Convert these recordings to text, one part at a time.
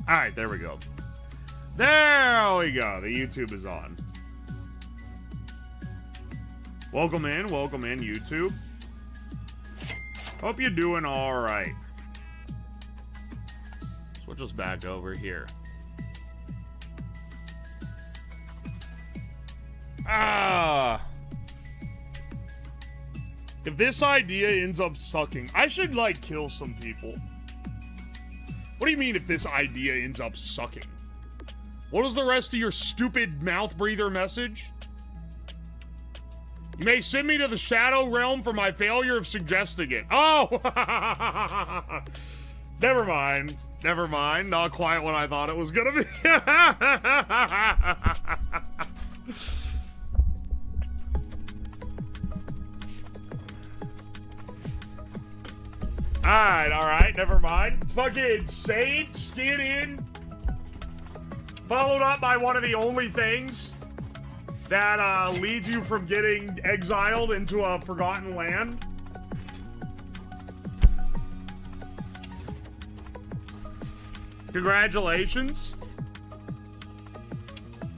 Alright, there we go. There we go. The YouTube is on. Welcome in, YouTube. Hope you're doing alright. Switch us back over here. If this idea ends up sucking, I should, like, kill some people. What do you mean if this idea ends up sucking? What is the rest of your stupid mouth breather message? You may send me to the shadow realm for my failure of suggesting it. Oh! Never mind. Never mind. Not quite what I thought it was gonna be. Alright, never mind. Fucking Sage, skin in. Followed up by one of the only things that leads you from getting exiled into a forgotten land. Congratulations.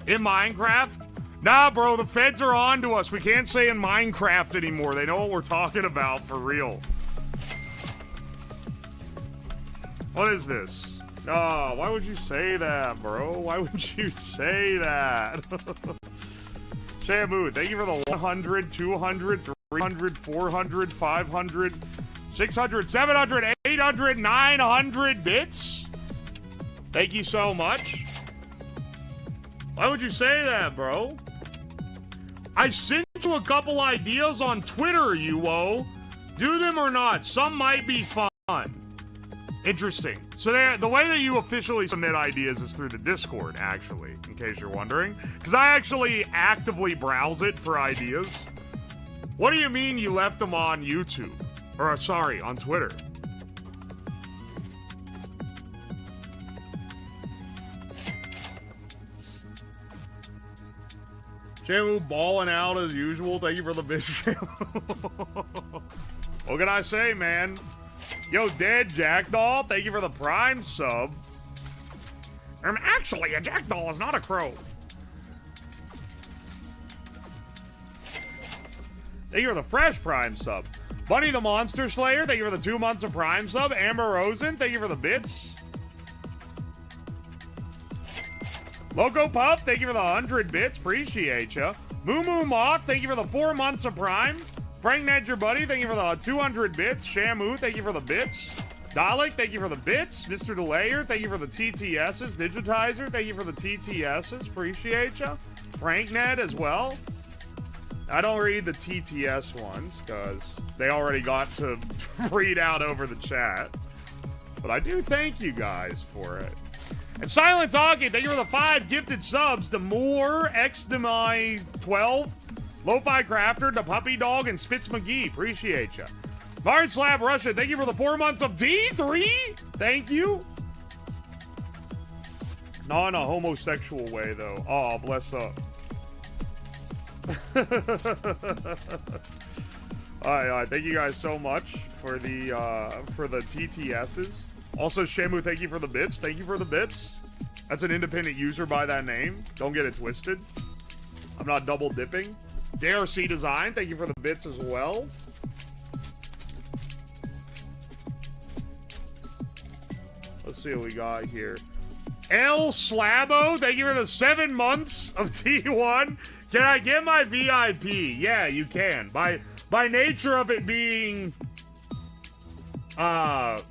In Minecraft? Nah, bro, the feds are on to us. We can't say in Minecraft anymore. They know what we're talking about for real. What is this? Oh, why would you say that, bro? Why would you say that? Shamu, thank you for the 100, 200, 300, 400, 500, 600, 700, 800, 900 bits. Thank you so much. Why would you say that, bro? I sent you a couple ideas on Twitter, you-o. Do them or not. Some might be fun. Interesting. So the way that you officially submit ideas is through the Discord, actually, in case you're wondering. Because I actually actively browse it for ideas. What do you mean you left them on YouTube? Or, sorry, on Twitter? Shamu balling out as usual. Thank you for the bitch. What can I say, man? Yo, Dead Jackdaw, thank you for the Prime sub. Actually, a jackdaw is not a crow. Thank you for the Fresh Prime sub. Bunny the Monster Slayer, thank you for the 2 months of Prime sub. Amber Rosen, thank you for the bits. Loco Puff, thank you for the 100 bits. Appreciate ya. Moo Moo Moth, thank you for the 4 months of Prime. Frank Ned, your buddy, thank you for the 200 bits. Shamu, thank you for the bits. Dalek, thank you for the bits. Mr. Delayer, thank you for the TTSs. Digitizer, thank you for the TTSs. Appreciate ya. Frank Ned as well. I don't read the TTS ones, because they already got to read out over the chat. But I do thank you guys for it. And Silent Talking, thank you for the 5 gifted subs. To Moore, X to my 12. Lo-Fi Crafter, the Puppy Dog, and Spitz McGee. Appreciate ya. Martin Slab Russia, thank you for the 4 months of D3. Thank you. Not in a homosexual way, though. Oh, bless up. Alright, thank you guys so much for the TTSs. Also, Shamu, thank you for the bits. Thank you for the bits. That's an independent user by that name. Don't get it twisted. I'm not double dipping. JRC Design, thank you for the bits as well. Let's see what we got here. El Slabo, thank you for the 7 months of T1. Can I get my VIP? Yeah, you can. By nature of it being 7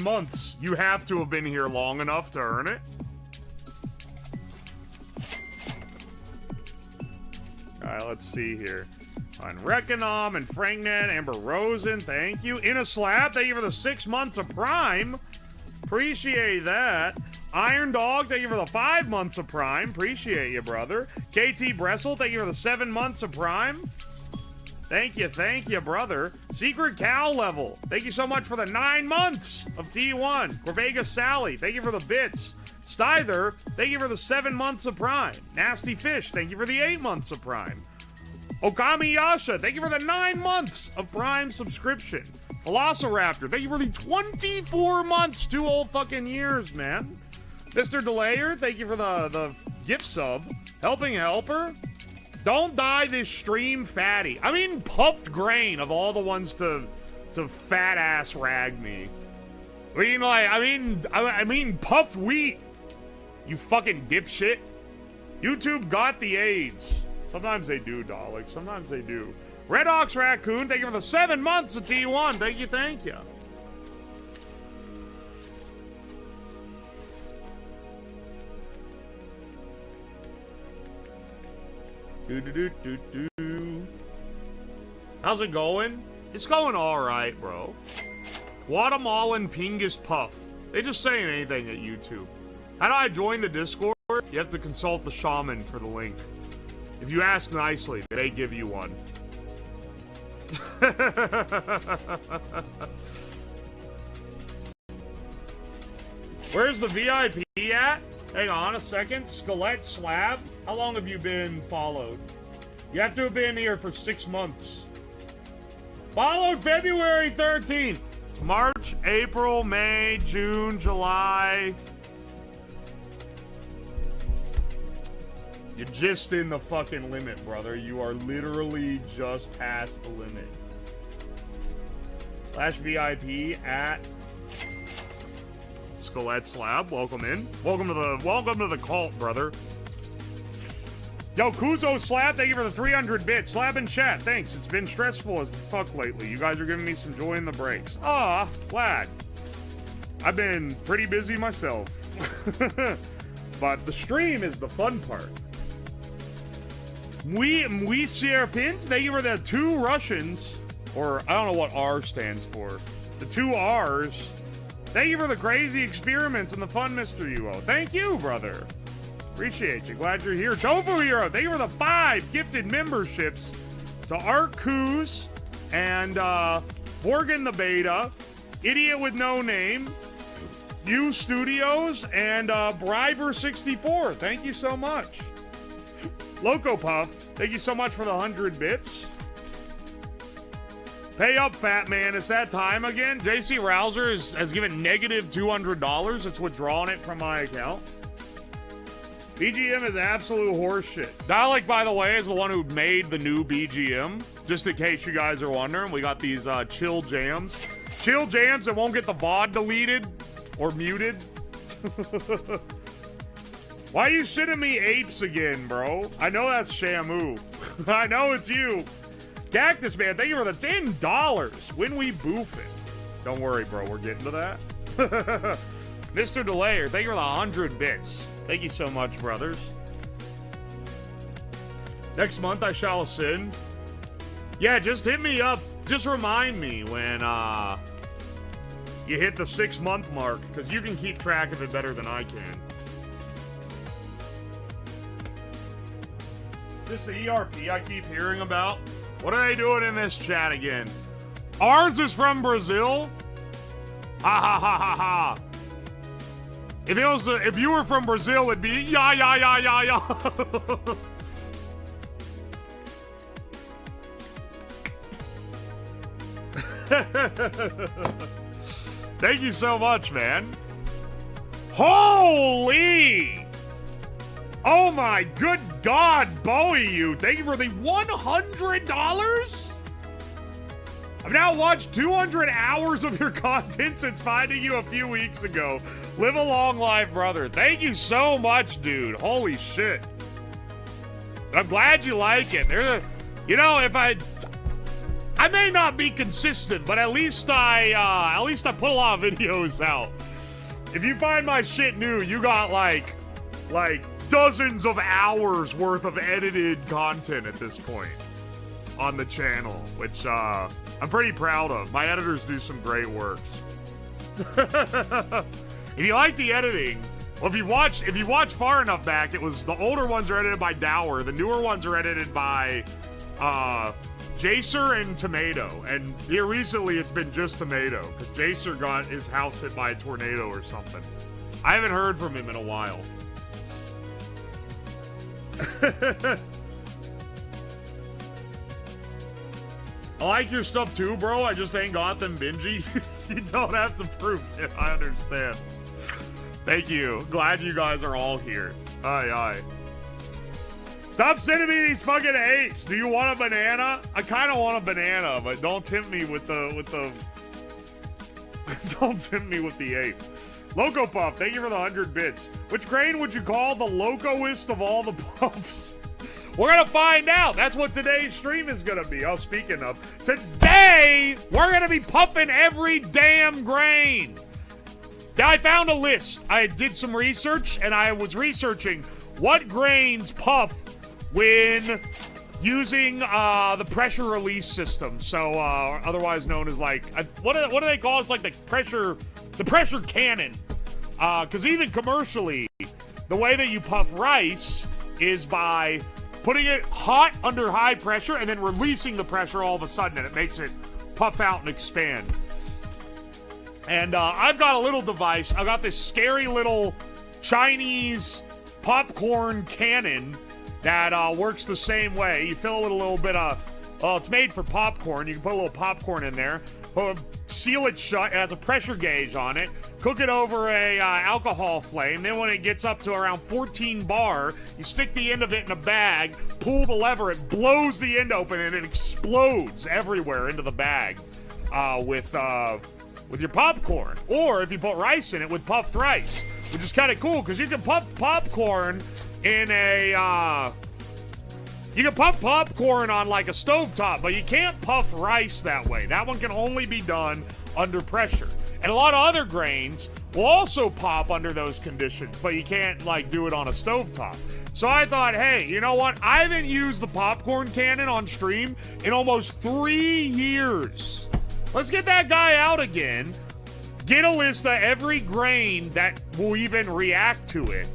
months, you have to have been here long enough to earn it. Alright, let's see here. On Reconom and Franknet, Amber Rosen, thank you. In a Slab, thank you for the 6 months of Prime. Appreciate that. Iron Dog, thank you for the 5 months of Prime. Appreciate you, brother. KT Bressel, thank you for the 7 months of Prime. Thank you, brother. Secret Cow Level, thank you so much for the 9 months of T1. Corvega Sally, thank you for the bits. Styther, thank you for the 7 months of Prime. Nasty Fish, thank you for the 8 months of Prime. Okami Yasha, thank you for the 9 months of Prime subscription. Velociraptor, thank you for the 24 months, 2 whole fucking years, man. Mr. Delayer, thank you for the gift sub. Helping Helper, don't die this stream fatty. I mean, puffed grain of all the ones to fat ass rag me. I mean puffed wheat. You fucking dipshit. YouTube got the AIDS. Sometimes they do, Dalek. Sometimes they do. Red Ox Raccoon, thank you for the 7 months of T1. Thank you, thank you. How's it going? It's going alright, bro. Guatemalan Pingus Puff. They just saying anything at YouTube. How do I join the Discord? You have to consult the shaman for the link. If you ask nicely, they give you one. Where's the VIP at? Hang on a second. Skelett Slab. How long have you been followed? You have to have been here for 6 months. Followed February 13th. March, April, May, June, July. You're just in the fucking limit, brother. You are literally just past the limit. Slash VIP at Skelett Slab. Welcome in. Welcome to the cult, brother. Yo, Kuzo Slab, thank you for the 300 bits. Slab in chat, thanks. It's been stressful as fuck lately. You guys are giving me some joy in the breaks. Ah, glad. I've been pretty busy myself. But the stream is the fun part. We share pins. Thank you for the 2 Russians. Or, I don't know what R stands for. The 2 R's. Thank you for the crazy experiments and the fun, Mr. UO. Thank you, brother. Appreciate you. Glad you're here. Tofu Hero, thank you for the 5 gifted memberships to Art Coos and Morgan the Beta, Idiot with No Name, U Studios, and Briber64. Thank you so much. Loco Puff, thank you so much for the 100 bits. Pay up, fat man. It's that time again. JC Rouser has given negative $200. It's withdrawing it from my account. BGM is absolute horseshit. Dalek, by the way, is the one who made the new BGM. Just in case you guys are wondering, we got these chill jams. Chill jams that won't get the VOD deleted or muted. Why are you sending me apes again, bro? I know that's Shamu. I know it's you. Cactus Man, thank you for the $10. When we boof it. Don't worry, bro. We're getting to that. Mr. Delayer, thank you for the 100 bits. Thank you so much, brothers. Next month, I shall ascend. Yeah, just hit me up. Just remind me when you hit the 6-month mark, because you can keep track of it better than I can. This the ERP I keep hearing about. What are they doing in this chat again? Ours is from Brazil? Ha ha ha ha ha. If you were from Brazil, it'd be ya ya ya ya ya. Thank you so much, man. Holy! Oh my good God, Bowie, you. Thank you for the $100? I've now watched 200 hours of your content since finding you a few weeks ago. Live a long life, brother. Thank you so much, dude. Holy shit. I'm glad you like it. You know, if I may not be consistent, but at least I put a lot of videos out. If you find my shit new, you got like dozens of hours worth of edited content at this point on the channel, which I'm pretty proud of. My editors do some great works. If you like the editing, well, if you watch far enough back, it was the older ones are edited by Dower, the newer ones are edited by Jacer and Tomato, and here recently it's been just Tomato because Jacer got his house hit by a tornado or something. I haven't heard from him in a while. I like your stuff too, bro. I just ain't got them bingy. You don't have to prove it. I understand. Thank you. Glad you guys are all here. Aye, aye. Stop sending me these fucking apes. Do you want a banana? I kind of want a banana, but don't tempt me with the don't tempt me with the ape. Loco Puff, thank you for the 100 bits. Which grain would you call the locoest of all the puffs? We're gonna find out. That's what today's stream is gonna be. Oh, speaking of, today we're gonna be puffing every damn grain. Now, I found a list. I did some research, and I was researching what grains puff when using the pressure release system. So, otherwise known as like, what do they call it? It's like the pressure cannon. Because even commercially, the way that you puff rice is by putting it hot under high pressure and then releasing the pressure all of a sudden, and it makes it puff out and expand. And I've got a little device. I've got this scary little Chinese popcorn cannon that works the same way. You fill it with a little bit of, well, it's made for popcorn. You can put a little popcorn in there, seal it shut. It has a pressure gauge on it. Cook it over a alcohol flame. Then when it gets up to around 14 bar, you stick the end of it in a bag, pull the lever, it blows the end open, and it explodes everywhere into the bag with your popcorn. Or if you put rice in it, with puffed rice, which is kind of cool because you can puff popcorn in a you can puff popcorn on like a stovetop, but you can't puff rice that way. That one can only be done under pressure. And a lot of other grains will also pop under those conditions, but you can't like do it on a stovetop. So I thought, hey, you know what? I haven't used the popcorn cannon on stream in almost 3 years. Let's get that guy out again. Get a list of every grain that will even react to it.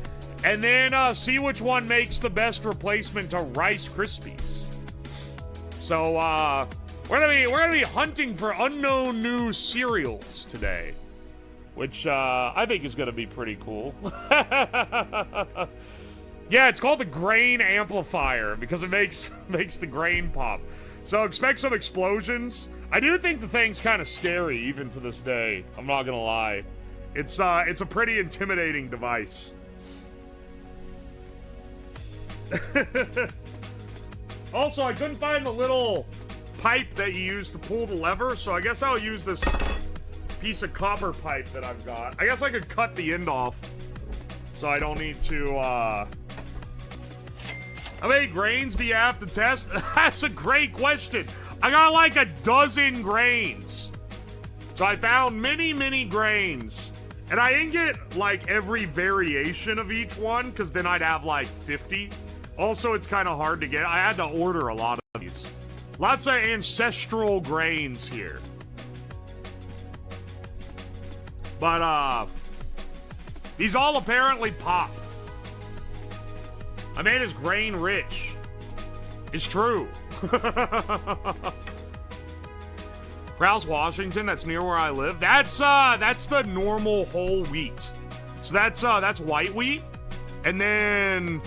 And then see which one makes the best replacement to Rice Krispies. So we're gonna be hunting for unknown new cereals today, which I think is gonna be pretty cool. Yeah, it's called the Grain Amplifier because it makes the grain pop. So expect some explosions. I do think the thing's kind of scary even to this day. I'm not gonna lie. It's a pretty intimidating device. Also, I couldn't find the little pipe that you use to pull the lever, so I guess I'll use this piece of copper pipe that I've got. I guess I could cut the end off so I don't need to, How many grains do you have to test? That's a great question. I got like a dozen grains. So I found many grains. And I didn't get like every variation of each one, because then I'd have like 50. Also, it's kind of hard to get. I had to order a lot of these. Lots of ancestral grains here. But, these all apparently pop. I made his grain rich. It's true. Prowse, Washington, that's near where I live. That's the normal whole wheat. So that's white wheat. And then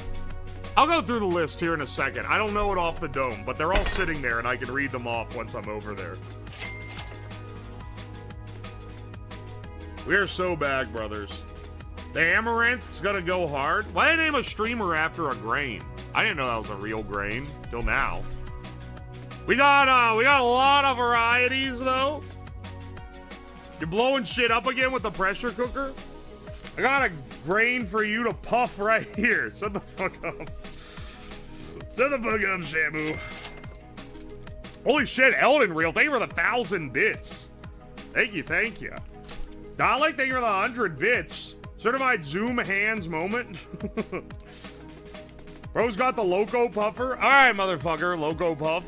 I'll go through the list here in a second. I don't know it off the dome, but they're all sitting there and I can read them off once I'm over there. We are so bad, brothers. The amaranth's gonna go hard. Why did I name a streamer after a grain? I didn't know that was a real grain till now. We got a lot of varieties though. You're blowing shit up again with the pressure cooker? I got a grain for you to puff right here. Shut the fuck up. Shut the fuck up, Shamu. Holy shit, Elden Real, thank you for the 1,000 bits. Thank you, thank you. Dalek, thank you for the 100 bits. Certified Zoom hands moment. Bro's got the Loco Puffer. All right, motherfucker, Loco Puff.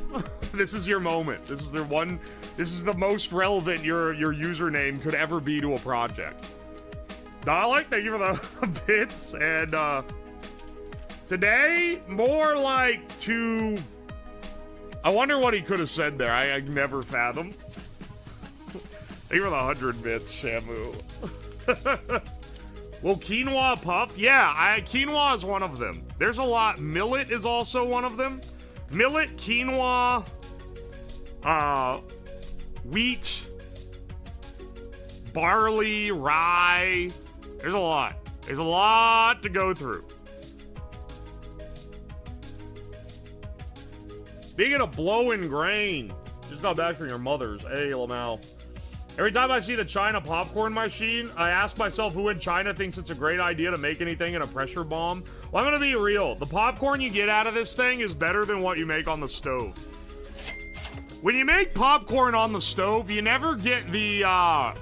This is your moment. This is the most relevant your username could ever be to a project. Dalek, thank you for the bits. And today, more like to... I wonder what he could have said there. I never fathomed. Thank you for the 100 bits, Shamu. Will quinoa puff? Yeah, quinoa is one of them. There's a lot. Millet is also one of them. Millet, quinoa, wheat, barley, rye. There's a lot. There's a lot to go through. Speaking of blowing grain, just got back from your mother's. Hey, Lamau. Every time I see the China popcorn machine, I ask myself who in China thinks it's a great idea to make anything in a pressure bomb. Well, I'm gonna be real. The popcorn you get out of this thing is better than what you make on the stove. When you make popcorn on the stove, you never get the,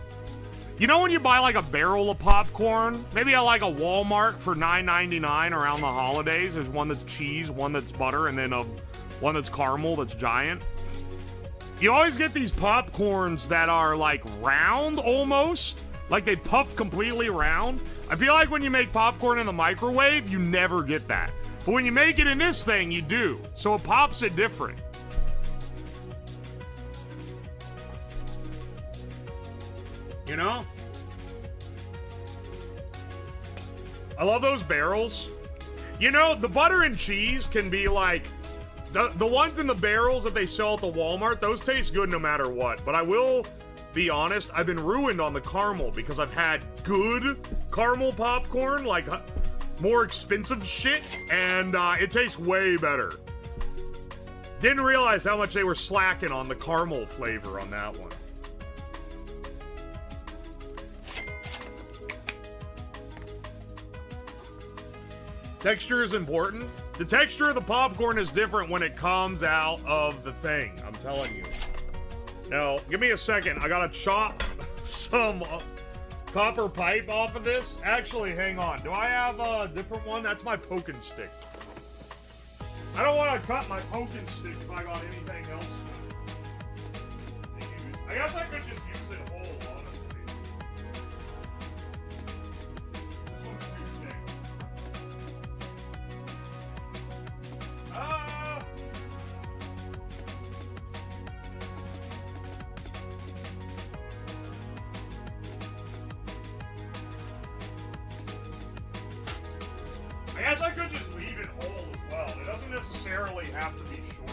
you know when you buy like a barrel of popcorn? Maybe at like a Walmart for $9.99 around the holidays. There's one that's cheese, one that's butter, and then one that's caramel that's giant. You always get these popcorns that are like round almost. Like they puff completely round. I feel like when you make popcorn in the microwave, you never get that. But when you make it in this thing, you do. So it pops it different. You know? I love those barrels. You know, the butter and cheese can be like, the ones in the barrels that they sell at the Walmart, those taste good no matter what. But I will be honest, I've been ruined on the caramel because I've had good caramel popcorn, like more expensive shit, and it tastes way better. Didn't realize how much they were slacking on the caramel flavor on that one. Texture is important. The texture of the popcorn is different when it comes out of the thing. I'm telling you. Now, give me a second. I gotta chop some copper pipe off of this. Actually, hang on. Do I have a different one? That's my poking stick. I don't want to cut my poking stick if I got anything else to use. I guess I could just use it whole, honestly. This one's too thick. I guess I could just leave it whole as well. It doesn't necessarily have to be short.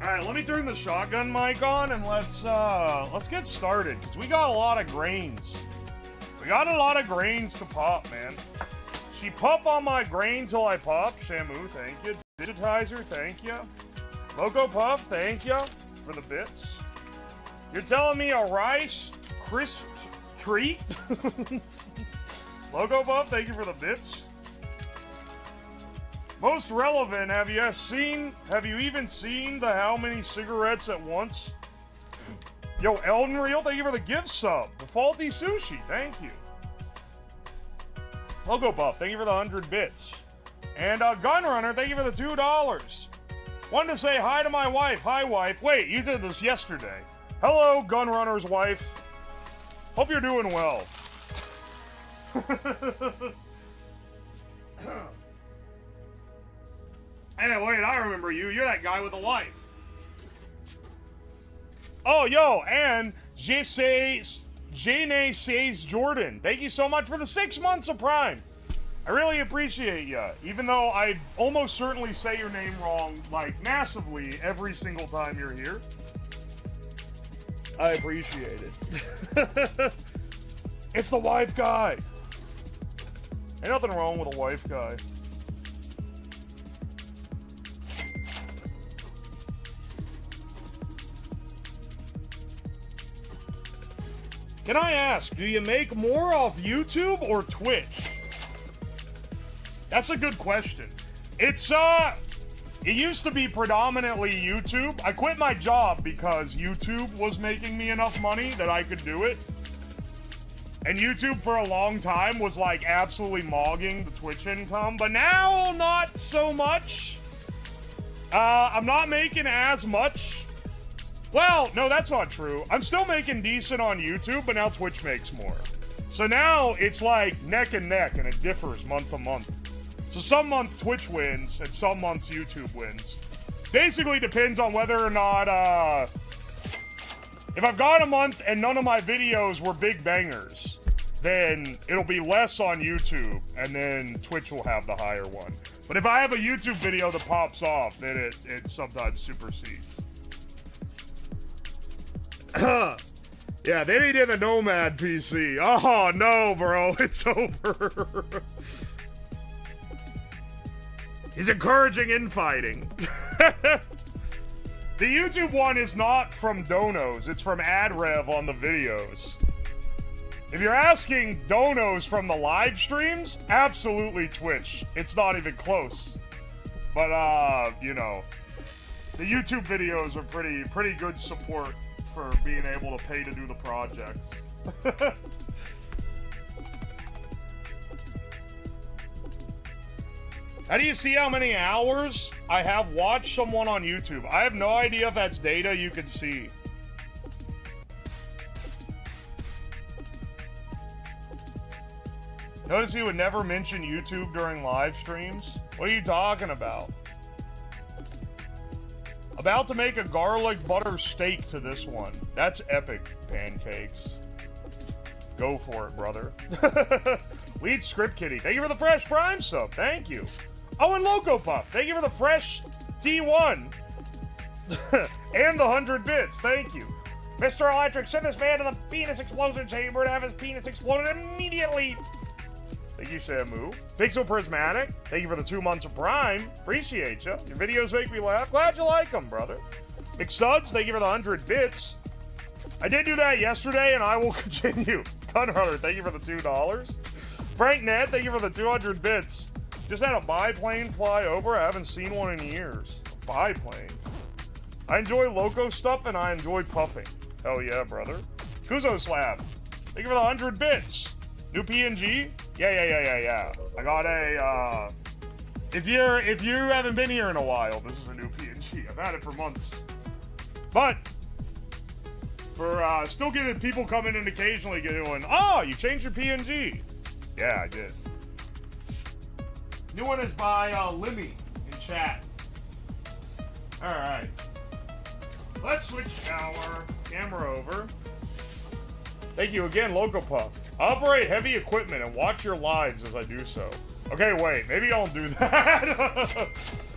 Alright, let me turn the shotgun mic on and let's get started, because we got a lot of grains. We got a lot of grains to pop, man. She pop on my grain till I pop. Shamu, thank you. Digitizer, thank you. Loco Puff, thank you for the bits. You're telling me a rice crisp treat? Logo Buff, thank you for the bits. Most relevant, have you even seen the how many cigarettes at once? Yo, Elden Real, thank you for the gift sub. The Faulty Sushi, thank you. Logo Buff, thank you for the 100 bits. And Gunrunner, thank you for the $2. Wanted to say hi to my wife. Hi, wife. Wait, you did this yesterday. Hello, Gunrunner's wife. Hope you're doing well. Hey, wait, I remember you. You're that guy with a wife. Oh, yo, and Je ne sais Jordan. Thank you so much for the 6 months of Prime. I really appreciate you, even though I almost certainly say your name wrong, like, massively every single time you're here. I appreciate it. It's the wife guy. Ain't nothing wrong with a wife guy. Can I ask, do you make more off YouTube or Twitch? That's a good question. It used to be predominantly YouTube. I quit my job because YouTube was making me enough money that I could do it. And YouTube for a long time was like absolutely mogging the Twitch income, but now not so much. I'm not making as much. Well, no, that's not true. I'm still making decent on YouTube, but now Twitch makes more. So now it's like neck and neck, and it differs month to month. So some month Twitch wins, and some months YouTube wins. Basically depends on whether or not, if I've got a month and none of my videos were big bangers, then it'll be less on YouTube, and then Twitch will have the higher one. But if I have a YouTube video that pops off, then it sometimes supersedes. Yeah, they need the Nomad PC. Oh, no, bro. It's over. He's encouraging infighting. The YouTube one is not from Donos. It's from AdRev on the videos. If you're asking Donos from the live streams, absolutely Twitch. It's not even close. But, you know, the YouTube videos are pretty good support for being able to pay to do the projects. How do you see how many hours I have watched someone on YouTube? I have no idea if that's data you can see. Notice he would never mention YouTube during live streams? What are you talking about? About to make a garlic butter steak to this one. That's epic, Pancakes. Go for it, brother. Lead Script Kitty, thank you for the fresh Prime sub. Thank you. Oh, and Loco Puff, thank you for the fresh T1. And the 100 bits, thank you. Mr. Electric, send this man to the penis explosion chamber to have his penis exploded immediately. Thank you, Shamu. Pixel Prismatic, thank you for the 2 months of Prime. Appreciate you. Your videos make me laugh. Glad you like them, brother. McSuds, thank you for the 100 bits. I did do that yesterday, and I will continue. Gunrunner, thank you for the $2. Frank Ned, thank you for the 200 bits. Just had a biplane fly over. I haven't seen one in years. A biplane. I enjoy loco stuff, and I enjoy puffing. Hell yeah, brother. Kuzo Slab, thank you for the 100 bits. New PNG? Yeah. I got a, if you haven't been here in a while, this is a new PNG. I've had it for months. But, for, still getting people coming in occasionally going, oh, you changed your PNG. Yeah, I did. New one is by, Limmy in chat. Alright. Let's switch our camera over. Thank you again, Loco Puff. Operate heavy equipment and watch your lives as I do so. Okay, wait, maybe I'll do that.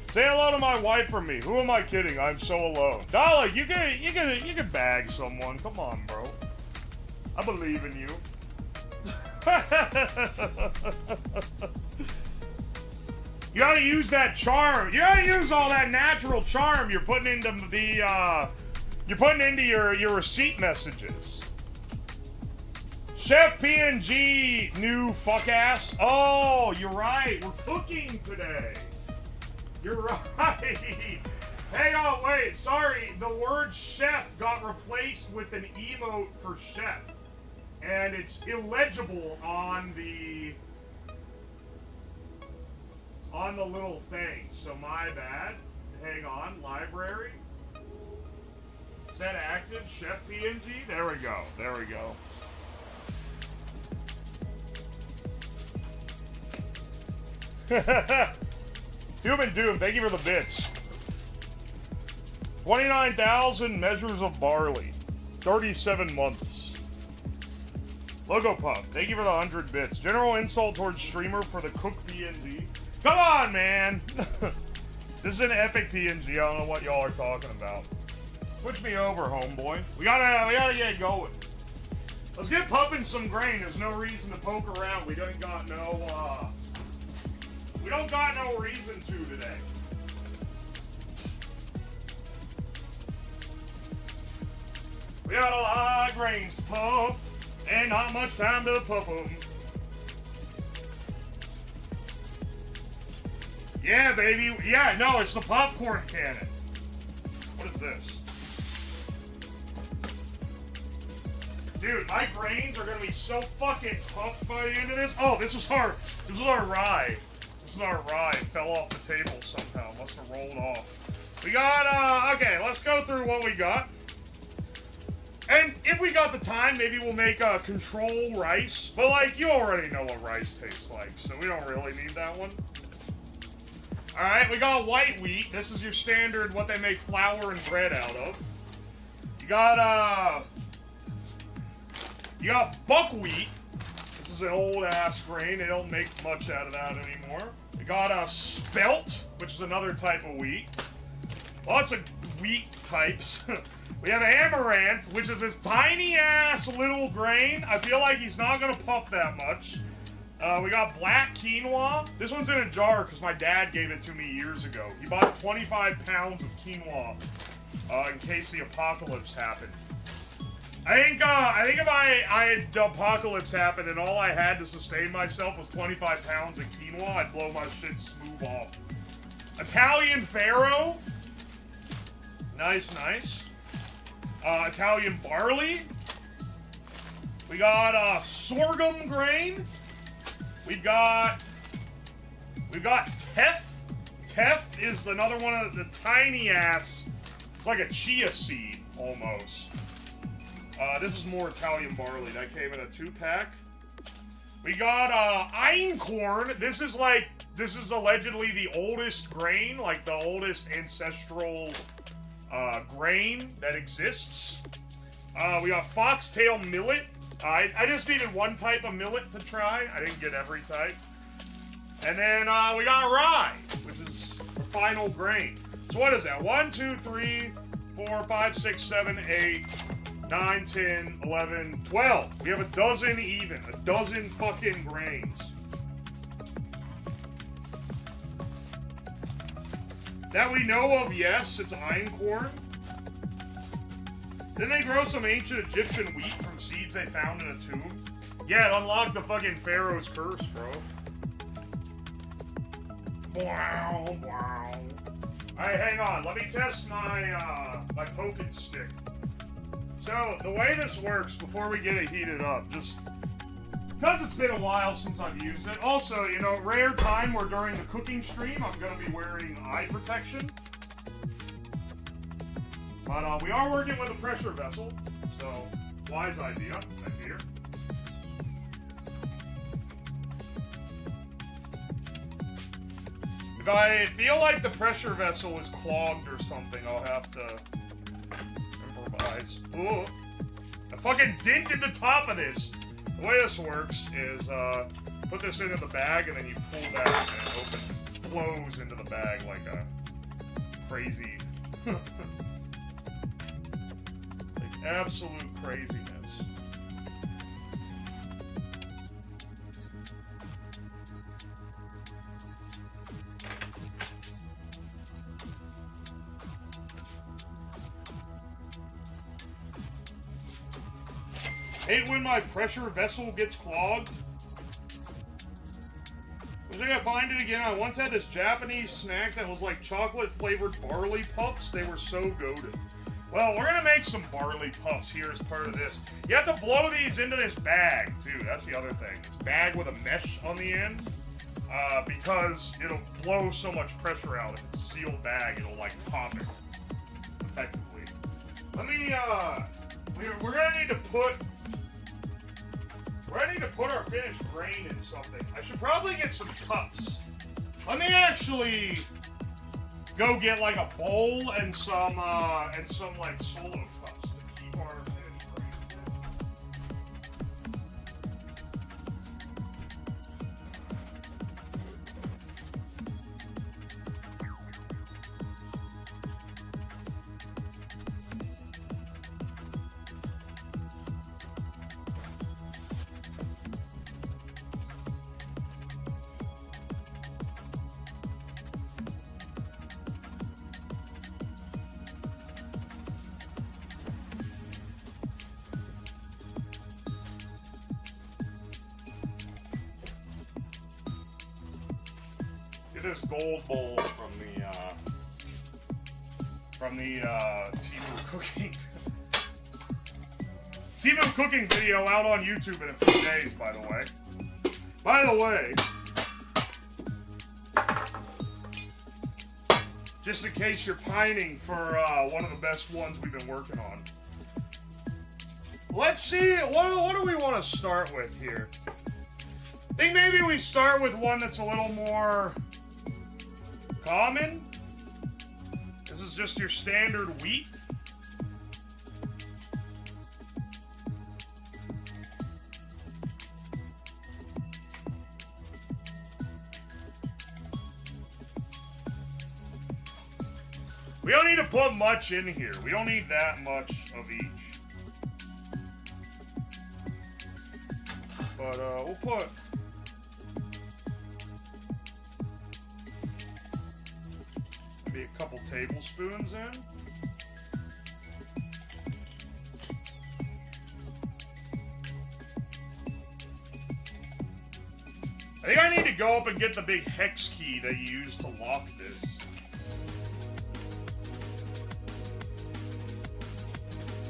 Say hello to my wife for me. Who am I kidding? I'm so alone. Dala, you can bag someone. Come on, bro. I believe in you. You gotta use that charm. You gotta use all that natural charm you're putting into the your receipt messages. Chef PNG, new fuck ass. Oh, you're right. We're cooking today. You're right. Hang on, wait. Sorry. The word chef got replaced with an emote for chef. And it's illegible on the little thing. So my bad. Hang on. Library. Set active. Chef PNG. There we go. There we go. Human Doom, thank you for the bits. 29,000 measures of barley. 37 months. Logo Puff, thank you for the 100 bits. General insult towards streamer for the cook PNG. Come on, man! This is an epic PNG. I don't know what y'all are talking about. Switch me over, homeboy. We gotta get going. Let's get pumping some grain. There's no reason to poke around. We don't got no reason to today. We got a lot of grains to puff, and not much time to puff them. Yeah, baby. Yeah, no, it's the popcorn cannon. What is this? Dude, my grains are gonna be so fucking puffed by the end of this. Oh, this was our rye. This is our rye. Fell off the table somehow. Must have rolled off. We got, okay, let's go through what we got. And if we got the time, maybe we'll make a control rice. But, like, you already know what rice tastes like, so we don't really need that one. Alright, we got white wheat. This is your standard, what they make flour and bread out of. You got buckwheat. This is an old-ass grain. They don't make much out of that anymore. We got a spelt, which is another type of wheat. Lots of wheat types. We have amaranth, which is this tiny-ass little grain. I feel like he's not going to puff that much. We got black quinoa. This one's in a jar because my dad gave it to me years ago. He bought 25 pounds of quinoa in case the apocalypse happened. I think if I had the apocalypse happen and all I had to sustain myself was 25 pounds of quinoa, I'd blow my shit smooth off. Italian farro. Nice, nice. Italian barley. We got sorghum grain. We've got teff. Teff is another one of the tiny ass. It's like a chia seed almost. This is more Italian barley. That came in a 2-pack. We got einkorn. This is allegedly the oldest grain, like the oldest ancestral grain that exists. We got foxtail millet. I just needed one type of millet to try. I didn't get every type. And then we got rye, which is the final grain. So what is that? 1, 2, 3, 4, 5, 6, 7, 8, 9, 10, 11, 12. We have a dozen even. A dozen fucking grains. That we know of, yes, it's einkorn. Didn't they grow some ancient Egyptian wheat from seeds they found in a tomb? Yeah, it unlocked the fucking Pharaoh's curse, bro. Wow, wow. Alright, hang on. Let me test my, my poking stick. So, the way this works, before we get it heated up, just because it's been a while since I've used it. Also, you know, rare time where during the cooking stream, I'm going to be wearing eye protection. But we are working with a pressure vessel, so wise idea, I fear. If I feel like the pressure vessel is clogged or something, I'll have to improvise. Ooh, I fucking dented the top of this. The way this works is, put this into the bag and then you pull that and it flows into the bag like a crazy, like absolute craziness. Hate when my pressure vessel gets clogged. Wish I could find it again. I once had this Japanese snack that was like chocolate-flavored barley puffs. They were so goated. Well, we're gonna make some barley puffs here as part of this. You have to blow these into this bag, too. That's the other thing. It's a bag with a mesh on the end. Because it'll blow so much pressure out. If it's a sealed bag, it'll like pop it effectively. Let me, we're gonna need to put our finished grain in something. I should probably get some cups. Let me actually go get like a bowl and some like solo cups to keep our finished grain this gold bowl from the Timu cooking Timu cooking video out on YouTube in a few days, by the way. By the way, just in case you're pining for one of the best ones we've been working on. Let's see, what do we want to start with here? I think maybe we start with one that's a little more common. This is just your standard wheat. We don't need to put much in here. We don't need that much of each. But, we'll put... maybe a couple tablespoons in. I think I need to go up and get the big hex key that you use to lock this.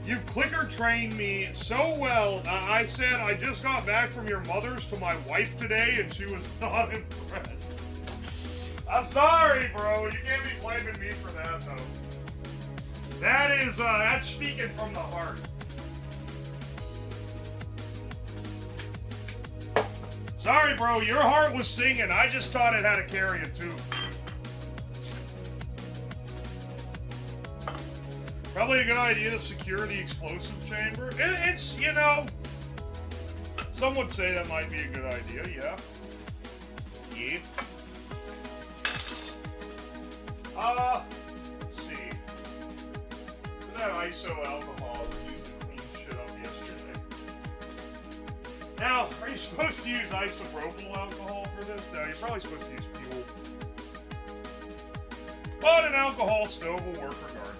You've clicker trained me so well. I said I just got back from your mother's to my wife today and she was not impressed. I'm sorry, bro. You can't be blaming me for that, though. That is, that's speaking from the heart. Sorry, bro. Your heart was singing. I just thought it had to carry a tune. Probably a good idea to secure the explosive chamber. It's, you know, some would say that might be a good idea, yeah. Yeah. Let's see. That ISO alcohol was using to clean shit up yesterday. Now, are you supposed to use isopropyl alcohol for this? No, you're probably supposed to use fuel. But an alcohol stove will work regardless.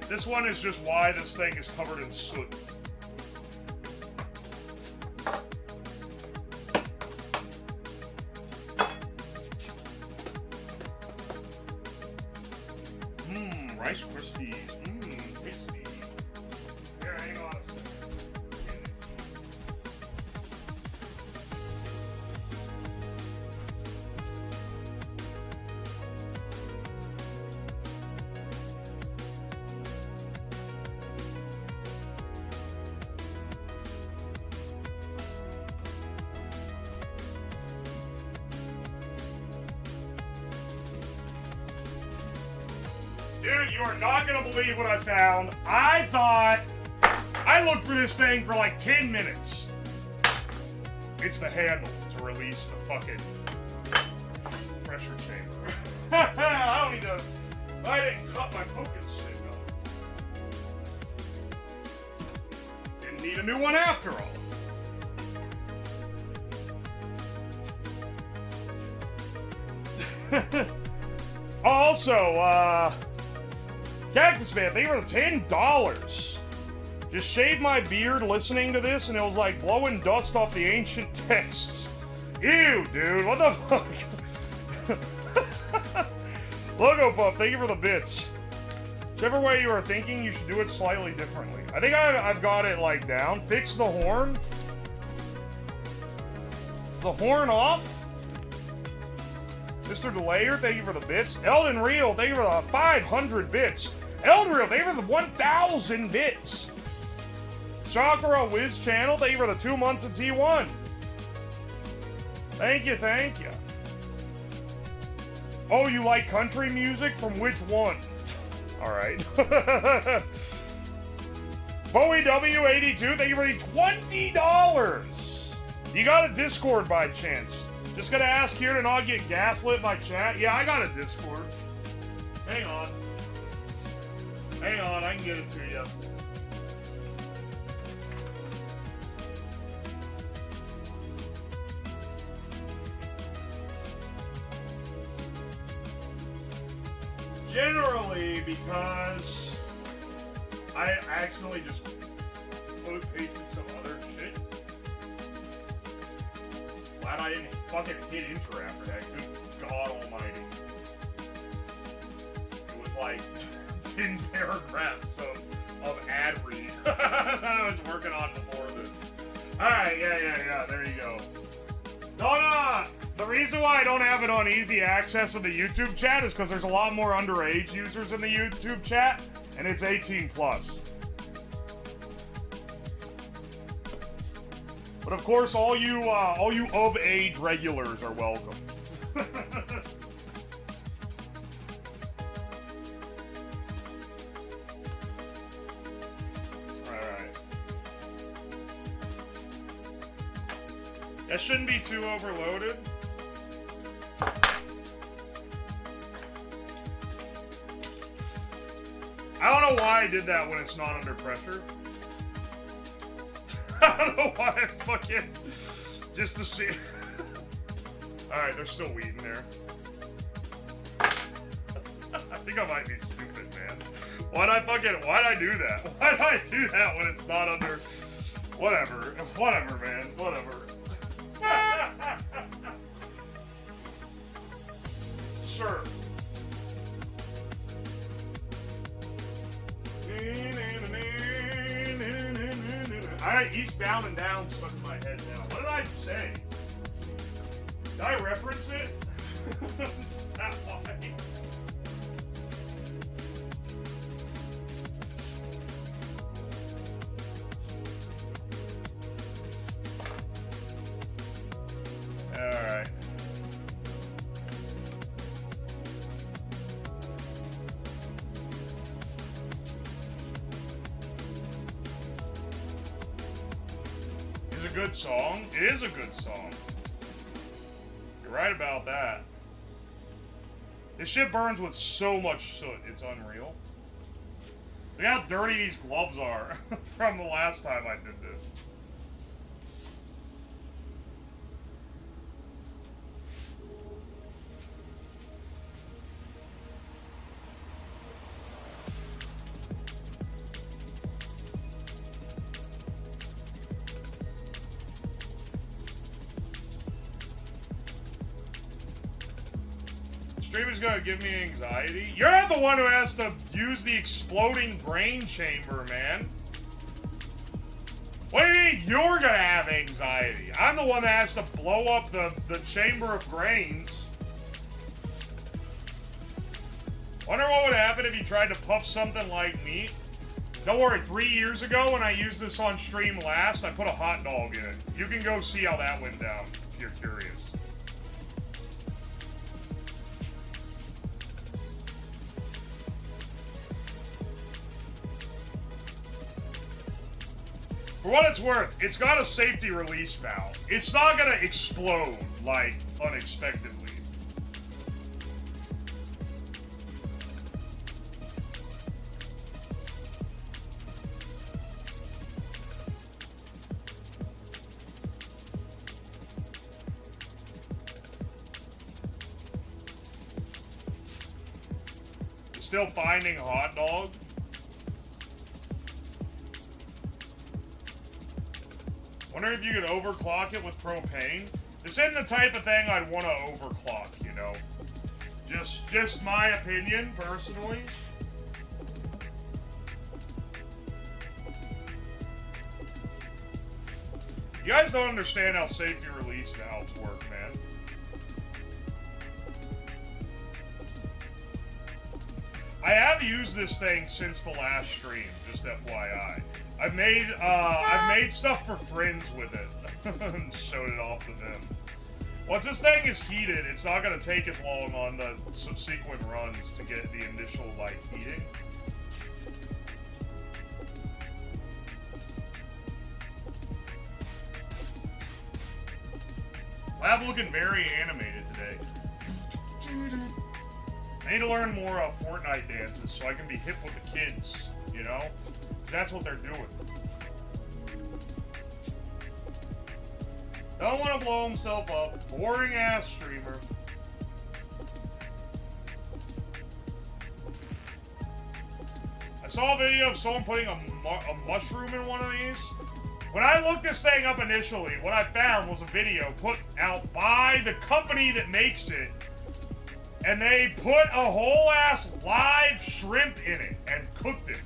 This one is just why this thing is covered in soot. Rice Krispies. Tasty. Here, hang on a second. Dude, you are not gonna believe what I found. I looked for this thing for like 10 minutes. It's the handle to release the fucking pressure chamber. I don't need to. I didn't cut my focus signal. Didn't need a new one after all. Also, Cactus Man, thank you for the $10. Just shaved my beard listening to this, and it was like blowing dust off the ancient texts. Ew, dude, what the fuck? Logo Puff, thank you for the bits. Whichever way you are thinking, you should do it slightly differently. I think I've got it, like, down. Fix the horn. Is the horn off? Mr. Delayer, thank you for the bits. Elden Real, thank you for the 500 bits. Elden Real, thank you for the 1,000 bits. Chakra Wiz Channel, thank you for the 2 months of T1. Thank you, thank you. Oh, you like country music? From which one? Alright. Bowie W82, thank you for the $20. You got a Discord by chance? Just gonna ask here to not get gaslit by chat. Yeah, I got a Discord. Hang on. Hang on, I can get it to you. Generally, because I accidentally just pasted some other shit. Glad I didn't fucking hit enter after that. Good God almighty. It was like 10 paragraphs of ad read that I was working on before this. Alright, yeah, there you go. No. The reason why I don't have it on easy access in the YouTube chat is because there's a lot more underage users in the YouTube chat, and it's 18 plus. But of course, all you of age regulars are welcome. Alright. That shouldn't be too overloaded. I don't know why I did that when it's not under pressure. I don't know why I fucking... Just to see... Alright, there's still weed in there. I think I might be stupid, man. Why'd I do that? Why'd I do that when it's not under... Whatever, man. Whatever. Sure. I eastbound and down stuck in my head now. What did I say? Did I reference it? Is that why? Alright. It's a good song. It is a good song. You're right about that. This shit burns with so much soot, it's unreal. Look how dirty these gloves are from the last time I did this. Stream is gonna give me anxiety. You're not the one who has to use the exploding brain chamber, man. What do you mean you're gonna have anxiety? I'm the one that has to blow up the chamber of brains. Wonder what would happen if you tried to puff something like meat. Don't worry, 3 years ago when I used this on stream last, I put a hot dog in it. You can go see how that went down if you're curious. For what it's worth, it's got a safety release valve. It's not gonna explode, like, unexpectedly. Still finding hot dog? Wonder if you could overclock it with propane. This isn't the type of thing I'd want to overclock, you know. Just my opinion, personally. You guys don't understand how safety release valves work, man. I have used this thing since the last stream, just FYI. I've made stuff for friends with it and showed it off to them. Once this thing is heated, it's not gonna take as long on the subsequent runs to get the initial, like, heating. Lab looking very animated today. I need to learn more Fortnite dances so I can be hip with the kids, you know? That's what they're doing. Don't want to blow himself up. Boring ass streamer. I saw a video of someone putting a mushroom in one of these. When I looked this thing up initially, what I found was a video put out by the company that makes it. And they put a whole ass live shrimp in it and cooked it.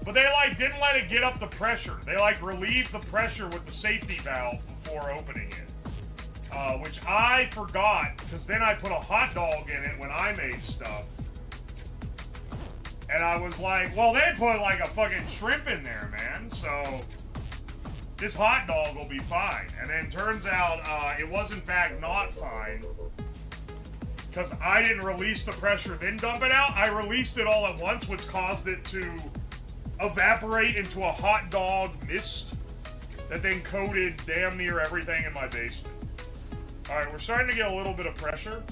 But they, like, didn't let it get up the pressure. They, like, relieved the pressure with the safety valve before opening it. Which I forgot, because then I put a hot dog in it when I made stuff. And I was like, well, they put, like, a fucking shrimp in there, man. So, this hot dog will be fine. And then turns out, it was, in fact, not fine. Because I didn't release the pressure, then dump it out. I released it all at once, which caused it to evaporate into a hot dog mist that then coated damn near everything in my basement. Alright, we're starting to get a little bit of pressure.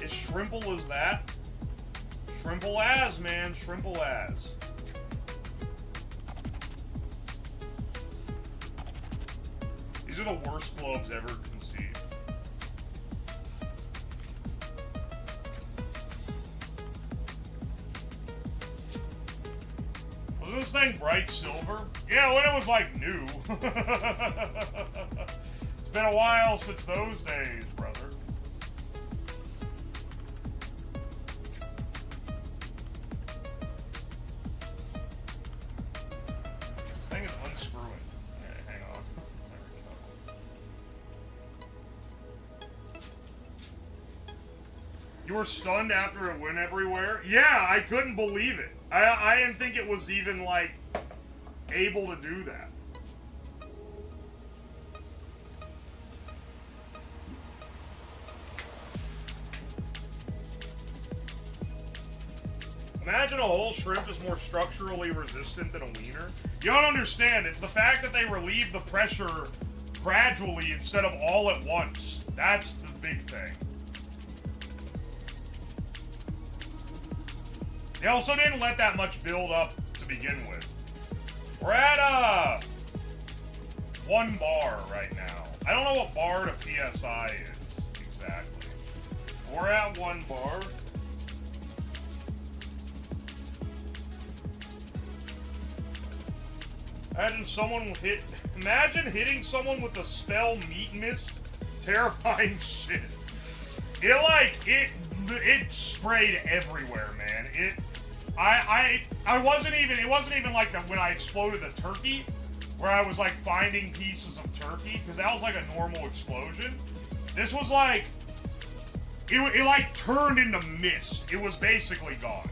as shrimple as that. Shrimple as, man. Shrimple as. These are the worst gloves ever conceived. Wasn't this thing bright silver? Yeah, when it was like new. It's been a while since those days, brother. This thing is unscrewing. Yeah, hang on. There we go. You were stunned after it went everywhere? Yeah, I couldn't believe it. I didn't think it was even, like, able to do that. Imagine a whole shrimp is more structurally resistant than a wiener. You don't understand. It's the fact that they relieve the pressure gradually instead of all at once. That's the big thing. They also didn't let that much build up to begin with. We're at 1 bar right now. I don't know what bar to PSI is exactly. We're at 1 bar. Imagine hitting someone with a spell meat mist. Terrifying shit. It sprayed everywhere, man. It wasn't even like when I exploded the turkey, where I was like finding pieces of turkey, because that was like a normal explosion. This was like, it like turned into mist. It was basically gone.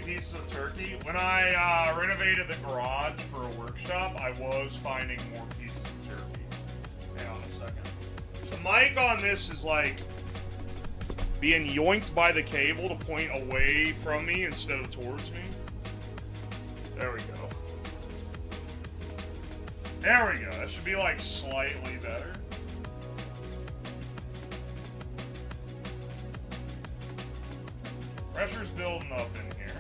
Pieces of turkey. When I renovated the garage for a workshop, I was finding more pieces of turkey. Hang on a second. The mic on this is like being yoinked by the cable to point away from me instead of towards me. There we go. There we go. That should be like slightly better. Pressure's building up in here.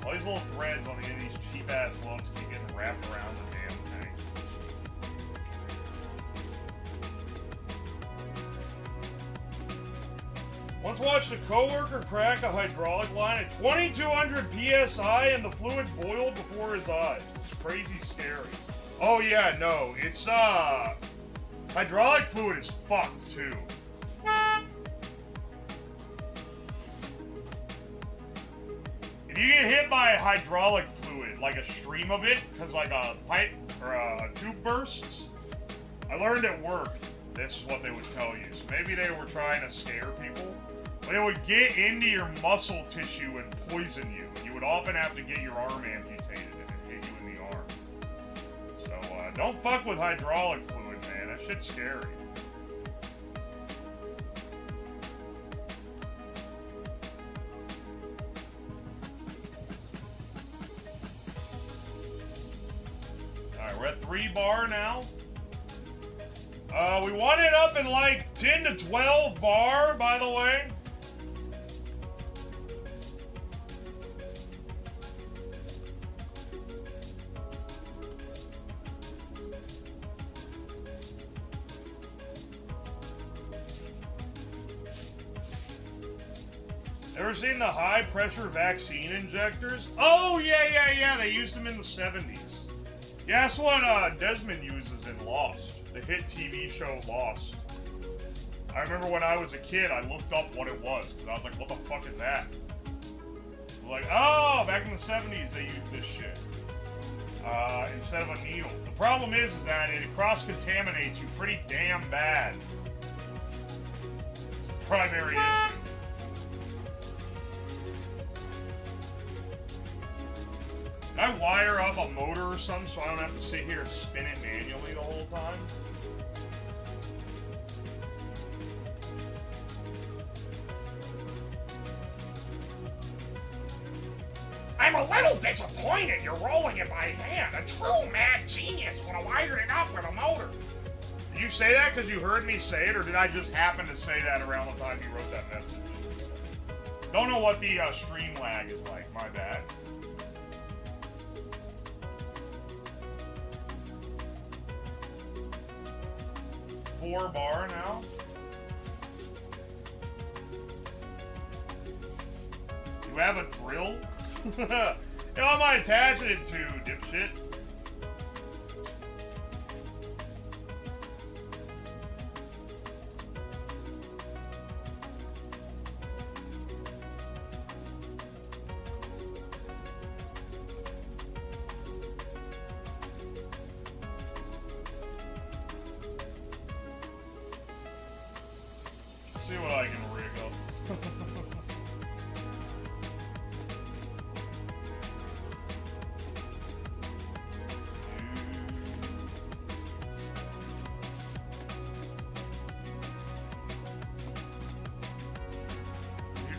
All these little threads on the end of these cheap-ass gloves keep getting wrapped around the damn thing. Once watched a coworker crack a hydraulic line at 2200 PSI and the fluid boiled before his eyes. It's crazy scary. Oh yeah, no, it's hydraulic fluid is fucked too. If you get hit by a hydraulic fluid, like a stream of it, because like a pipe or a tube bursts, I learned at work this is what they would tell you. So maybe they were trying to scare people. But it would get into your muscle tissue and poison you. You would often have to get your arm amputated if it hit you in the arm. So don't fuck with hydraulic fluid, man. That shit's scary. We're at 3 bar now. We want it up in like 10 to 12 bar, by the way. Ever seen the high-pressure vaccine injectors? Oh, yeah. They used them in the 70s. Yeah, that's what Desmond uses in Lost. The hit TV show Lost. I remember when I was a kid, I looked up what it was, because I was like, what the fuck is that? I was like, oh, back in the 70s they used this shit. Instead of a needle. The problem is that it cross-contaminates you pretty damn bad. It's the primary issue. Can I wire up a motor or something so I don't have to sit here and spin it manually the whole time? I'm a little disappointed you're rolling it by hand. A true mad genius would have wired it up with a motor. Did you say that because you heard me say it, or did I just happen to say that around the time you wrote that message? Don't know what the stream lag is like, my bad. Four bar now? You have a drill? How am I attaching it to, dipshit? See what I can rig up.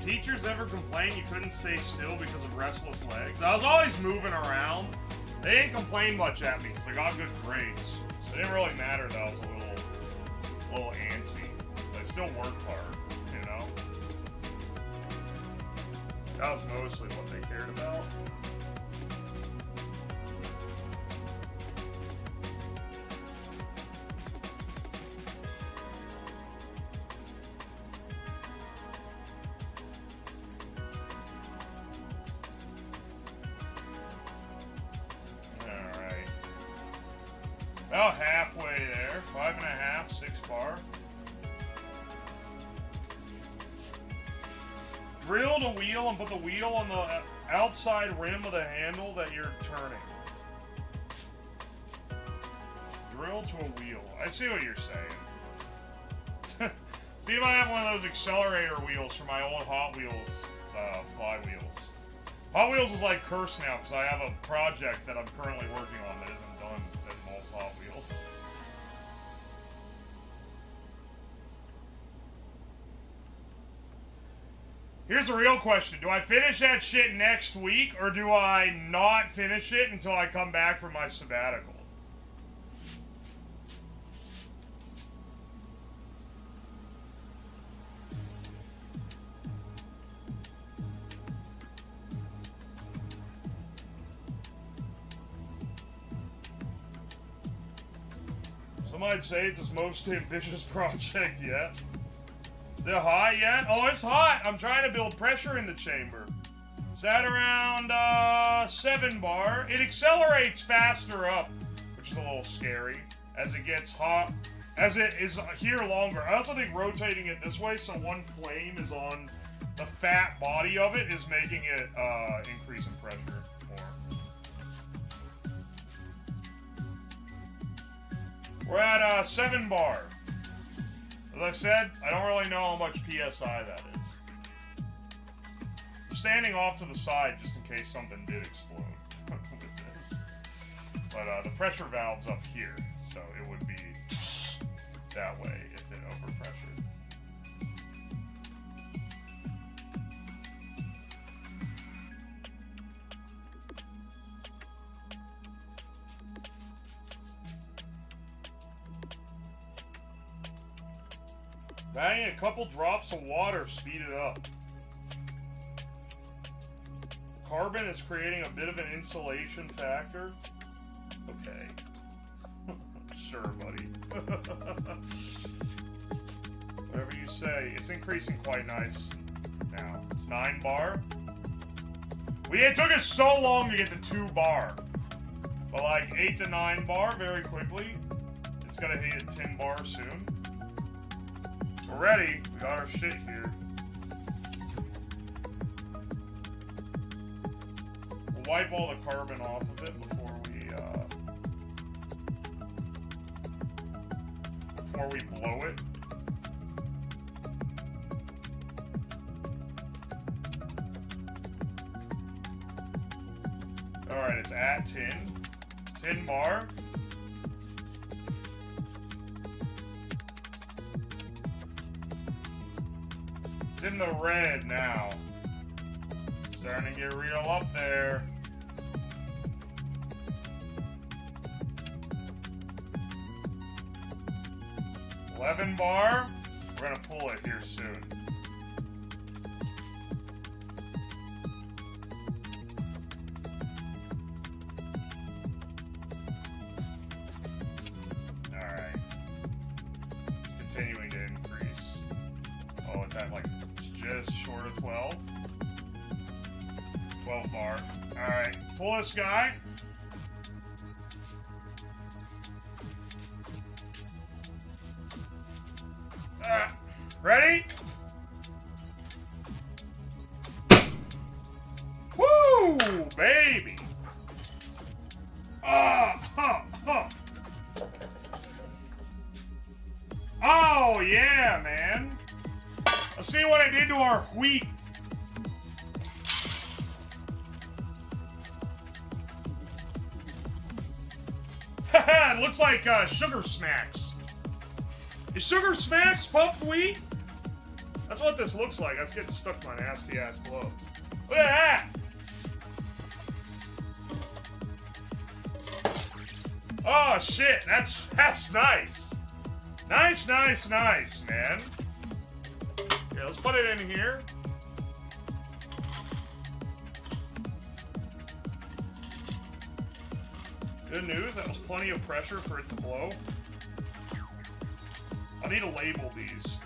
Teachers ever complain you couldn't stay still because of restless legs? I was always moving around. They didn't complain much at me because I got good grades. So it didn't really matter that I was a little antsy. I still worked hard, you know? That was mostly what they cared about. About halfway there. 5.5, 6 bar. Drill the wheel and put the wheel on the outside rim of the handle that you're turning. Drill to a wheel. I see what you're saying. See if I have one of those accelerator wheels for my old Hot Wheels flywheels. Hot Wheels is like cursed now because I have a project that I'm currently working on that isn't done that involves Hot Wheels. Here's the real question. Do I finish that shit next week or do I not finish it until I come back from my sabbatical? I'd say it's his most ambitious project yet. Is it hot yet? Oh, it's hot! I'm trying to build pressure in the chamber. It's at around 7 bar. It accelerates faster up, which is a little scary, as it gets hot. As it is here longer. I also think rotating it this way so one flame is on the fat body of it is making it increase in pressure more. We're at 7 bar. As I said, I don't really know how much PSI that is. I'm standing off to the side just in case something did explode with this. But the pressure valve's up here, so it would be that way if it overpressured. Adding a couple drops of water speed it up. Carbon is creating a bit of an insulation factor. Okay. Sure, buddy. Whatever you say. It's increasing quite nice now, 9 bar. It took us so long to get to 2 bar. But like 8 to 9 bar very quickly. It's gonna hit 10 bar soon. We're ready. We got our shit here. We'll wipe all the carbon off of it before we blow it. Alright, it's at 10. 10 bar. It's in the red now. Starting to get real up there. $11 bar. We're gonna pull it here soon. Alright. Continuing to increase. Oh, it's at like just short of 12. 12 bar. Alright. Pull this guy. Ready? Woo, baby! Oh, yeah, man. Let's see what I did to our wheat. Haha, it looks like Sugar Smacks. Is Sugar Smacks puffed wheat? That's what this looks like. That's getting stuck to my nasty ass clothes. Look at that! Oh shit, that's nice. Nice, man. Yeah, let's put it in here. Good news, that was plenty of pressure for it to blow. I need to label these.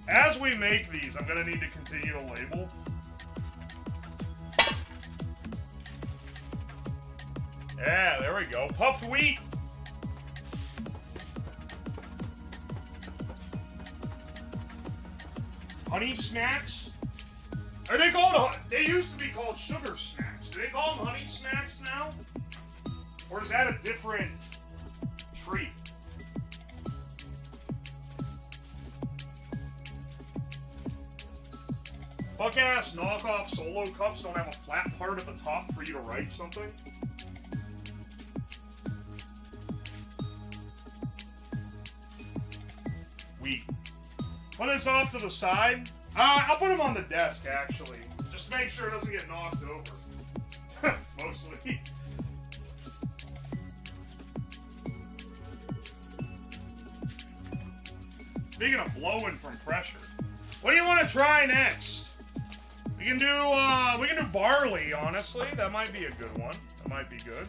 As we make these, I'm gonna need to continue to label. Yeah, there we go. Puffed wheat. Honey Smacks? Are they called? They used to be called Sugar Smacks. Do they call them Honey Smacks now? Or is that a different treat? Fuck-ass knockoff solo cups don't have a flat part at the top for you to write something. Wheat. Put this off to the side. I'll put them on the desk, actually. Just to make sure it doesn't get knocked over. Mostly. Speaking of blowing from pressure, what do you want to try next? We can do barley, honestly. That might be a good one. That might be good.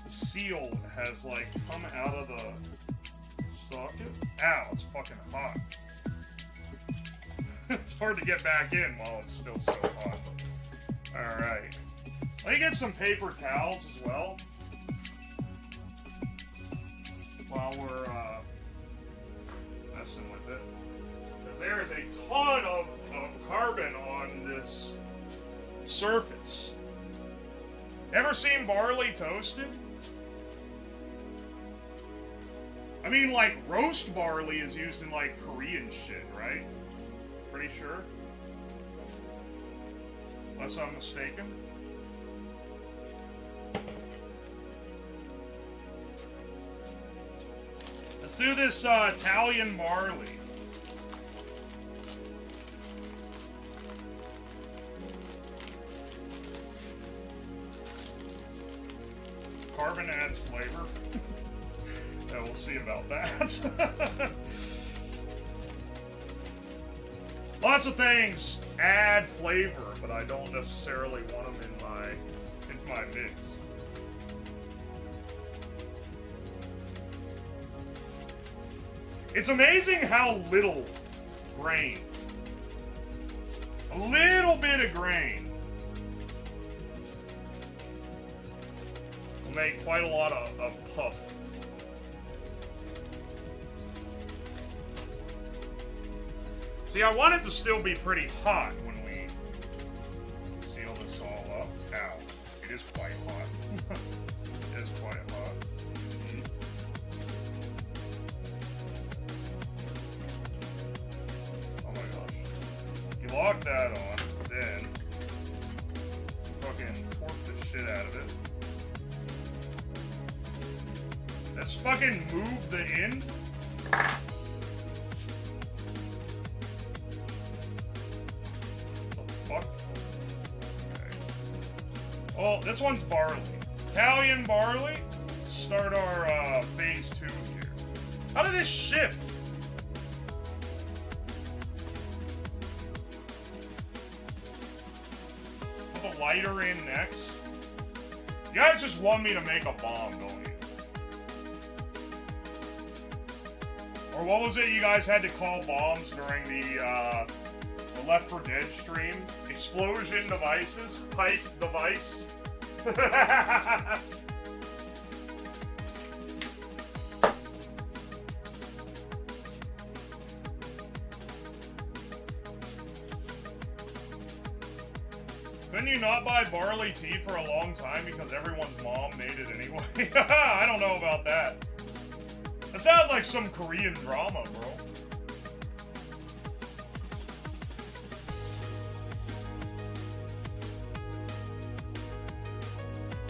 The seal has like come out of the socket. Ow, it's fucking hot. It's hard to get back in while it's still so hot. Alright. Let me get some paper towels as well. While we're messing with it. Because there is a ton of carbon on this surface. Ever seen barley toasted? I mean, like, roast barley is used in, like, Korean shit, right? Pretty sure. Unless I'm mistaken. Let's do this Italian barley. Carbon adds flavor. Yeah, we'll see about that. Lots of things add flavor, but I don't necessarily want them in my mix. It's amazing how little grain. A little bit of grain will make quite a lot of puff. See, I want it to still be pretty hot when we seal this all up. Ow. It is quite hot. It is quite hot. Oh my gosh. You lock that on, then fucking fork the shit out of it. Let's fucking move the end. Well, this one's barley. Italian barley. Let's start our phase 2 here. How did this shift? Put the lighter in next. You guys just want me to make a bomb, don't you? Or what was it you guys had to call bombs during the Left 4 Dead stream? Explosion devices? Pipe device? Couldn't you not buy barley tea for a long time because everyone's mom made it anyway? I don't know about that. That sounds like some Korean drama, bro.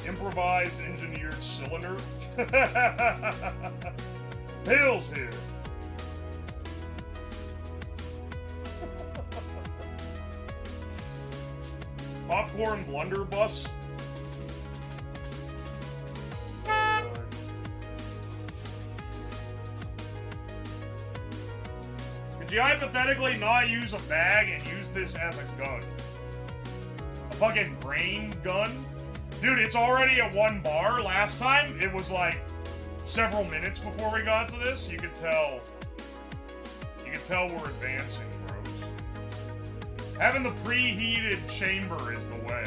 Improvised engineered cylinder. Pills here. Popcorn blunderbuss. Could you hypothetically not use a bag and use this as a gun? A fucking grain gun? Dude, it's already at 1 bar. Last time, it was like several minutes before we got to this. You could tell we're advancing, bros. Having the preheated chamber is the way.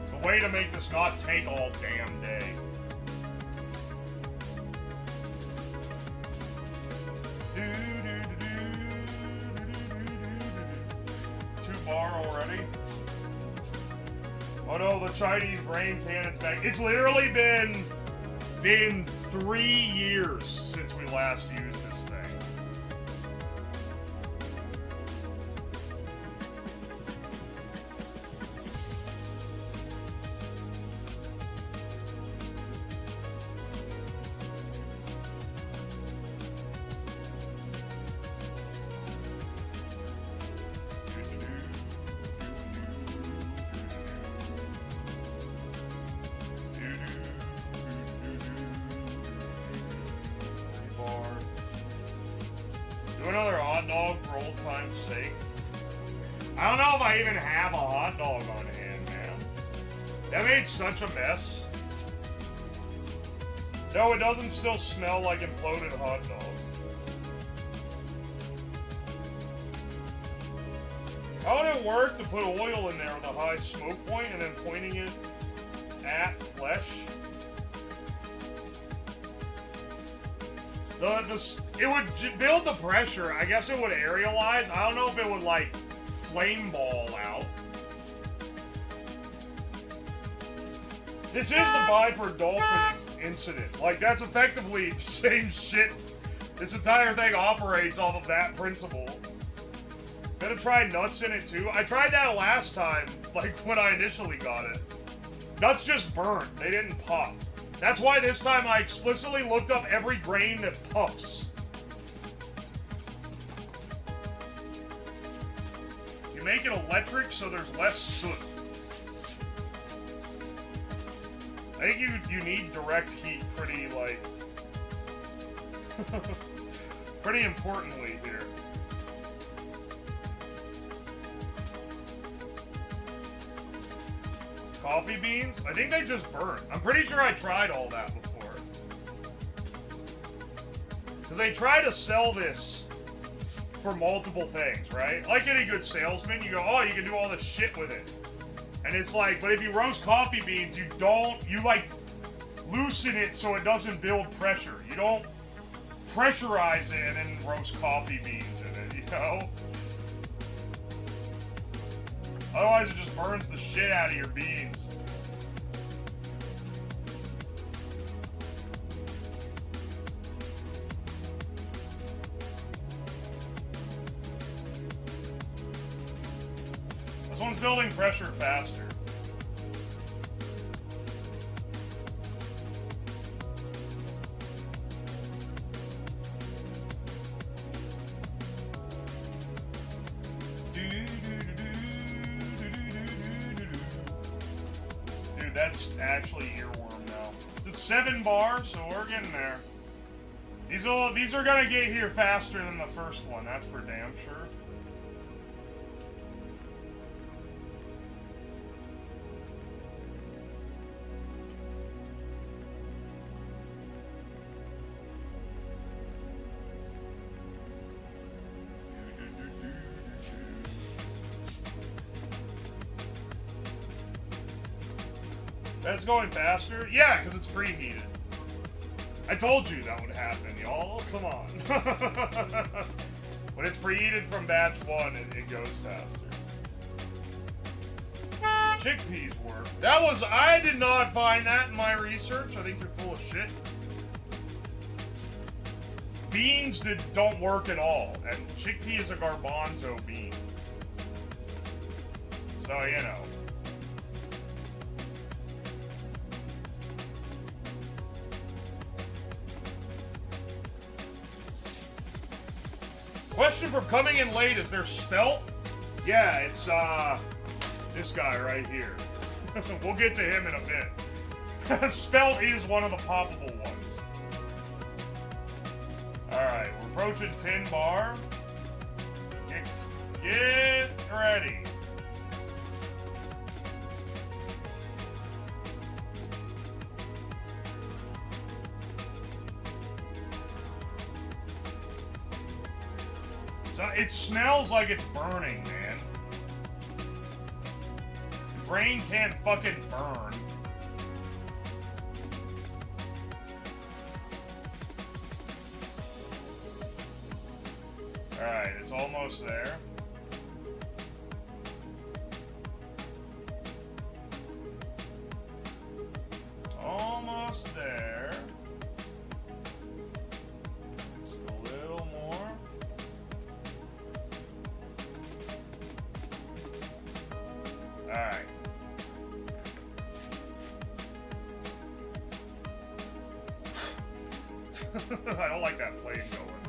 The way to make this not take all damn day. 2 bar already. Oh no, the Chinese brain cannon's back. It's literally been 3 years since we last used this thing. Do another hot dog for old time's sake. I don't know if I even have a hot dog on hand, man. That made such a mess. No, it doesn't still smell like imploded hot dog. How would it work to put oil in there with a high smoke point and then pointing it at flesh? It would build the pressure. I guess it would aerialize. I don't know if it would, like, flame ball out. This is the Biford Dolphin incident. Like, that's effectively the same shit. This entire thing operates off of that principle. Gonna try nuts in it, too. I tried that last time, like, when I initially got it. Nuts just burnt. They didn't pop. That's why this time I explicitly looked up every grain that puffs. You make it electric so there's less soot. I think you need direct heat pretty, like... pretty importantly here. Coffee beans? I think they just burn. I'm pretty sure I tried all that before. Because they try to sell this for multiple things, right? Like any good salesman, you go, oh, you can do all this shit with it. And it's like, but if you roast coffee beans, you like loosen it so it doesn't build pressure. You don't pressurize it and then roast coffee beans in it, you know? Otherwise it just burns the shit out of your beans. This one's building pressure faster. Dude, that's actually earworm now. It's 7 bars, so we're getting there. These are gonna get here faster than the first one, that's for damn sure. That's going faster? Yeah, because it's preheated. I told you that would happen, y'all. Come on. When it's preheated from batch 1, it goes faster. Chickpeas work. I did not find that in my research. I think you're full of shit. Beans don't work at all, and chickpea is a garbanzo bean. So, you know. Question from coming in late, is there spelt? Yeah, it's, this guy right here. We'll get to him in a bit. Spelt is one of the poppable ones. Alright, we're approaching 10 bar. Get ready. It smells like it's burning, man. Grain can't fucking burn. Alright, it's almost there. Almost there. Just a little more. Alright. I don't like that flame going.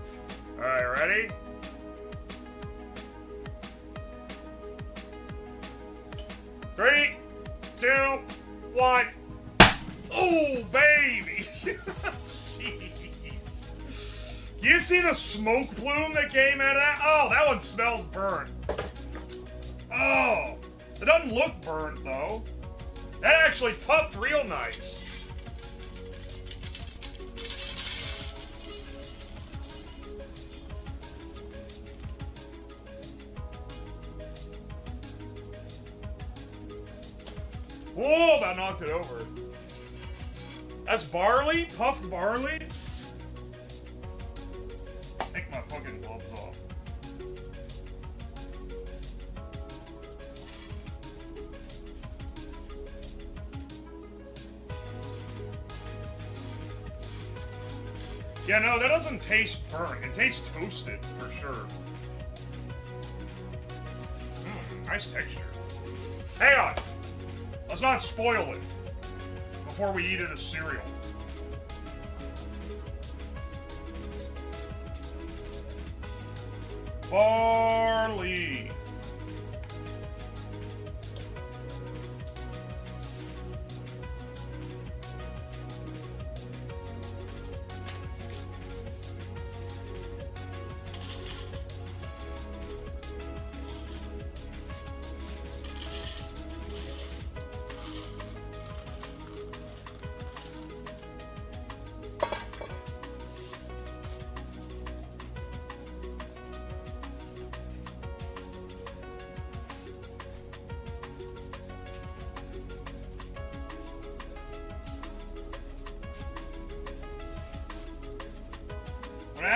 Alright, ready? Three, 2, 1. Oh, baby! Jeez. Do you see the smoke plume that came out of that? Oh, that one smells burnt. Oh. It doesn't look burnt, though. That actually puffed real nice. Whoa, about knocked it over. That's barley? Puffed barley? Take my fucking gloves off. Yeah, no, that doesn't taste burnt. It tastes toasted, for sure. Nice texture. Hang on. Let's not spoil it before we eat it as cereal. Barley.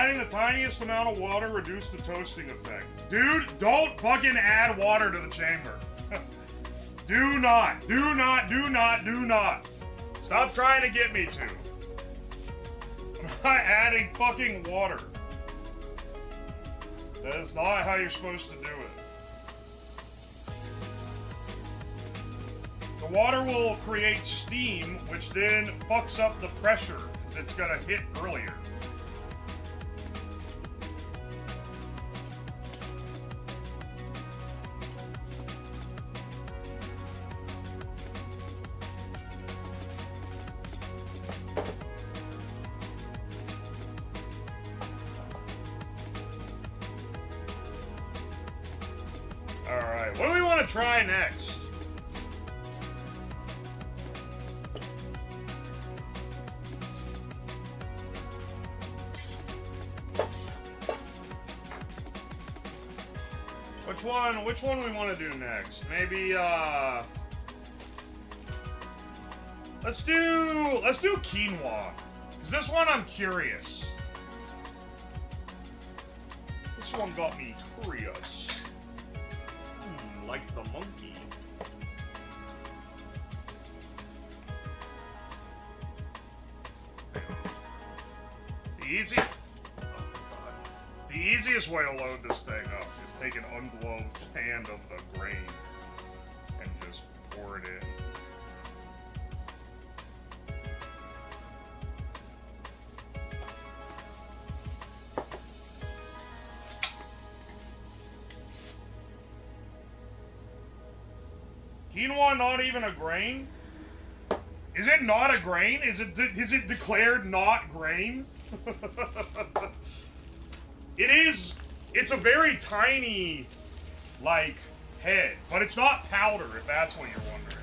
Adding the tiniest amount of water reduce the toasting effect. Dude, don't fucking add water to the chamber. Do not. Do not, do not, do not. Stop trying to get me to. I'm not adding fucking water. That is not how you're supposed to do it. The water will create steam, which then fucks up the pressure, because it's gonna hit earlier. Alright, what do we want to try next? Which one we want to do next? Maybe let's do quinoa. Cause this one I'm curious. This one got me curious. Like the monkey. The easiest way to load this thing up is take an ungloved hand of the grain and just pour it in. Quinoa not even a grain? Is it not a grain? Is it declared not grain? It is. It's a very tiny, like, head, but it's not powder, if that's what you're wondering.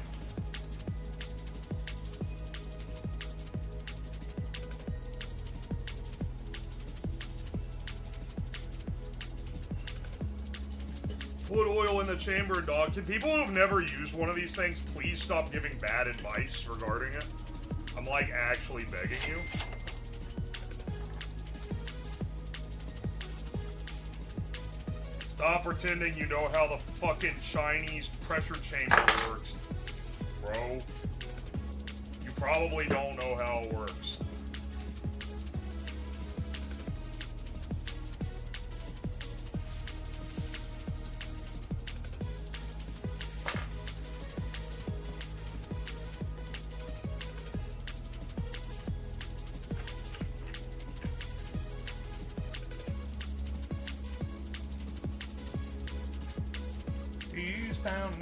Put oil in the chamber, dog. Can people who have never used one of these things please stop giving bad advice regarding it? I'm, like, actually begging you. Stop pretending you know how the fucking Chinese pressure chamber works, bro. You probably don't know how it works.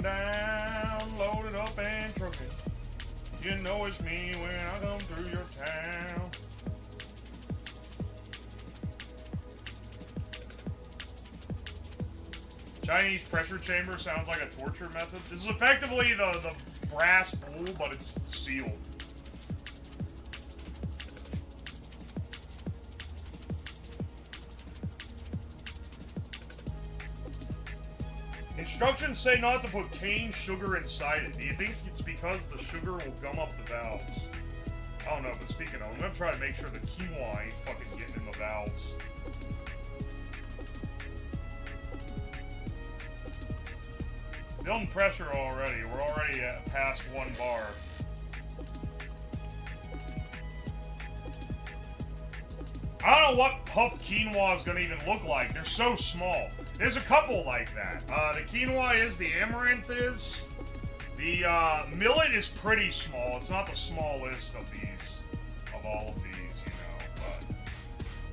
Down, loaded up and trucking. You know it's me when I come through your town. Chinese pressure chamber sounds like a torture method. This is effectively the brass bowl, but it's sealed. Instructions say not to put cane sugar inside it. Do you think it's because the sugar will gum up the valves? I don't know, but speaking of, I'm gonna try to make sure the quinoa ain't fucking getting in the valves. Building pressure already. We're already at past 1 bar. I don't know what puffed quinoa is gonna even look like. They're so small. There's a couple like that. The quinoa is, the amaranth is. The millet is pretty small. It's not the smallest of these, of all of these, you know, but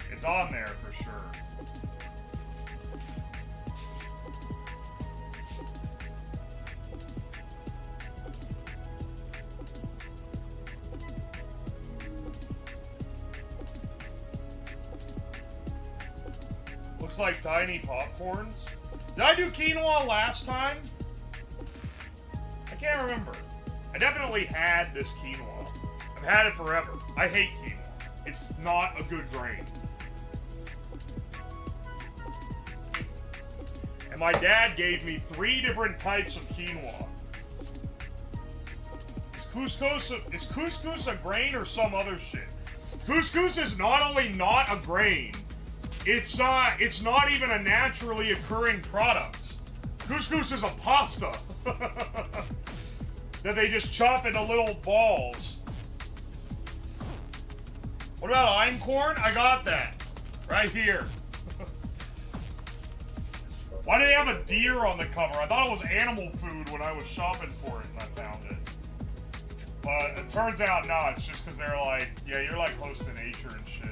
it's on there for sure. Looks like tiny popcorns. Did I do quinoa last time? I can't remember. I definitely had this quinoa. I've had it forever. I hate quinoa. It's not a good grain. And my dad gave me 3 different types of quinoa. Is couscous a grain or some other shit? Couscous is not only not a grain, It's not even a naturally occurring product. Couscous is a pasta that they just chop into little balls. What about einkorn? I got that right here. Why do they have a deer on the cover? I thought it was animal food when I was shopping for it and I found it. But it turns out not. It's just because they're like, yeah, you're like close to nature and shit.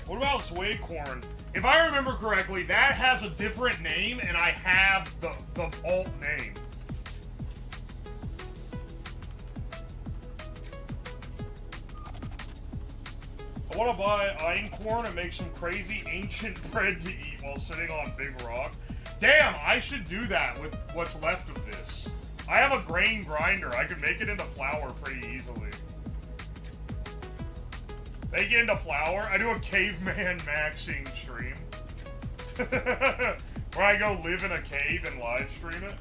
What about sway corn? If I remember correctly, that has a different name, and I have the alt name. I want to buy einkorn and make some crazy ancient bread to eat while sitting on Big Rock. Damn, I should do that with what's left of this. I have a grain grinder. I could make it into flour pretty easily. Make it into flour? I do a caveman maxing stream. Where I go live in a cave and live stream it.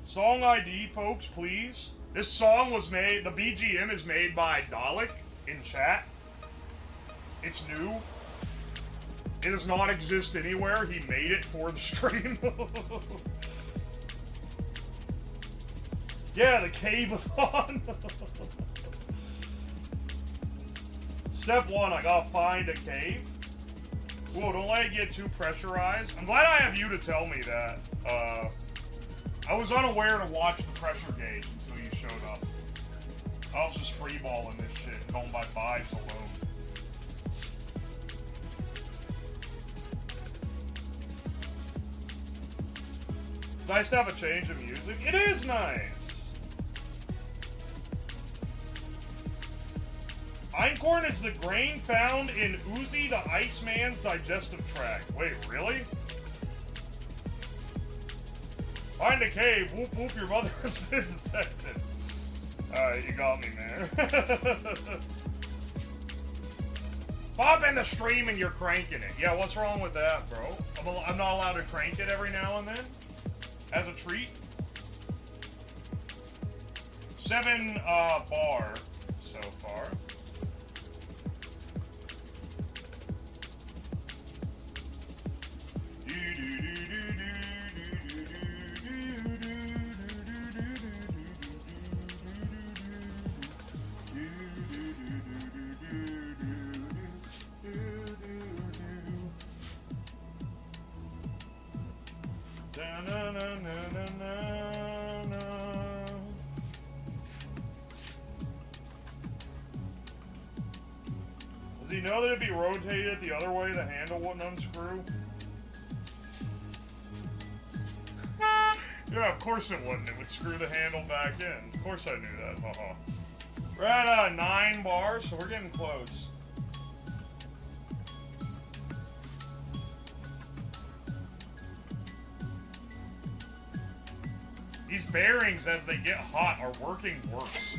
Song ID, folks, please. This song was made, the BGM is made by Dalek in chat. It's new. It does not exist anywhere. He made it for the stream. Yeah, the cave-a-thon. Step 1, I gotta find a cave. Whoa, don't let it get too pressurized. I'm glad I have you to tell me that. I was unaware to watch the pressure gauge until you showed up. I was just freeballing this shit, going by vibes alone. It's nice to have a change of music. It is nice! Einkorn is the grain found in Uzi the Iceman's digestive tract. Wait, really? Find a cave, whoop whoop, your mother has been detected. Alright, you got me, man. Pop in the stream and you're cranking it. Yeah, what's wrong with that, bro? I'm not allowed to crank it every now and then? As a treat? 7 bar so far. Does he know that if he rotated it the other way, the handle wouldn't unscrew? Yeah, of course it wouldn't. It would screw the handle back in. Of course I knew that. Haha. We're at 9 bars, so we're getting close. These bearings, as they get hot, are working worse.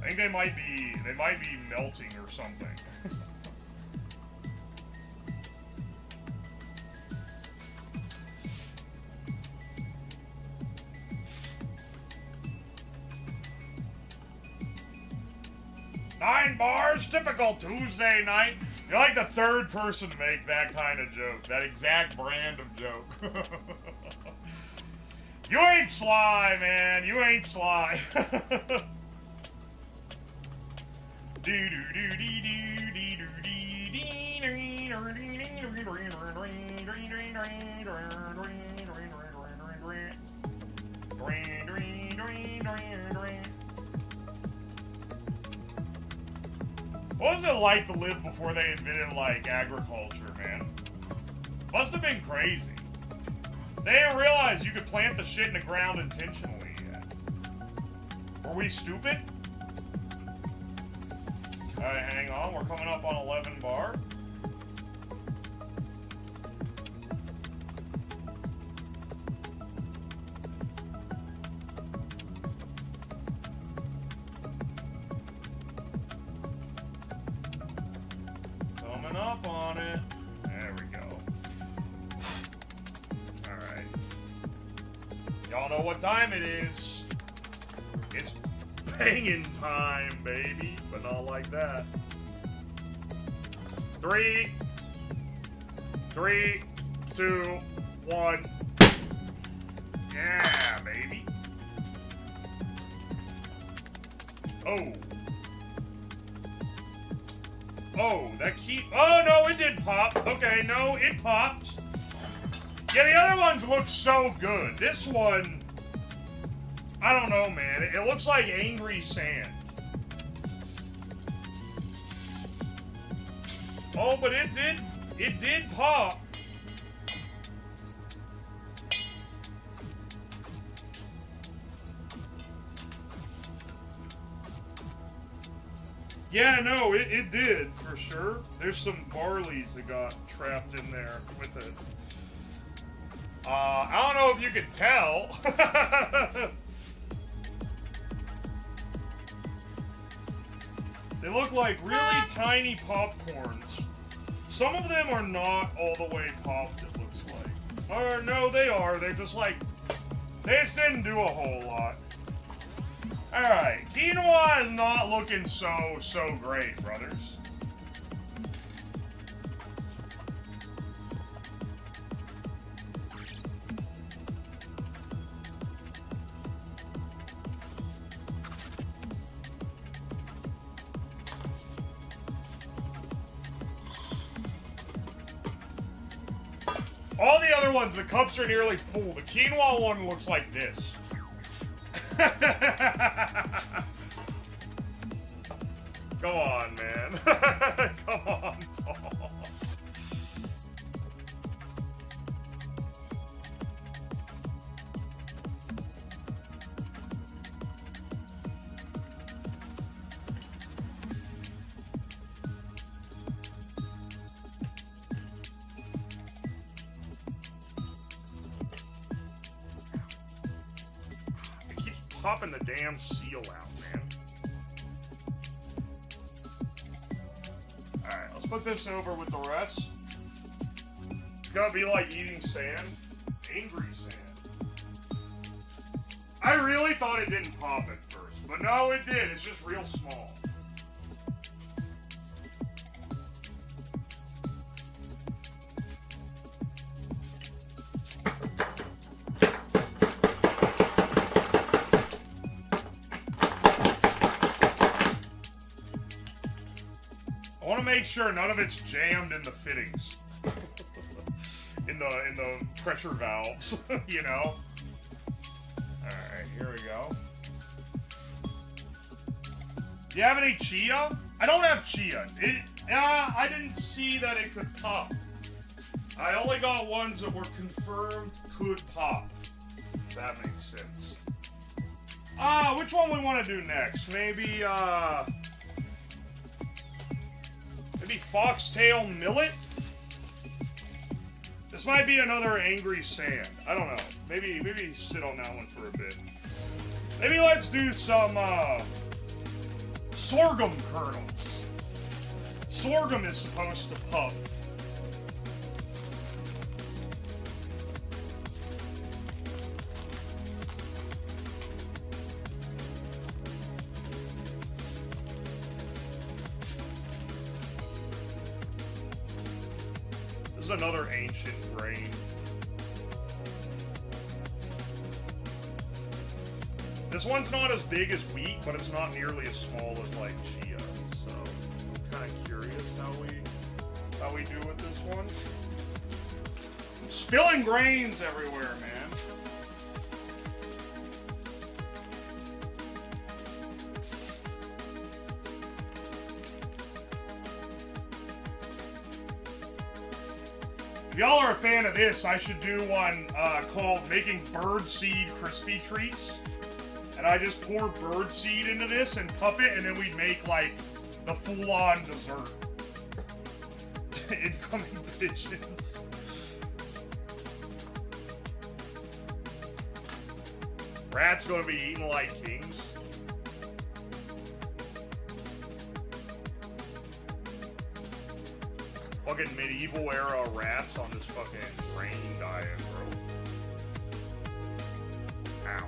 I think they might be melting or something. Nine bars, typical Tuesday night. You're like the third person to make that kind of joke, that exact brand of joke. You ain't sly, man. You ain't sly. What was it like to live before they invented, like, agriculture, man? Must have been crazy. They didn't realize you could plant the shit in the ground intentionally yet. Were we stupid? Alright, hang on. We're coming up on 11 bar. what time it is. It's banging time, baby. But not like that. 3, 2, 1. Yeah, baby. Oh. Oh, that key. Oh, no, it did pop. Okay, no, it popped. Yeah, the other ones look so good. This one, I don't know, man. It looks like angry sand. Oh, but it did pop. Yeah, no, it did, for sure. There's some barleys that got trapped in there with it. I don't know if you could tell. They look like really tiny popcorns. Some of them are not all the way popped, it looks like. Or, no, they are. They're just like, they just didn't do a whole lot. Alright, quinoa is not looking so great, brothers. All the other ones, the cups are nearly full. The quinoa one looks like this. Come on, man. Come on, Tom. Popping the damn seal out, man. Alright, let's put this over with the rest. It's gotta be like eating sand. Angry sand. I really thought it didn't pop at first, but no, it did. It's just real small. I want to make sure none of it's jammed in the fittings, in the pressure valves, you know. All right, here we go. Do you have any chia? I don't have chia. I didn't see that it could pop. I only got ones that were confirmed could pop. If that makes sense. Which one we want to do next? Maybe foxtail millet? This might be another angry sand. I don't know. Maybe sit on that one for a bit. Maybe let's do some sorghum kernels. Sorghum is supposed to puff. This is another ancient grain. This one's not as big as wheat, but it's not nearly as small as like chia. So I'm kind of curious how we do with this one. I'm spilling grains everywhere, man. If y'all are a fan of this, I should do one called Making Birdseed Crispy Treats. And I just pour birdseed into this and puff it, and then we'd make, like, the full-on dessert. Incoming pigeons. Rats gonna be eaten like kings. Fucking medieval era rats on this fucking grain diet, bro. Ow.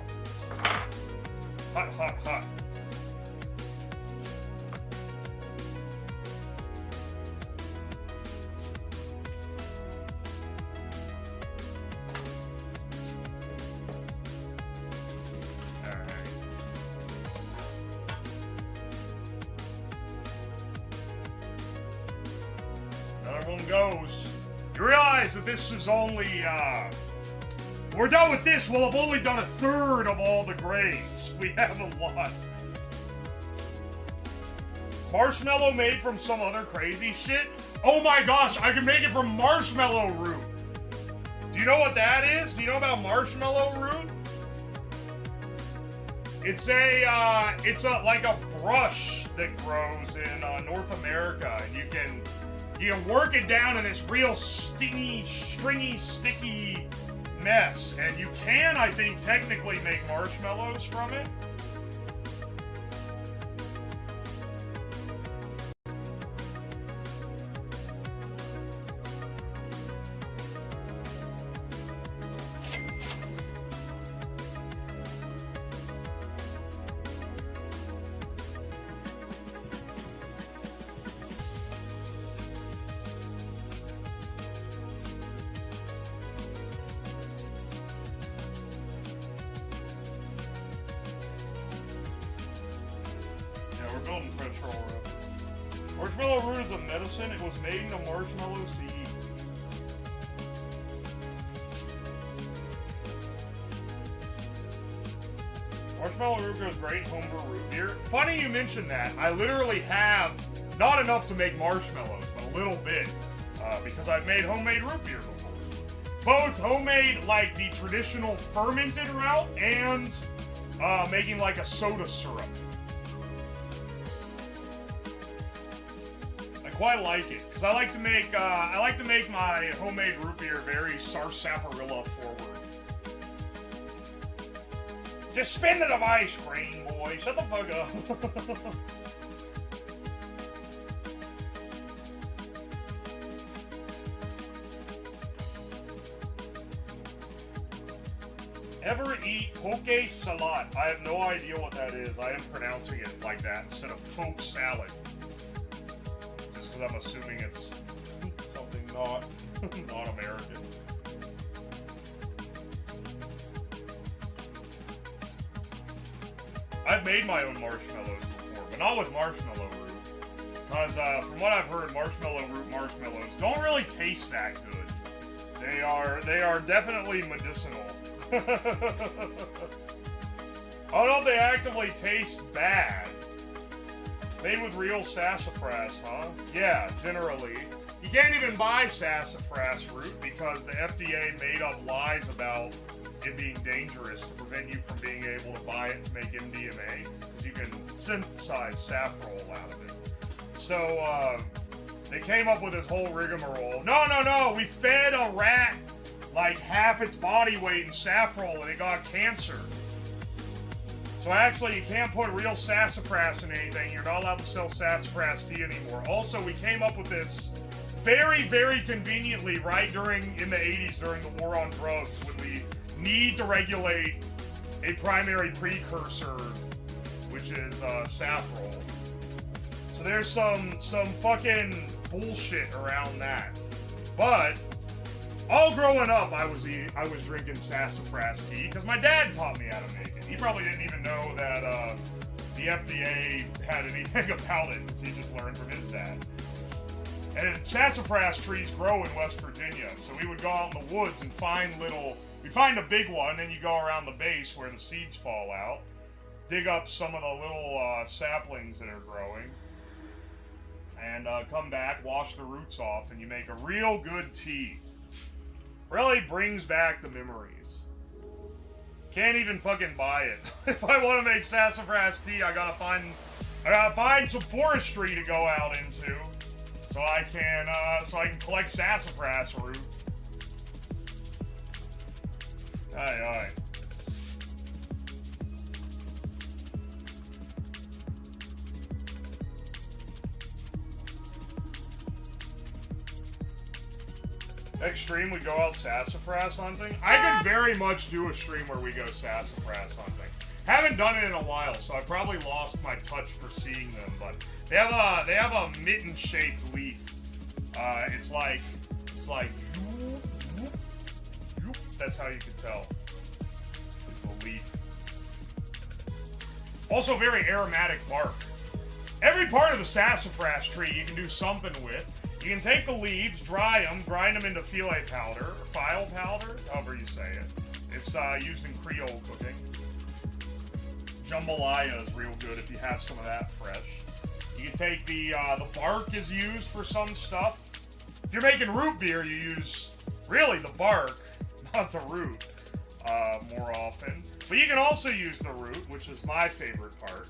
Hot, hot, hot. Another one goes. You realize that this is only, we're done with this, we'll have only done a third of all the grades. We have a lot. Marshmallow made from some other crazy shit? Oh my gosh, I can make it from marshmallow root. Do you know what that is? Do you know about marshmallow root? It's like a brush that grows in North America, and you can work it down in this real stingy, stringy, sticky mess, and you can, I think, technically make marshmallows from it. Marshmallow root is a medicine. It was made into marshmallows to eat. Marshmallow root goes great in homebrew root beer. Funny you mentioned that. I literally have not enough to make marshmallows, but a little bit, because I've made homemade root beer before. Both homemade, like the traditional fermented route, and making like a soda syrup. Quite like it, because I like to make my homemade root beer very sarsaparilla forward. Just spin the device, Grain Boy. Shut the fuck up. Ever eat poke salad? I have no idea what that is. I am pronouncing it like that instead of poke salad. I'm assuming it's something not American. I've made my own marshmallows before, but not with marshmallow root. Because from what I've heard, marshmallow root marshmallows don't really taste that good. They are definitely medicinal. I don't know if they actively taste bad. Made with real sassafras, huh? Yeah, generally. You can't even buy sassafras root because the FDA made up lies about it being dangerous to prevent you from being able to buy it to make MDMA, because you can synthesize saffrol out of it. So, they came up with this whole rigmarole. No, we fed a rat like half its body weight in saffrol and it got cancer. So actually, you can't put real sassafras in anything. You're not allowed to sell sassafras tea anymore. Also, we came up with this very, very conveniently right in the 80s during the war on drugs, when we need to regulate a primary precursor, which is saffrol. So there's some fucking bullshit around that. But all growing up, I was drinking sassafras tea because my dad taught me how to make it. He probably didn't even know that the FDA had anything about it, because he just learned from his dad. And sassafras trees grow in West Virginia, so we would go out in the woods and we'd find a big one, and you go around the base where the seeds fall out, dig up some of the little saplings that are growing, and come back, wash the roots off, and you make a real good tea. Really brings back the memories. Can't even fucking buy it. If I want to make sassafras tea, I gotta find some forestry to go out into, so I can collect sassafras root. Aye. Next stream, we go out sassafras hunting. I could very much do a stream where we go sassafras hunting. Haven't done it in a while, so I probably lost my touch for seeing them. But they have a mitten-shaped leaf. It's like that's how you can tell. It's the leaf. Also, very aromatic bark. Every part of the sassafras tree you can do something with. You can take the leaves, dry them, grind them into filet powder, or file powder, however you say it. It's used in Creole cooking. Jambalaya is real good if you have some of that fresh. You can take the bark is used for some stuff. If you're making root beer, you use, really, the bark, not the root, more often. But you can also use the root, which is my favorite part.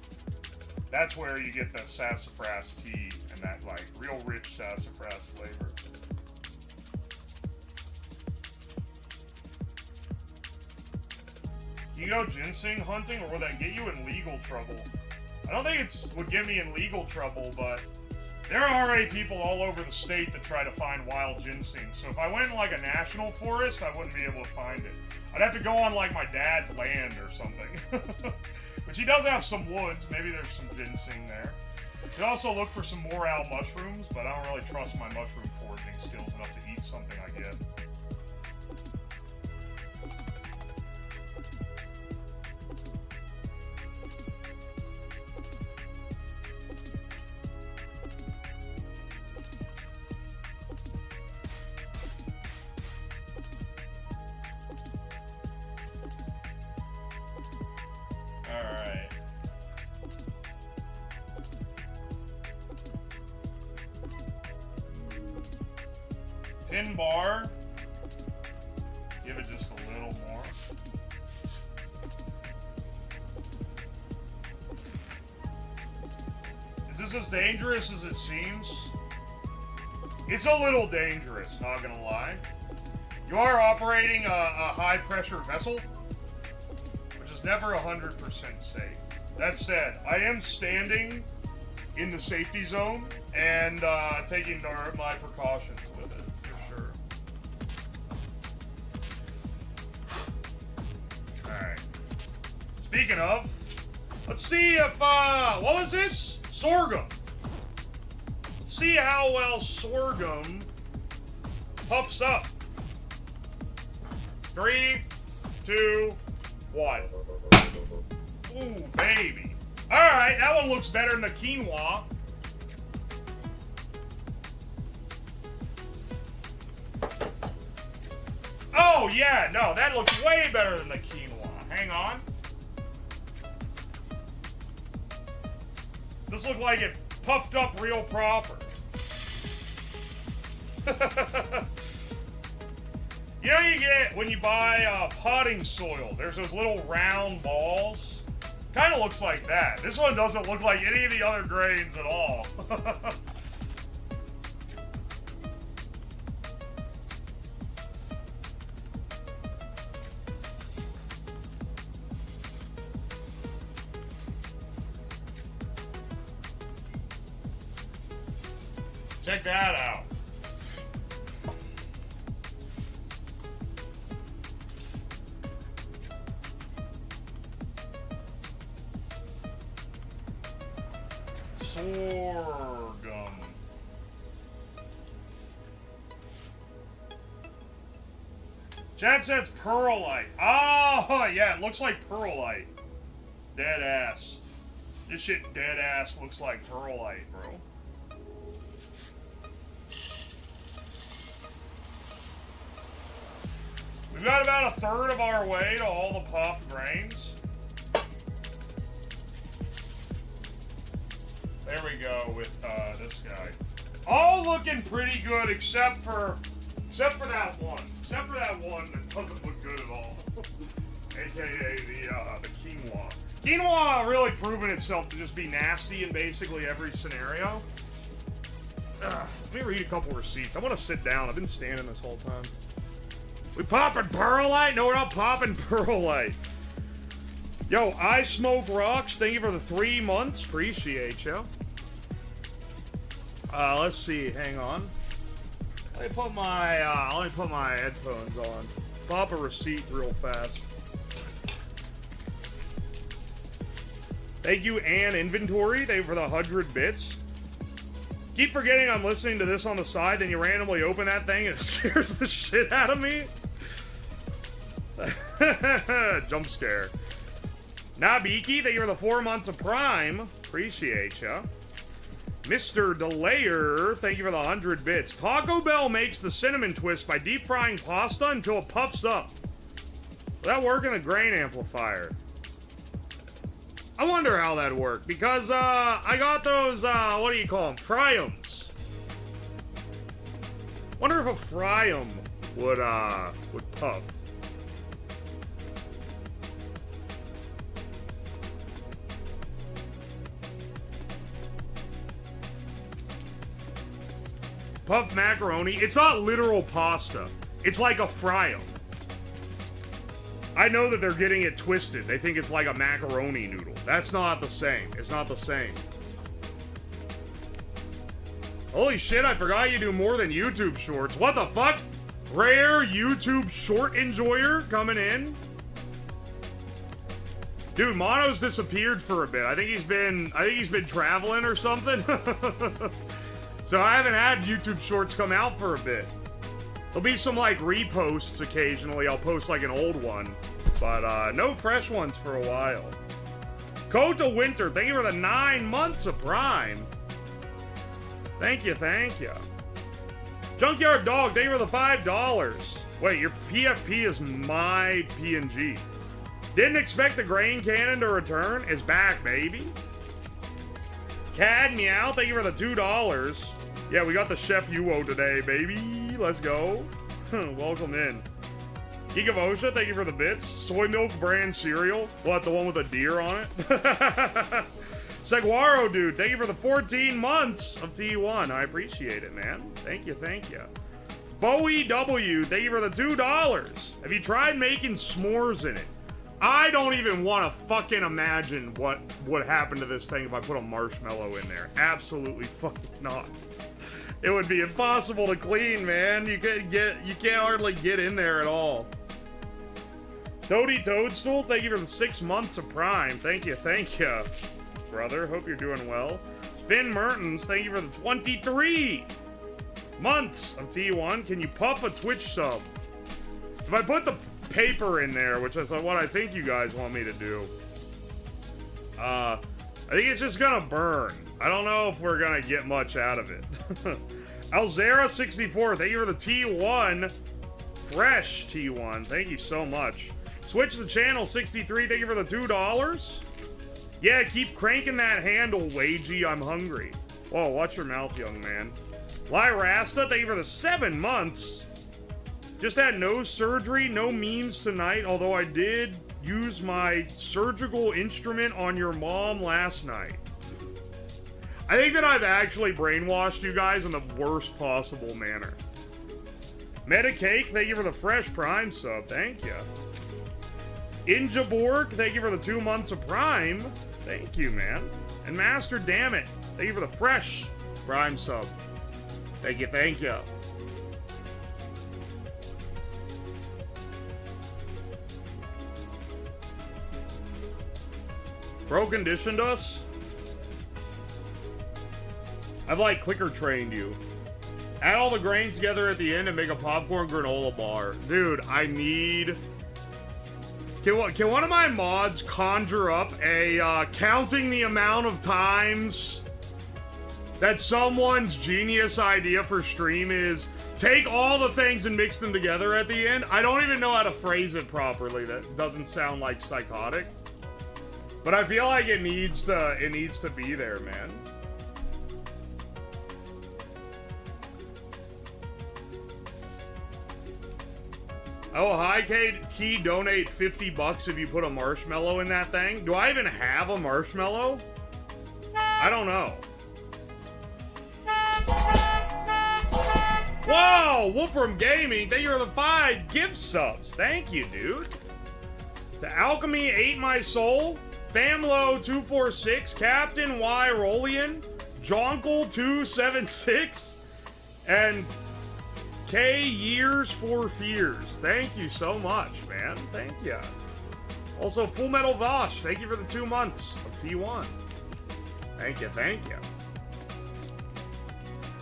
That's where you get the sassafras tea and that, like, real rich sassafras flavor. You go ginseng hunting, or will that get you in legal trouble? I don't think it would get me in legal trouble, but there are already people all over the state that try to find wild ginseng. So if I went in, like, a national forest, I wouldn't be able to find it. I'd have to go on, like, my dad's land or something. Which he does have some woods. Maybe there's some ginseng there. You could also look for some morel mushrooms, but I don't really trust my mushroom foraging skills enough to eat something I get. Alright. Tin bar. Give it just a little more. Is this as dangerous as it seems? It's a little dangerous, not gonna lie. You are operating a high pressure vessel, which is never 100% safe. That said, I am standing in the safety zone and taking my precautions with it, for sure. Alright. Speaking of, let's see if, what was this? Sorghum. Let's see how well sorghum puffs up. 3, 2, 1. Ooh, baby. Alright, that one looks better than the quinoa. Oh, yeah, no, that looks way better than the quinoa. Hang on. This looks like it puffed up real proper. You know, you get when you buy potting soil, there's those little round balls. Kind of looks like that. This one doesn't look like any of the other grains at all. Check that out. Sorghum. Chad says perlite. Oh, yeah, it looks like perlite. Dead ass. This shit dead ass looks like perlite, bro. We've got about a third of our way to all the puffed grains. There we go with this guy. All looking pretty good except for that one. Except for that one that doesn't look good at all. AKA the quinoa. Quinoa really proven itself to just be nasty in basically every scenario. Let me read a couple receipts. I want to sit down. I've been standing this whole time. We popping perlite? No, we're not popping perlite. Yo, I Smoke Rocks, thank you for the 3 months. Appreciate you. Let's see, hang on. Let me put my headphones on. Pop a receipt real fast. Thank you, Ann Inventory. Thank you for the 100 bits. Keep forgetting I'm listening to this on the side, then you randomly open that thing and it scares the shit out of me. Jump scare. Nabiki, thank you for the 4 months of Prime. Appreciate ya. Mr. Delayer, thank you for the 100 bits. Taco Bell makes the cinnamon twist by deep frying pasta until it puffs up. Will that work in the Grain Amplifier? I wonder how that worked, because I got those, what do you call them? Fry-ums. Wonder if a fry-um would puff. Puff macaroni. It's not literal pasta. It's like a fry-em. I know that they're getting it twisted. They think it's like a macaroni noodle. That's not the same. It's not the same. Holy shit, I forgot you do more than YouTube shorts. What the fuck? Rare YouTube short enjoyer coming in. Dude, Mono's disappeared for a bit. I think he's been traveling or something. So I haven't had YouTube shorts come out for a bit. There'll be some, like, reposts occasionally. I'll post, like, an old one. But, no fresh ones for a while. Kota Winter, thank you for the 9 months of Prime. Thank you, thank you. Junkyard Dog, thank you for the $5. Wait, your PFP is my PNG. Didn't expect the Grain Cannon to return. Is back, baby. Cad Meow, thank you for the $2. Yeah, we got the Chef Yuo today, baby. Let's go. Welcome in. Geek of Osha, thank you for the bits. Soy milk brand cereal. What, the one with a deer on it? Seguaro, dude, thank you for the 14 months of T1. I appreciate it, man. Thank you, thank you. Bowie W, thank you for the $2. Have you tried making s'mores in it? I don't even want to fucking imagine what would happen to this thing if I put a marshmallow in there. Absolutely fucking not. It would be impossible to clean, man. You can't hardly get in there at all. Toady Toadstool, thank you for the 6 months of Prime. Thank you, brother. Hope you're doing well. Finn Mertens, thank you for the 23 months of T1. Can you puff a Twitch sub? If I put the paper in there, which is what I think you guys want me to do, I think it's just gonna burn. I don't know if we're gonna get much out of it. Alzera64, thank you for the T1. Fresh T1, thank you so much. Switch the channel 63, thank you for the $2. Yeah, keep cranking that handle, Wagey, I'm hungry. Whoa, watch your mouth, young man. Lyrasta, thank you for the 7 months. Just had no surgery, no memes tonight, although I did use my surgical instrument on your mom last night. I think that I've actually brainwashed you guys in the worst possible manner. Metacake, thank you for the fresh Prime sub. Thank you. Injaborg, thank you for the 2 months of Prime. Thank you, man. And Master Dammit, thank you for the fresh Prime sub. Thank you, thank you. Bro conditioned us? I've like clicker trained you. Add all the grains together at the end and make a popcorn granola bar. Dude, I need... Can one of my mods conjure up a counting the amount of times that someone's genius idea for stream is take all the things and mix them together at the end? I don't even know how to phrase it properly. That doesn't sound like psychotic. But I feel like it needs to be there, man. Oh, hi, Key, donate $50 if you put a marshmallow in that thing. Do I even have a marshmallow? I don't know. Whoa, Wolfram Gaming, thank you for the 5 gift subs. Thank you, dude. To Alchemy Ate My Soul, Famlo246, Captain Y Rolian, Jonkle276, and K Years for Fears. Thank you so much, man. Thank you. Also, Full Metal Vosh, thank you for the 2 months of T1. Thank you, thank you.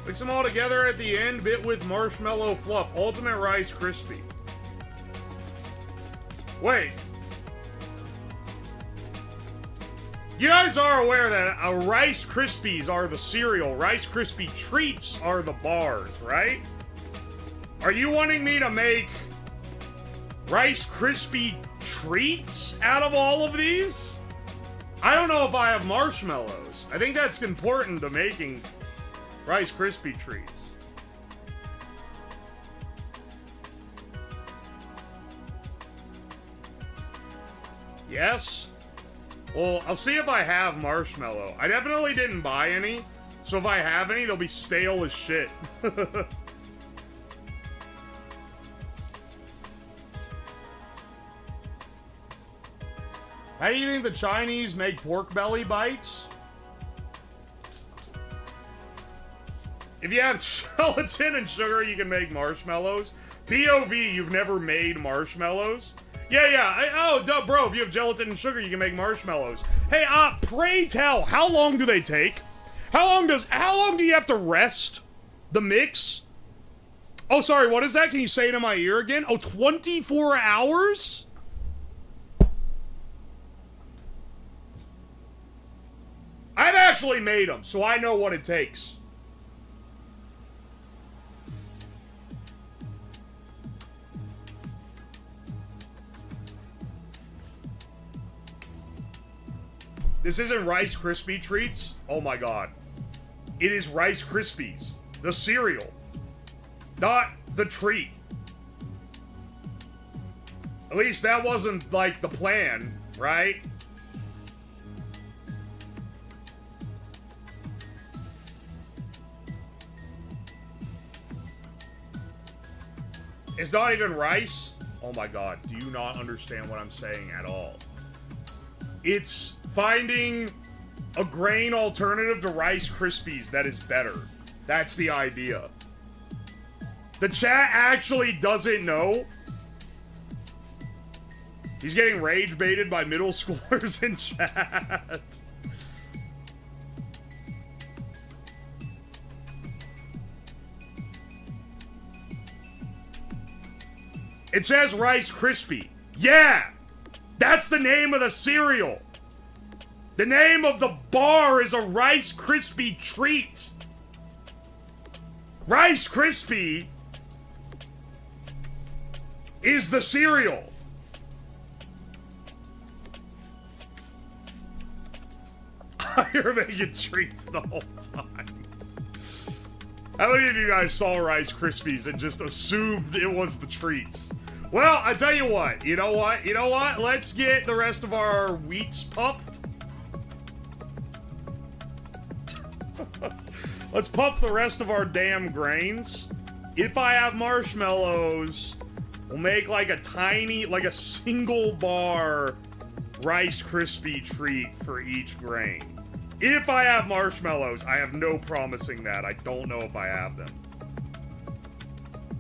Mix them all together at the end, bit with marshmallow fluff. Ultimate Rice Krispie. Wait. You guys are aware that Rice Krispies are the cereal, Rice Krispie Treats are the bars, right? Are you wanting me to make Rice Krispie Treats out of all of these? I don't know if I have marshmallows. I think that's important to making Rice Krispie Treats. Yes? Well, I'll see if I have marshmallow. I definitely didn't buy any, so if I have any, they'll be stale as shit. How do you think the Chinese make pork belly bites? If you have gelatin and sugar, you can make marshmallows. POV, you've never made marshmallows? Yeah. Bro, if you have gelatin and sugar, you can make marshmallows. Hey, pray tell, how long do they take? How long do you have to rest the mix? Oh, sorry, what is that? Can you say it in my ear again? Oh, 24 hours? I've actually made them, so I know what it takes. This isn't Rice Krispie Treats? Oh my god. It is Rice Krispies. The cereal. Not the treat. At least that wasn't, like, the plan, right? It's not even rice? Oh my god, do you not understand what I'm saying at all? It's finding a grain alternative to Rice Krispies that is better. That's the idea. The chat actually doesn't know. He's getting rage baited by middle schoolers in chat. It says Rice Krispie. Yeah! That's the name of the cereal. The name of the bar is a Rice Krispie treat. Rice Krispie is the cereal. You're making treats the whole time. How many of you guys saw Rice Krispies and just assumed it was the treats? Well, I tell you what. You know what? Let's get the rest of our wheats puffed. Let's puff the rest of our damn grains. If I have marshmallows, we'll make like a tiny, like a single bar Rice Krispie treat for each grain. If I have marshmallows, I have no promising that. I don't know if I have them.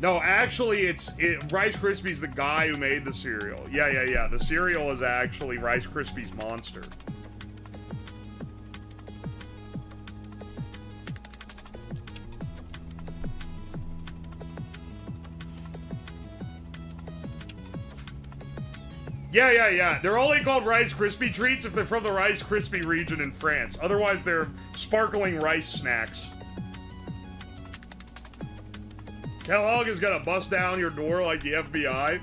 No, actually, Rice Krispie's the guy who made the cereal. Yeah. The cereal is actually Rice Krispie's Monster. Yeah. They're only called Rice Krispie treats if they're from the Rice Krispie region in France. Otherwise, they're sparkling rice snacks. Kellogg is gonna bust down your door like the FBI.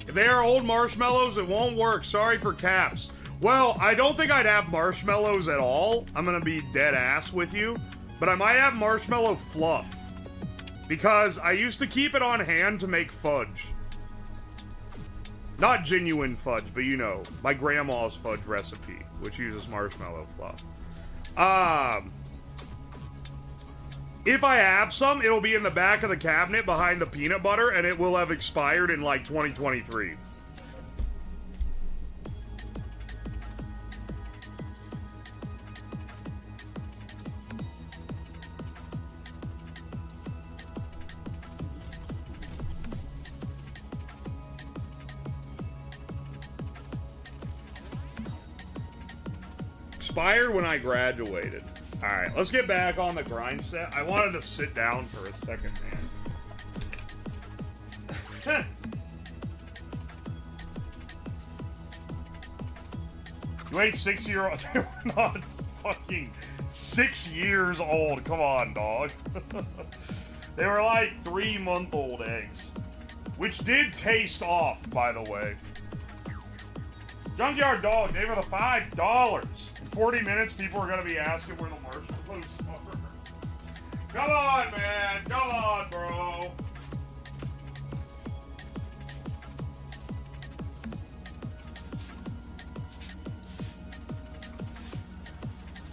If they are old marshmallows, it won't work. Sorry for caps. Well, I don't think I'd have marshmallows at all. I'm gonna be dead ass with you. But I might have marshmallow fluff. Because I used to keep it on hand to make fudge. Not genuine fudge, but you know, my grandma's fudge recipe, which uses marshmallow fluff. If I have some, it'll be in the back of the cabinet behind the peanut butter, and it will have expired in like 2023. expired when I graduated. All right, let's get back on the grind set. I wanted to sit down for a second, man. You ain't 6-year-old. They were not fucking 6 years old. Come on, dog. They were like 3-month-old eggs. Which did taste off, by the way. Junkyard Dog, gave her the $5. In 40 minutes, people are going to be asking where the marshmallows are. Come on, man. Come on, bro.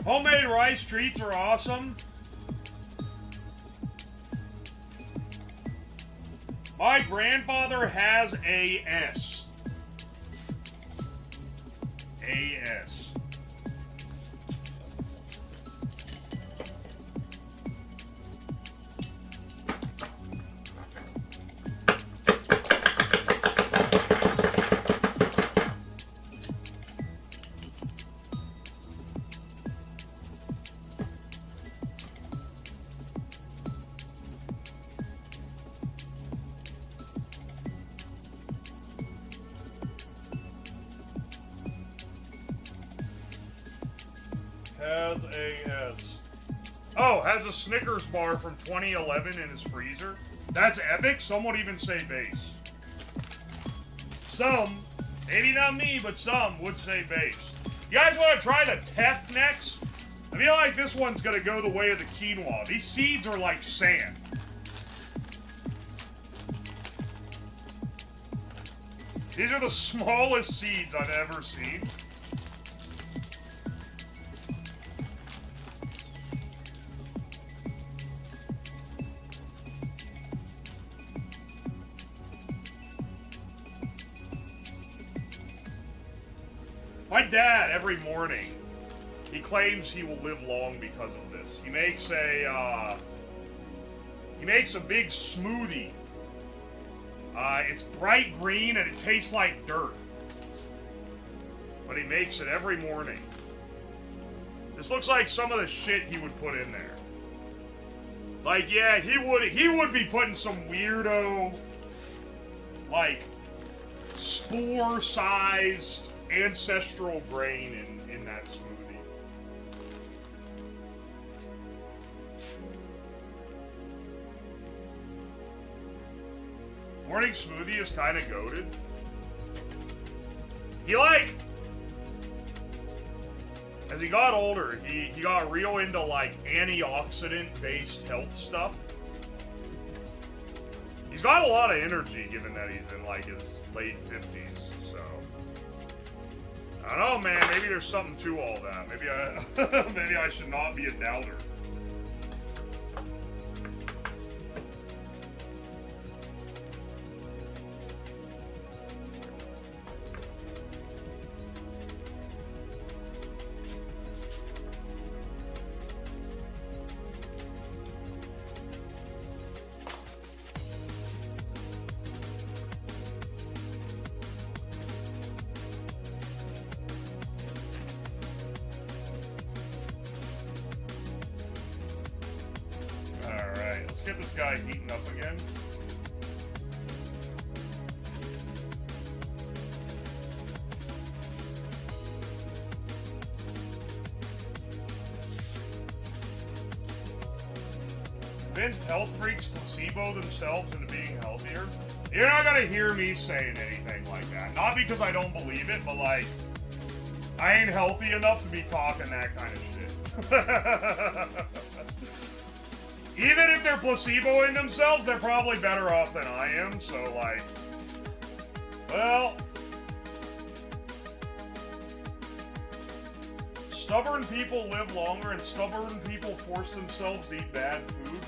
Homemade rice treats are awesome. My grandfather has AS. AS. Has AS. Oh, has a Snickers bar from 2011 in his freezer. That's epic. Some would even say base. Some, maybe not me, but some would say base. You guys want to try the Tef next? I feel like this one's going to go the way of the quinoa. These seeds are like sand. These are the smallest seeds I've ever seen. My dad, every morning, he claims he will live long because of this. He makes a big smoothie. It's bright green and it tastes like dirt. But he makes it every morning. This looks like some of the shit he would put in there. Like, yeah, he would be putting some weirdo, like, spore-sized ancestral grain in that smoothie. Morning smoothie is kind of goated. He as he got older, he got real into like antioxidant-based health stuff. He's got a lot of energy given that he's in like his late 50s. I don't know, man. Maybe there's something to all that. Maybe I should not be a doubter. Get this guy heating up again. Convinced health freaks placebo themselves into being healthier. You're not gonna hear me saying anything like that. Not because I don't believe it, but like, I ain't healthy enough to be talking that kind of shit. Even if they're placeboing themselves, they're probably better off than I am, so like, well, stubborn people live longer and stubborn people force themselves to eat bad food.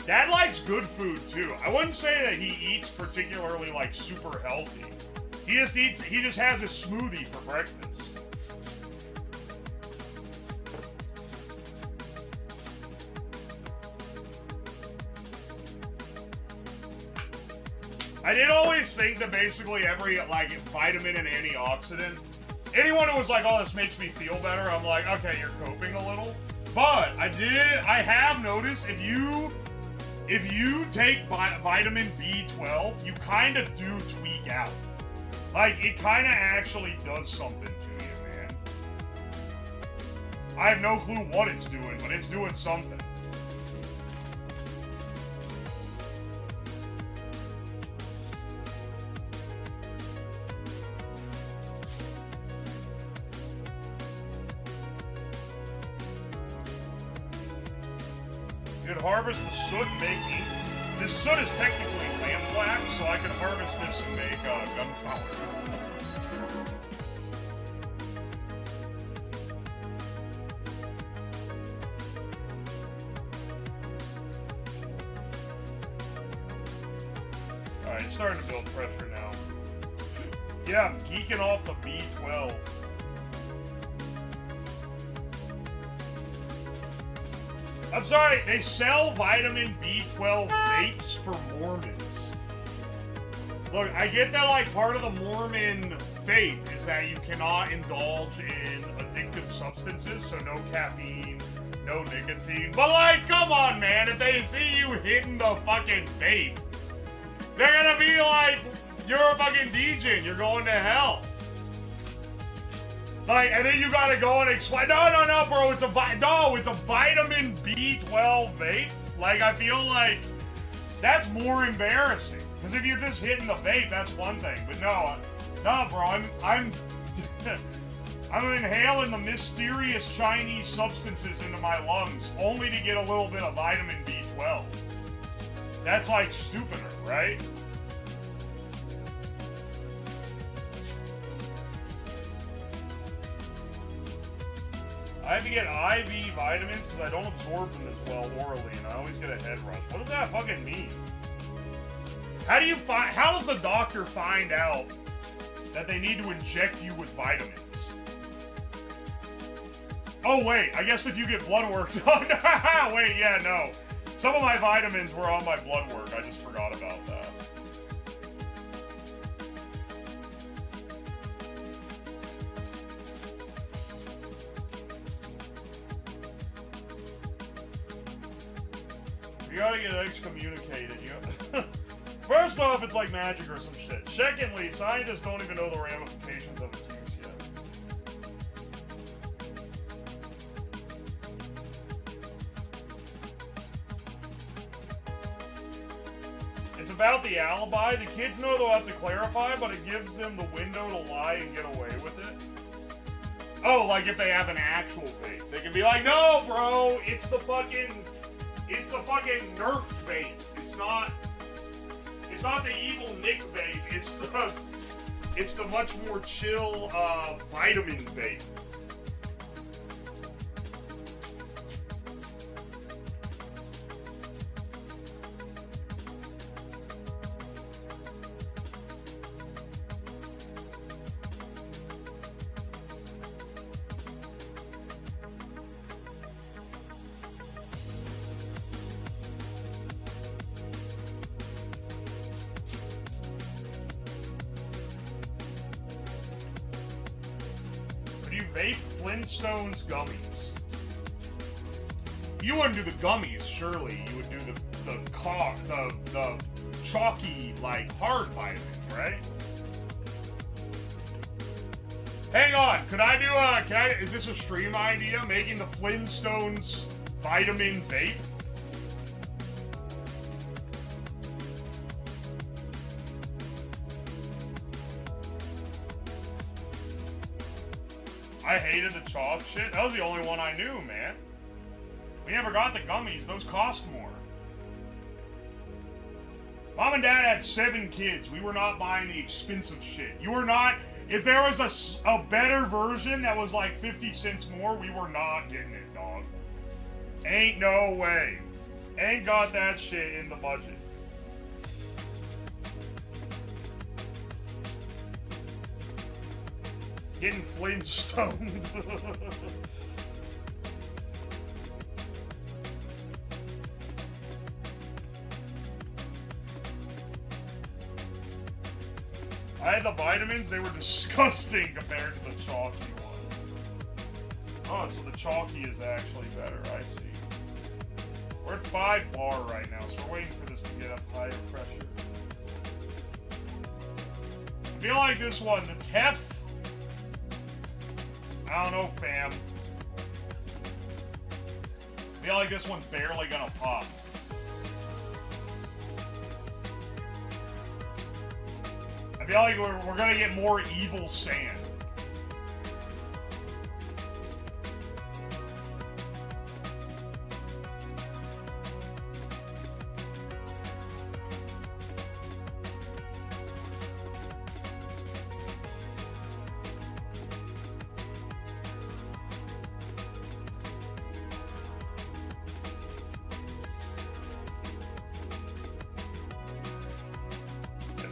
Dad likes good food too. I wouldn't say that he eats particularly like super healthy. He just has a smoothie for breakfast. I did always think that basically every, like, vitamin and antioxidant anyone who was like, oh, this makes me feel better, I'm like, okay, you're coping a little. But I have noticed if you take vitamin B12, you kind of do tweak out. Like, it kind of actually does something to you, man. I have no clue what it's doing, but it's doing something. You could harvest the soot and make ink. This soot is technically lamp black, so I could harvest this and make gunpowder. Alright, it's starting to build pressure now. Yeah, I'm geeking off the B12. I'm sorry, they sell vitamin B12 vapes for Mormons. Look, I get that, like, part of the Mormon faith is that you cannot indulge in addictive substances, so no caffeine, no nicotine. But, like, come on, man, if they see you hitting the fucking vape, they're gonna be like, you're a fucking DJ and you're going to hell. Like, and then you gotta go and explain, no, bro, it's a vitamin B12 vape. Like, I feel like that's more embarrassing. Because if you're just hitting the vape, that's one thing. But no, bro, I'm inhaling the mysterious Chinese substances into my lungs only to get a little bit of vitamin B12. That's like stupider, right? I have to get IV vitamins because I don't absorb them as well orally, and I always get a head rush. What does that fucking mean? How does the doctor find out that they need to inject you with vitamins? Oh wait, I guess if you get blood work done. Wait, yeah, no. Some of my vitamins were on my blood work. I just forgot about that. You gotta get excommunicated. First off, it's like magic or some shit. Secondly, scientists don't even know the ramifications of its use yet. It's about the alibi. The kids know they'll have to clarify, but it gives them the window to lie and get away with it. Oh, like if they have an actual vape. They can be like, no, bro, it's the fucking Nerf vape. It's not the evil Nick vape. It's the much more chill vitamin vape. Vape Flintstones gummies. You wouldn't do the gummies, surely. You would do the chalky, like, hard vitamin, right? Hang on, is this a stream idea? Making the Flintstones vitamin vape? I hated the chalk shit. That was the only one I knew, man. We never got the gummies. Those cost more. Mom and Dad had 7 kids. We were not buying the expensive shit. You were not... If there was a better version that was like 50 cents more, we were not getting it, dog. Ain't no way. Ain't got that shit in the budget. Getting Flintstone. I had the vitamins, they were disgusting compared to the chalky ones. Oh, so the chalky is actually better, I see. We're at 5 bar right now, so we're waiting for this to get up higher pressure. I feel like this one, the Tef, I don't know, fam. I feel like this one's barely gonna pop. I feel like we're gonna get more evil sand.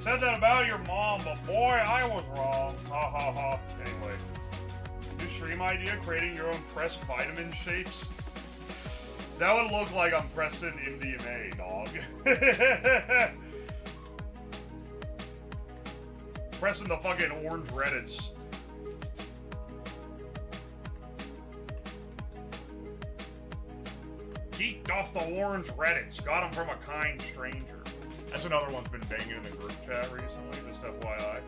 Said that about your mom, but boy, I was wrong. Ha ha ha. Anyway, new stream idea: creating your own pressed vitamin shapes. That would look like I'm pressing MDMA, dog. Pressing the fucking orange Reddits. Geeked off the orange Reddits. Got them from a kind stranger. That's another one's been banging in the group chat recently, just FYI.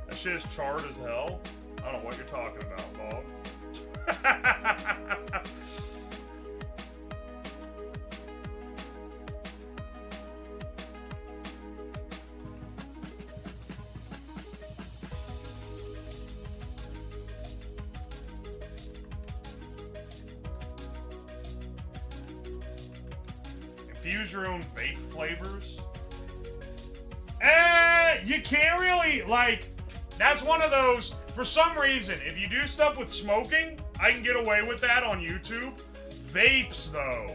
That shit is charred as hell. I don't know what you're talking about, dog. Infuse your own vape flavors. You can't really, like, that's one of those, for some reason, if you do stuff with smoking, I can get away with that on YouTube. Vapes, though.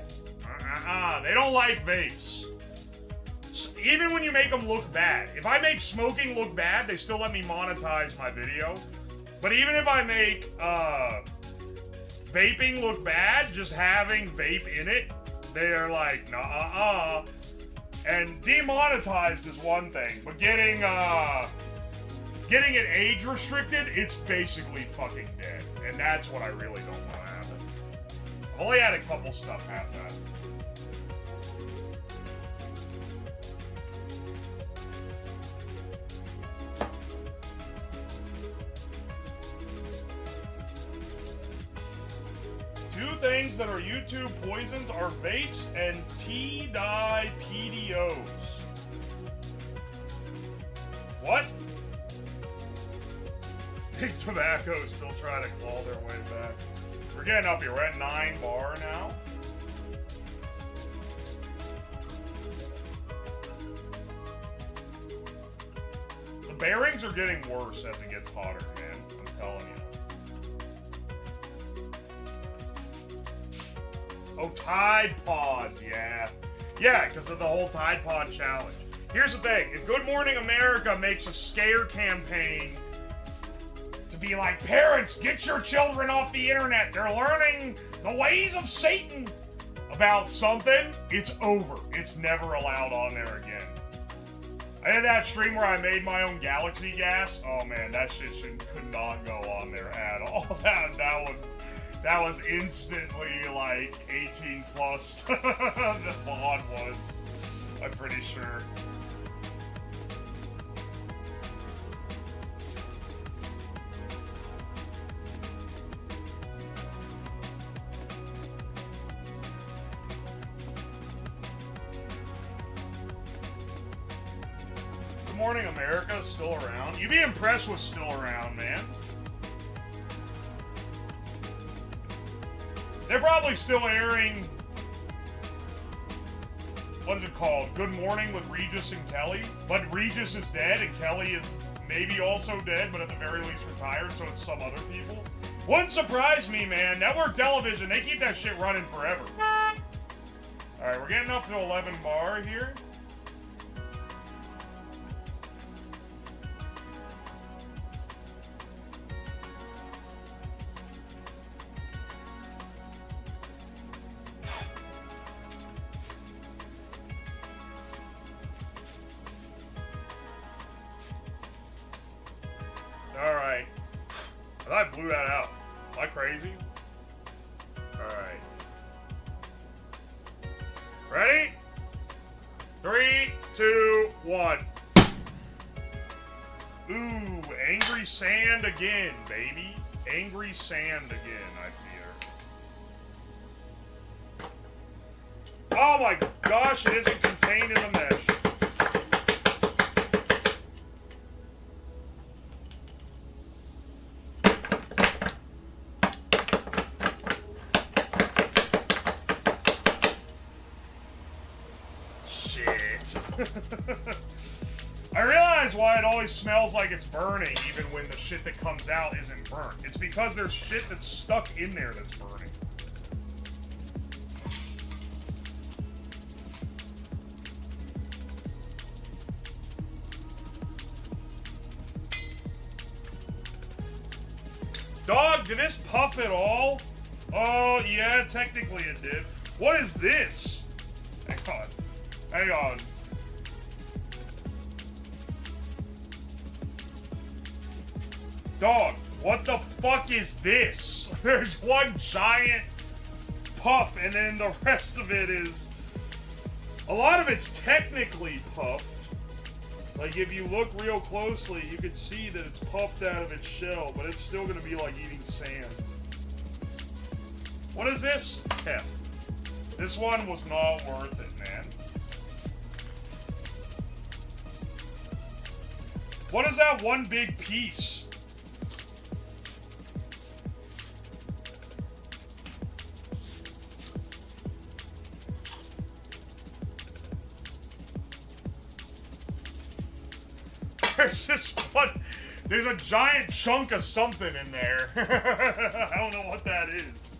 They don't like vapes. So even when you make them look bad. If I make smoking look bad, they still let me monetize my video. But even if I make, vaping look bad, just having vape in it, they're like, nah, And demonetized is one thing, but getting it age restricted, it's basically fucking dead. And that's what I really don't want to happen. I've only had a couple stuff have that. Two things that are YouTube poisons are vapes and T-dye PDOs. What? Big Tobacco is still trying to claw their way back. We're getting up here. We're at 9 bar now. The bearings are getting worse as it gets hotter, man. I'm telling you. Oh, Tide Pods, yeah. Yeah, because of the whole Tide Pod challenge. Here's the thing. If Good Morning America makes a scare campaign to be like, parents, get your children off the internet. They're learning the ways of Satan about something. It's over. It's never allowed on there again. I did that stream where I made my own galaxy gas. Oh, man, that shit could not go on there at all. That was instantly, like, 18 plus. The mod was. I'm pretty sure. Good Morning America is still around. You'd be impressed with still around, man. They're probably still airing, what's it called? Good Morning with Regis and Kelly. But Regis is dead and Kelly is maybe also dead, but at the very least retired, so it's some other people. Wouldn't surprise me, man. Network television, they keep that shit running forever. Alright, we're getting up to 11 bar here. I blew that out. Am I crazy? Alright. Ready? 3, 2, 1. Ooh, angry sand again, baby. Angry sand again, I fear. Oh my gosh, it isn't contained in a mesh. I realize why it always smells like it's burning, even when the shit that comes out isn't burnt. It's because there's shit that's stuck in there that's burning. Dog, did this puff at all? Oh, yeah, technically it did. What is this? Hang on. Hang on. Dog, what the fuck is this? There's one giant puff, and then the rest of it is... A lot of it's technically puffed. Like, if you look real closely, you can see that it's puffed out of its shell, but it's still gonna be like eating sand. What is this? Heft. This one was not worth it, man. What is that one big piece? There's this one. There's a giant chunk of something in there. I don't know what that is.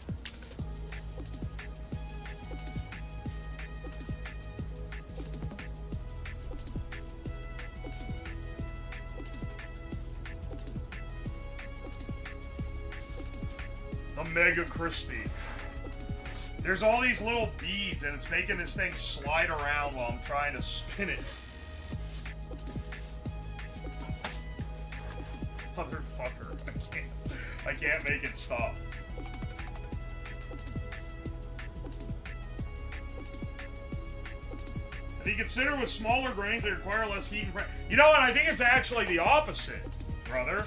A mega crispy. There's all these little beads, and it's making this thing slide around while I'm trying to spin it. Motherfucker. I can't make it stop. If you consider with smaller grains they require less heat and pressure. You know what? I think it's actually the opposite, brother.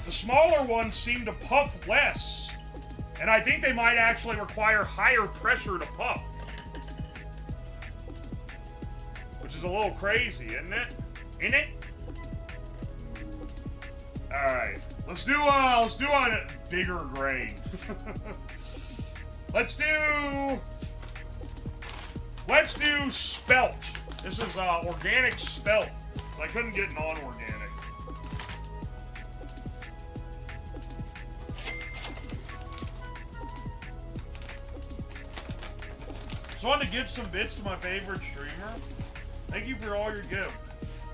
The smaller ones seem to puff less. And I think they might actually require higher pressure to puff. Which is a little crazy, isn't it? Isn't it? Alright. Let's do a bigger grain. Let's do spelt. This is organic spelt. So I couldn't get non-organic. Just wanted to give some bits to my favorite streamer. Thank you for all your gift.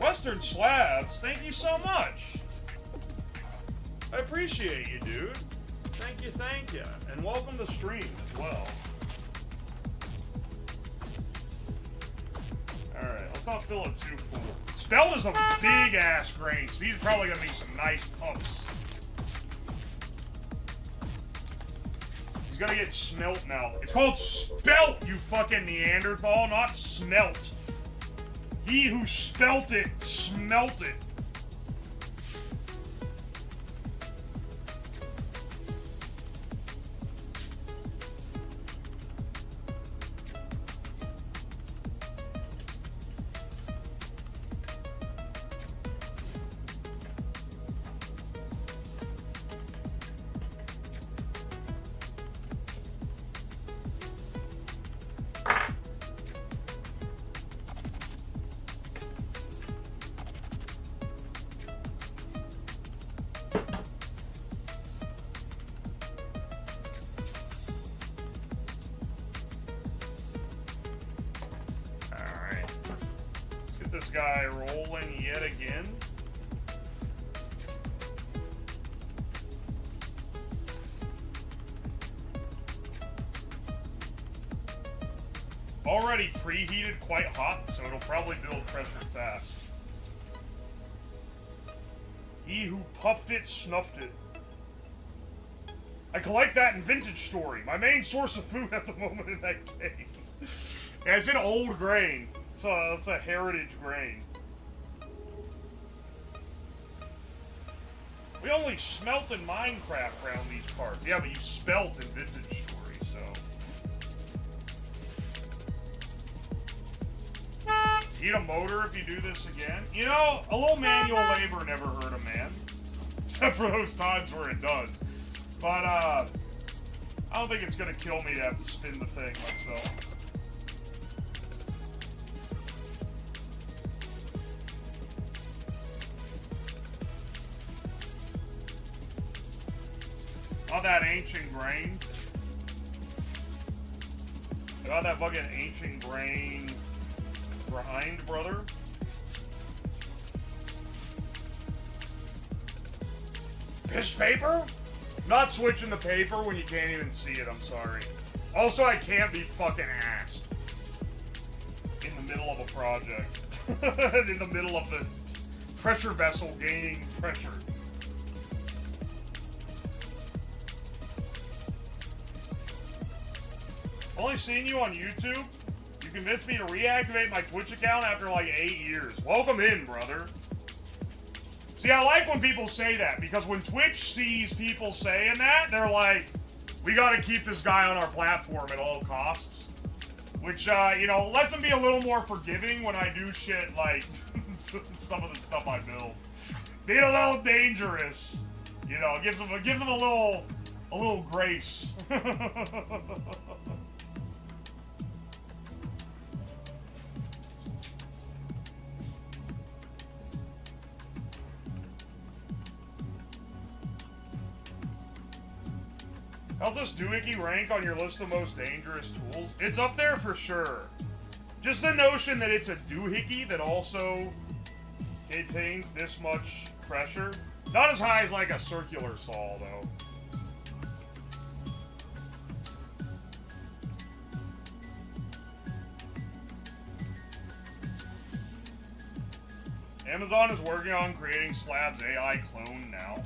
Western Slabs, thank you so much. I appreciate you, dude. Thank you. And welcome to stream as well. Alright, let's not fill it too full. Spelt is a big-ass grain, so these are probably going to be some nice puffs. He's going to get smelt now. It's called spelt, you fucking Neanderthal, not smelt. He who spelt it, smelt it. This guy rolling yet again. Already preheated quite hot, so it'll probably build pressure fast. He who puffed it, snuffed it. I collect that in Vintage Story. My main source of food at the moment in that game. Yeah, it's an old grain. It's a heritage grain. We only smelt in Minecraft around these parts. Yeah, but you spelt in Vintage Story, so. Heat a motor if you do this again. You know, a little manual labor never hurt a man. Except for those times where it does. But, I don't think it's gonna kill me to have to spin the thing myself. Not that ancient grain. Got that fucking ancient grain grind, brother. Piss paper? Not switching the paper when you can't even see it, I'm sorry. Also, I can't be fucking assed. In the middle of a project. In the middle of the pressure vessel gaining pressure. Only seen you on YouTube? You convinced me to reactivate my Twitch account after like 8 years. Welcome in, brother. See, I like when people say that, because when Twitch sees people saying that, they're like, we gotta keep this guy on our platform at all costs. Which, you know, lets them be a little more forgiving when I do shit like some of the stuff I build. Being a little dangerous, you know, gives them a little grace. How's this doohickey rank on your list of most dangerous tools? It's up there for sure. Just the notion that it's a doohickey that also contains this much pressure. Not as high as like a circular saw, though. Amazon is working on creating Slab's AI clone now.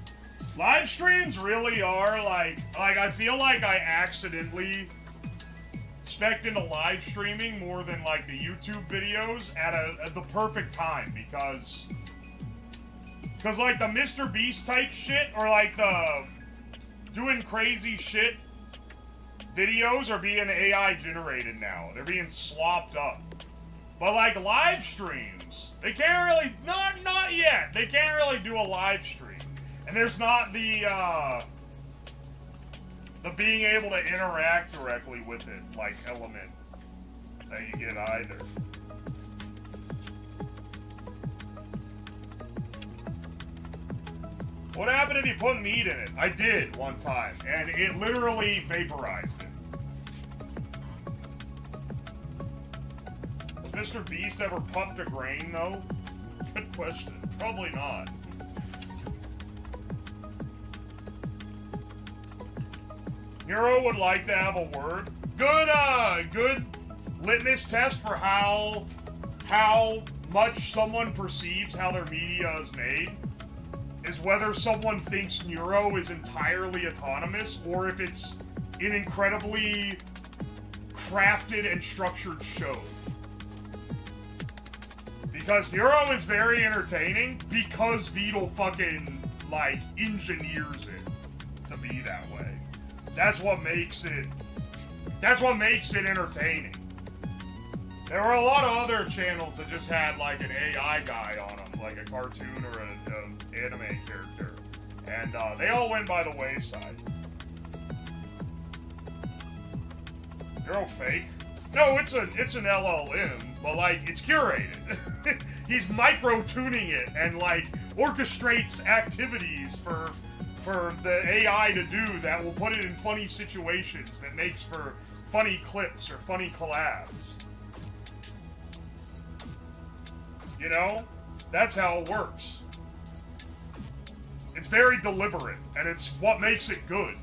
Live streams really are like I feel like I accidentally spec'd into live streaming more than like the YouTube videos at the perfect time because like the Mr. Beast type shit or like the doing crazy shit videos are being AI generated now. They're being slopped up. But like live streams, they can't really not yet. They can't really do a live stream. And there's not the being able to interact directly with it, like, element that you get either. What happened if you put meat in it? I did one time, and it literally vaporized it. Has Mr. Beast ever puffed a grain, though? Good question. Probably not. Hero would like to have a word. Good litmus test for how much someone perceives how their media is made is whether someone thinks Neuro is entirely autonomous or if it's an incredibly crafted and structured show. Because Neuro is very entertaining because Beetle fucking, like, engineers it to be that way. That's what makes it entertaining. There were a lot of other channels that just had like an AI guy on them, like a cartoon or an anime character, and they all went by the wayside. They're all fake. No, it's an LLM, but like it's curated. He's micro-tuning it and like orchestrates activities for the AI to do that will put it in funny situations that makes for funny clips or funny collabs. You know? That's how it works. It's very deliberate, and it's what makes it good.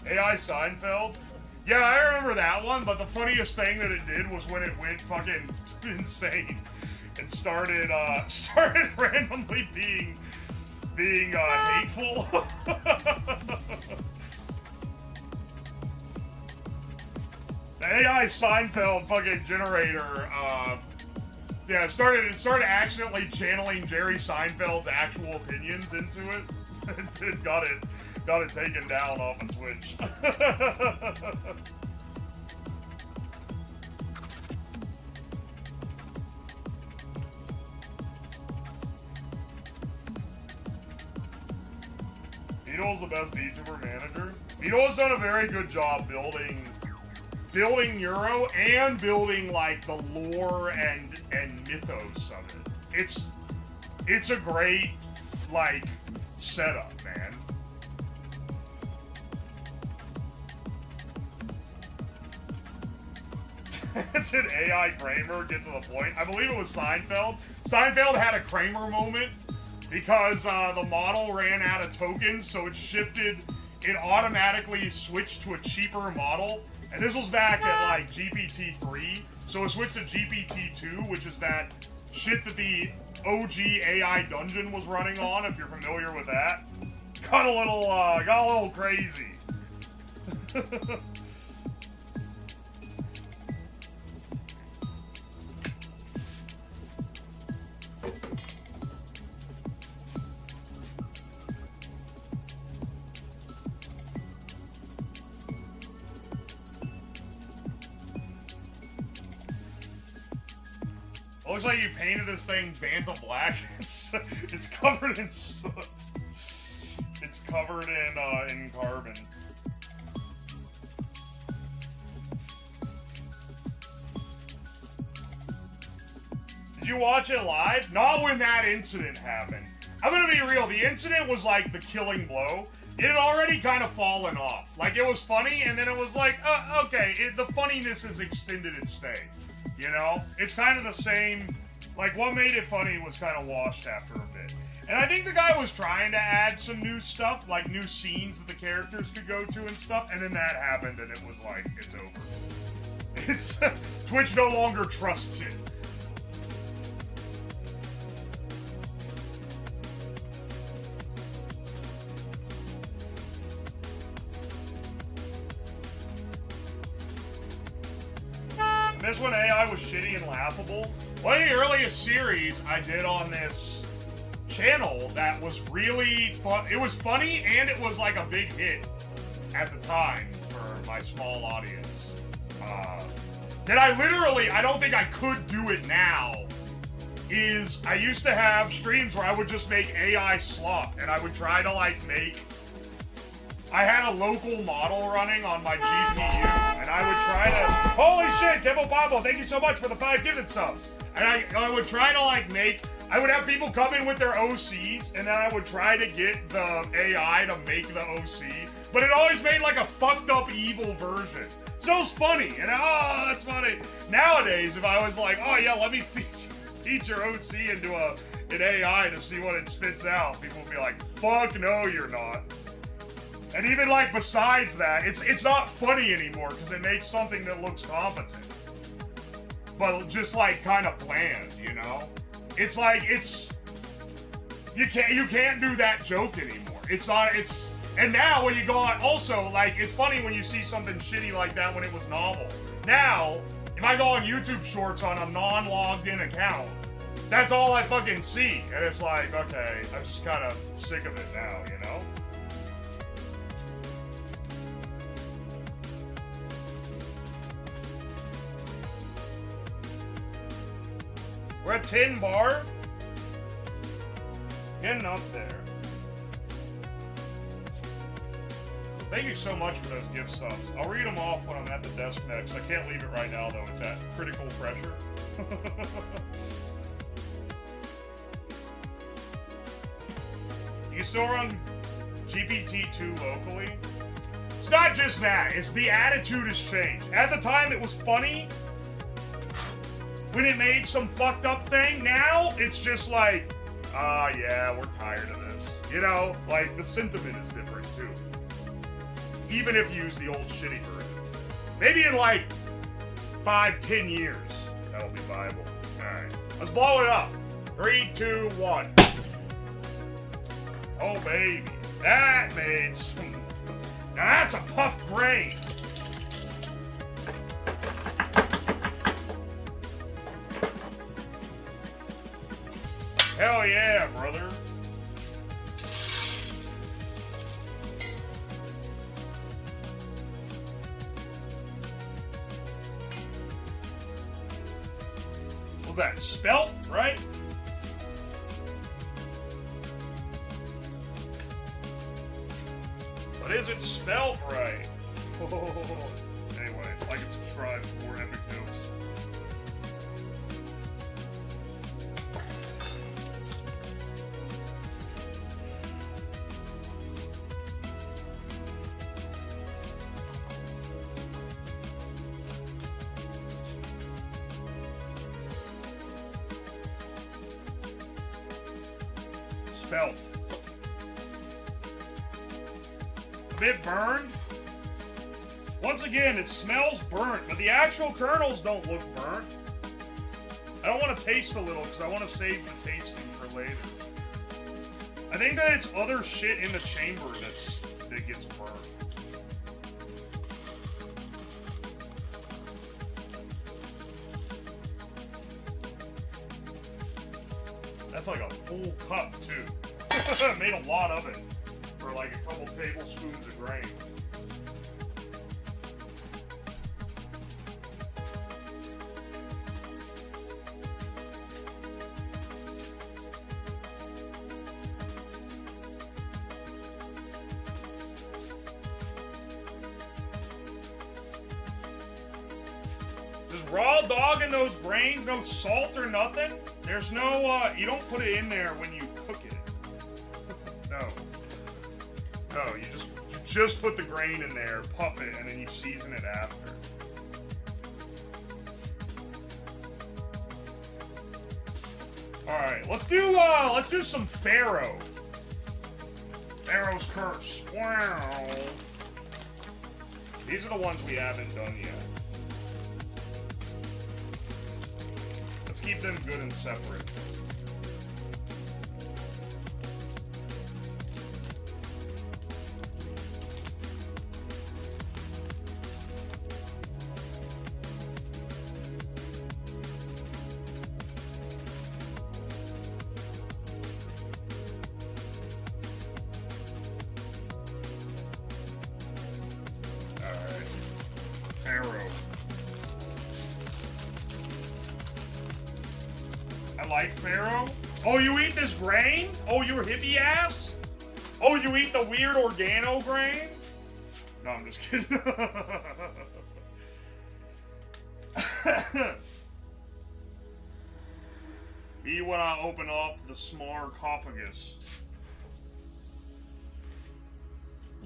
AI Seinfeld? Yeah, I remember that one, but the funniest thing that it did was when it went fucking insane. And started randomly being being hateful. The AI Seinfeld fucking generator, yeah, it started accidentally channeling Jerry Seinfeld's actual opinions into it. And got it taken down off of Twitch. Beetle's the best VTuber manager. Beetle has done a very good job building Euro and building like the lore and mythos of it. It's a great like setup, man. Did AI Kramer get to the point? I believe it was Seinfeld. Seinfeld had a Kramer moment because the model ran out of tokens, so it automatically switched to a cheaper model. And this was back at like GPT-3, so it switched to GPT-2, which is that shit that the OG AI Dungeon was running on, if you're familiar with that. Got a little crazy. Looks like you painted this thing Banta Black. It's covered in soot. It's covered in carbon. Did you watch it live? Not when that incident happened. I'm gonna be real. The incident was like the killing blow. It had already kind of fallen off. Like, it was funny, and then it was like, okay, the funniness has extended its stay. You know? It's kind of the same, like, what made it funny was kind of washed after a bit. And I think the guy was trying to add some new stuff, like new scenes that the characters could go to and stuff, and then that happened, and it was like, it's over. Twitch no longer trusts it. This one AI was shitty and laughable. One of the earliest series I did on this channel that was really fun. It was funny and it was like a big hit at the time for my small audience. That I don't think I could do it now, is I used to have streams where I would just make AI slop and I would try to like I had a local model running on my GPU, and I would try to... Holy shit, Kibble Bobble, thank you so much for the 5 gifted subs. And I would try to, like, I would have people come in with their OCs, and then I would try to get the AI to make the OC, but it always made, like, a fucked up evil version. So it was funny, and that's funny. Nowadays, if I was like, oh yeah, let me feed your OC into an AI to see what it spits out, people would be like, fuck no, you're not. And even, like, besides that, it's not funny anymore because it makes something that looks competent. But just, like, kind of bland, you know? It's like, you can't do that joke anymore. And now when you go on, also, like, it's funny when you see something shitty like that when it was novel. Now, if I go on YouTube Shorts on a non-logged in account, that's all I fucking see. And it's like, okay, I'm just kind of sick of it now, you know? We're at 10 bar. Getting up there. Thank you so much for those gift subs. I'll read them off when I'm at the desk next. I can't leave it right now, though. It's at critical pressure. You can still run GPT-2 locally. It's not just that. It's the attitude has changed. At the time, it was funny when it made some fucked up thing. Now, it's just like, yeah, we're tired of this. You know, like, the sentiment is different, too. Even if you use the old shitty version. Maybe in, like, 5-10 years, that'll be viable. Alright, let's blow it up. 3, 2, 1. Oh, baby. That made some... Now that's a puffed grain. Hell yeah, brother. Was that spelt, right? But is it spelt right? Anyway, like and subscribe for more epic jokes. Spelt. A bit burned. Once again, it smells burnt, but the actual kernels don't look burnt. I don't want to taste a little because I want to save the tasting for later. I think that it's other shit in the chamber that gets burnt. That's like a full cup, too. Made a lot of it for like a couple tablespoons of grain. Does raw dog in those grains, no salt or nothing? There's no, you don't put it in there when you cook it. No. No, you just put the grain in there, puff it, and then you season it after. Alright, let's do some Pharaoh. Pharaoh's Curse. Wow. These are the ones we haven't done yet. Let's keep them good and separate. Like Pharaoh? Oh, you eat this grain? Oh, you hippie ass? Oh, you eat the weird organo grain? No, I'm just kidding. Me when I open up the smarcophagus.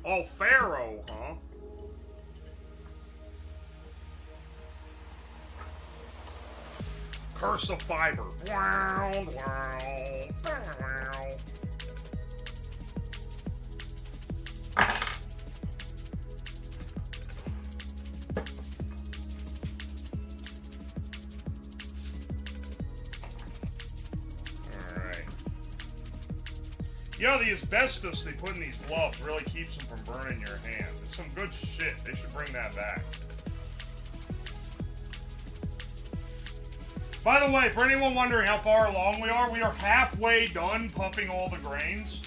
Oh, Pharaoh, huh? Curse of Fiber. Wow, wow, wow. Alright. You know, the asbestos they put in these gloves really keeps them from burning your hands. It's some good shit. They should bring that back. By the way, for anyone wondering how far along we are halfway done pumping all the grains.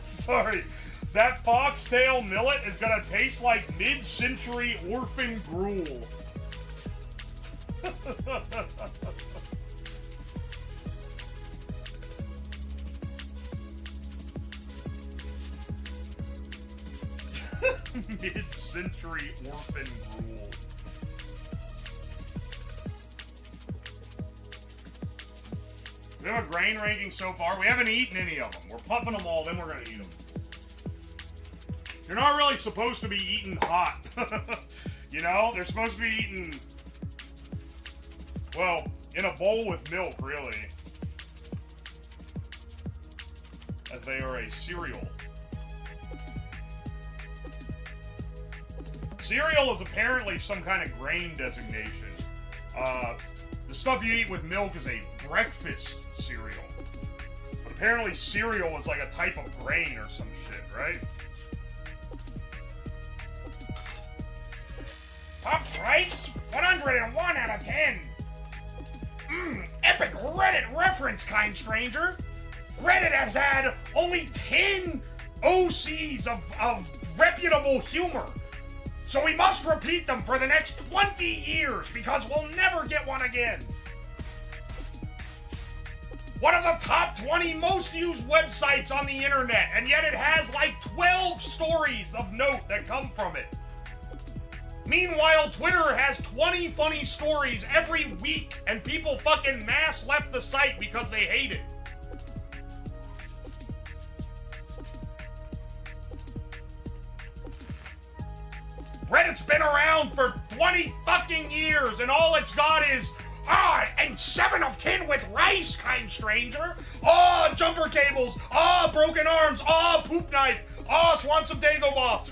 Sorry. That foxtail millet is gonna taste like mid-century orphan gruel. Mid-century orphan gruel. We have a grain ranking so far. We haven't eaten any of them. We're puffing them all, then we're gonna eat them. You're not really supposed to be eaten hot. You know? They're supposed to be eaten, well, in a bowl with milk, really. As they are a cereal. Cereal is apparently some kind of grain designation. The stuff you eat with milk is a breakfast cereal. But apparently cereal is like a type of grain or some shit, right? Top price? 101 out of 10. Epic Reddit reference, kind stranger. Reddit has had only 10 OCs of reputable humor. So we must repeat them for the next 20 years because we'll never get one again. One of the top 20 most used websites on the internet, and yet it has like 12 stories of note that come from it. Meanwhile, Twitter has 20 funny stories every week, and people fucking mass left the site because they hate it. Reddit's been around for 20 fucking years, and all it's got is, and 7 of 10 with rice, kind stranger. Jumper cables. Broken arms. Poop knife. Swamps of Dagobah.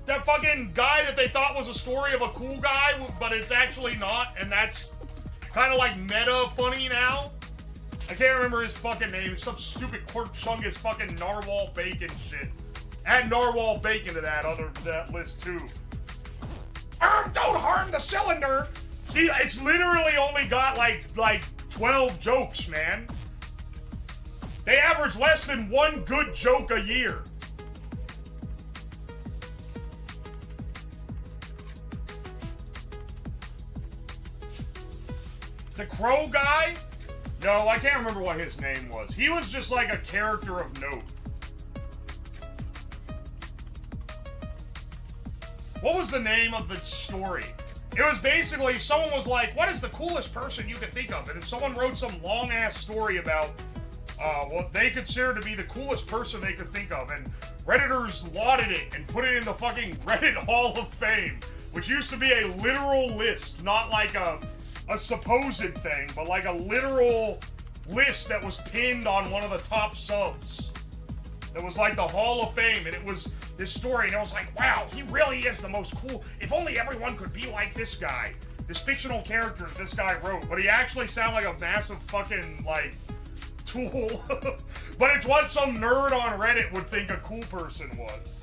That fucking guy that they thought was a story of a cool guy, but it's actually not, and that's kind of like meta funny now. I can't remember his fucking name. It's some stupid Quirk Chungus fucking narwhal bacon shit. Add narwhal bacon to that list too. Don't harm the cylinder. See, it's literally only got like 12 jokes, man. They average less than one good joke a year. The Crow guy? No, I can't remember what his name was. He was just like a character of note. What was the name of the story? It was basically, someone was like, what is the coolest person you could think of? And if someone wrote some long-ass story about what they consider to be the coolest person they could think of, and Redditors lauded it and put it in the fucking Reddit Hall of Fame, which used to be a literal list, not like a supposed thing, but like a literal list that was pinned on one of the top subs. That was like the Hall of Fame, and it was this story, and I was like, wow, he really is the most cool. If only everyone could be like this guy. This fictional character that this guy wrote. But he actually sounded like a massive fucking, like, tool. But it's what some nerd on Reddit would think a cool person was.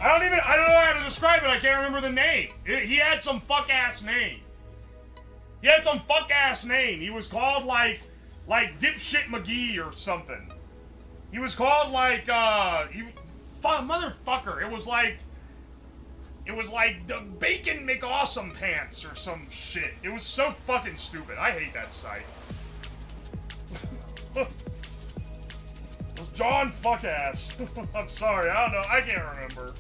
I don't know how to describe it. I can't remember the name. He had some fuck-ass name. He had some fuck-ass name. He was called, like Dipshit McGee or something. He was called, like, motherfucker. It was like the Bacon McAwesome Pants or some shit. It was so fucking stupid. I hate that site. It was John Fuckass. I'm sorry. I don't know. I can't remember.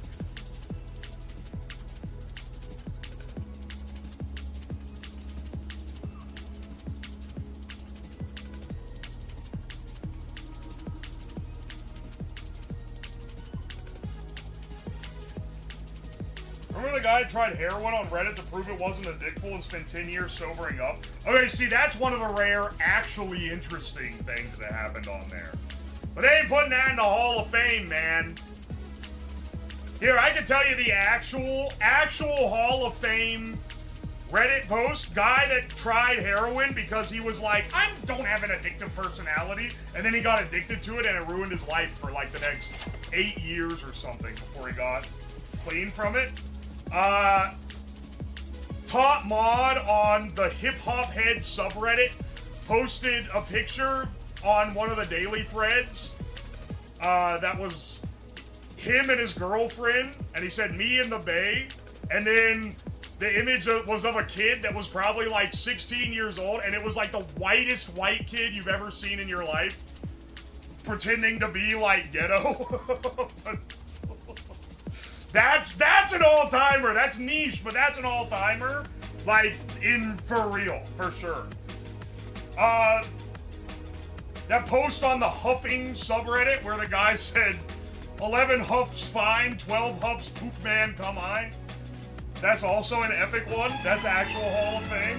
Remember the guy who tried heroin on Reddit to prove it wasn't addictful and spent 10 years sobering up? Okay, see, that's one of the rare, actually interesting things that happened on there. But they ain't putting that in the Hall of Fame, man. Here, I can tell you the actual Hall of Fame Reddit post. Guy that tried heroin because he was like, I don't have an addictive personality. And then he got addicted to it and it ruined his life for like the next 8 years or something before he got clean from it. Top Mod on the Hip Hop Head subreddit posted a picture on one of the daily threads that was him and his girlfriend, and he said, me in the Bay, and then the image was of a kid that was probably like 16 years old, and it was like the whitest white kid you've ever seen in your life, pretending to be like ghetto. That's an all-timer. That's niche, but that's an all-timer. Like, for real, for sure. That post on the Huffing subreddit where the guy said, 11 huffs fine, 12 huffs poop man come high. That's also an epic one. That's actual Hall of Fame.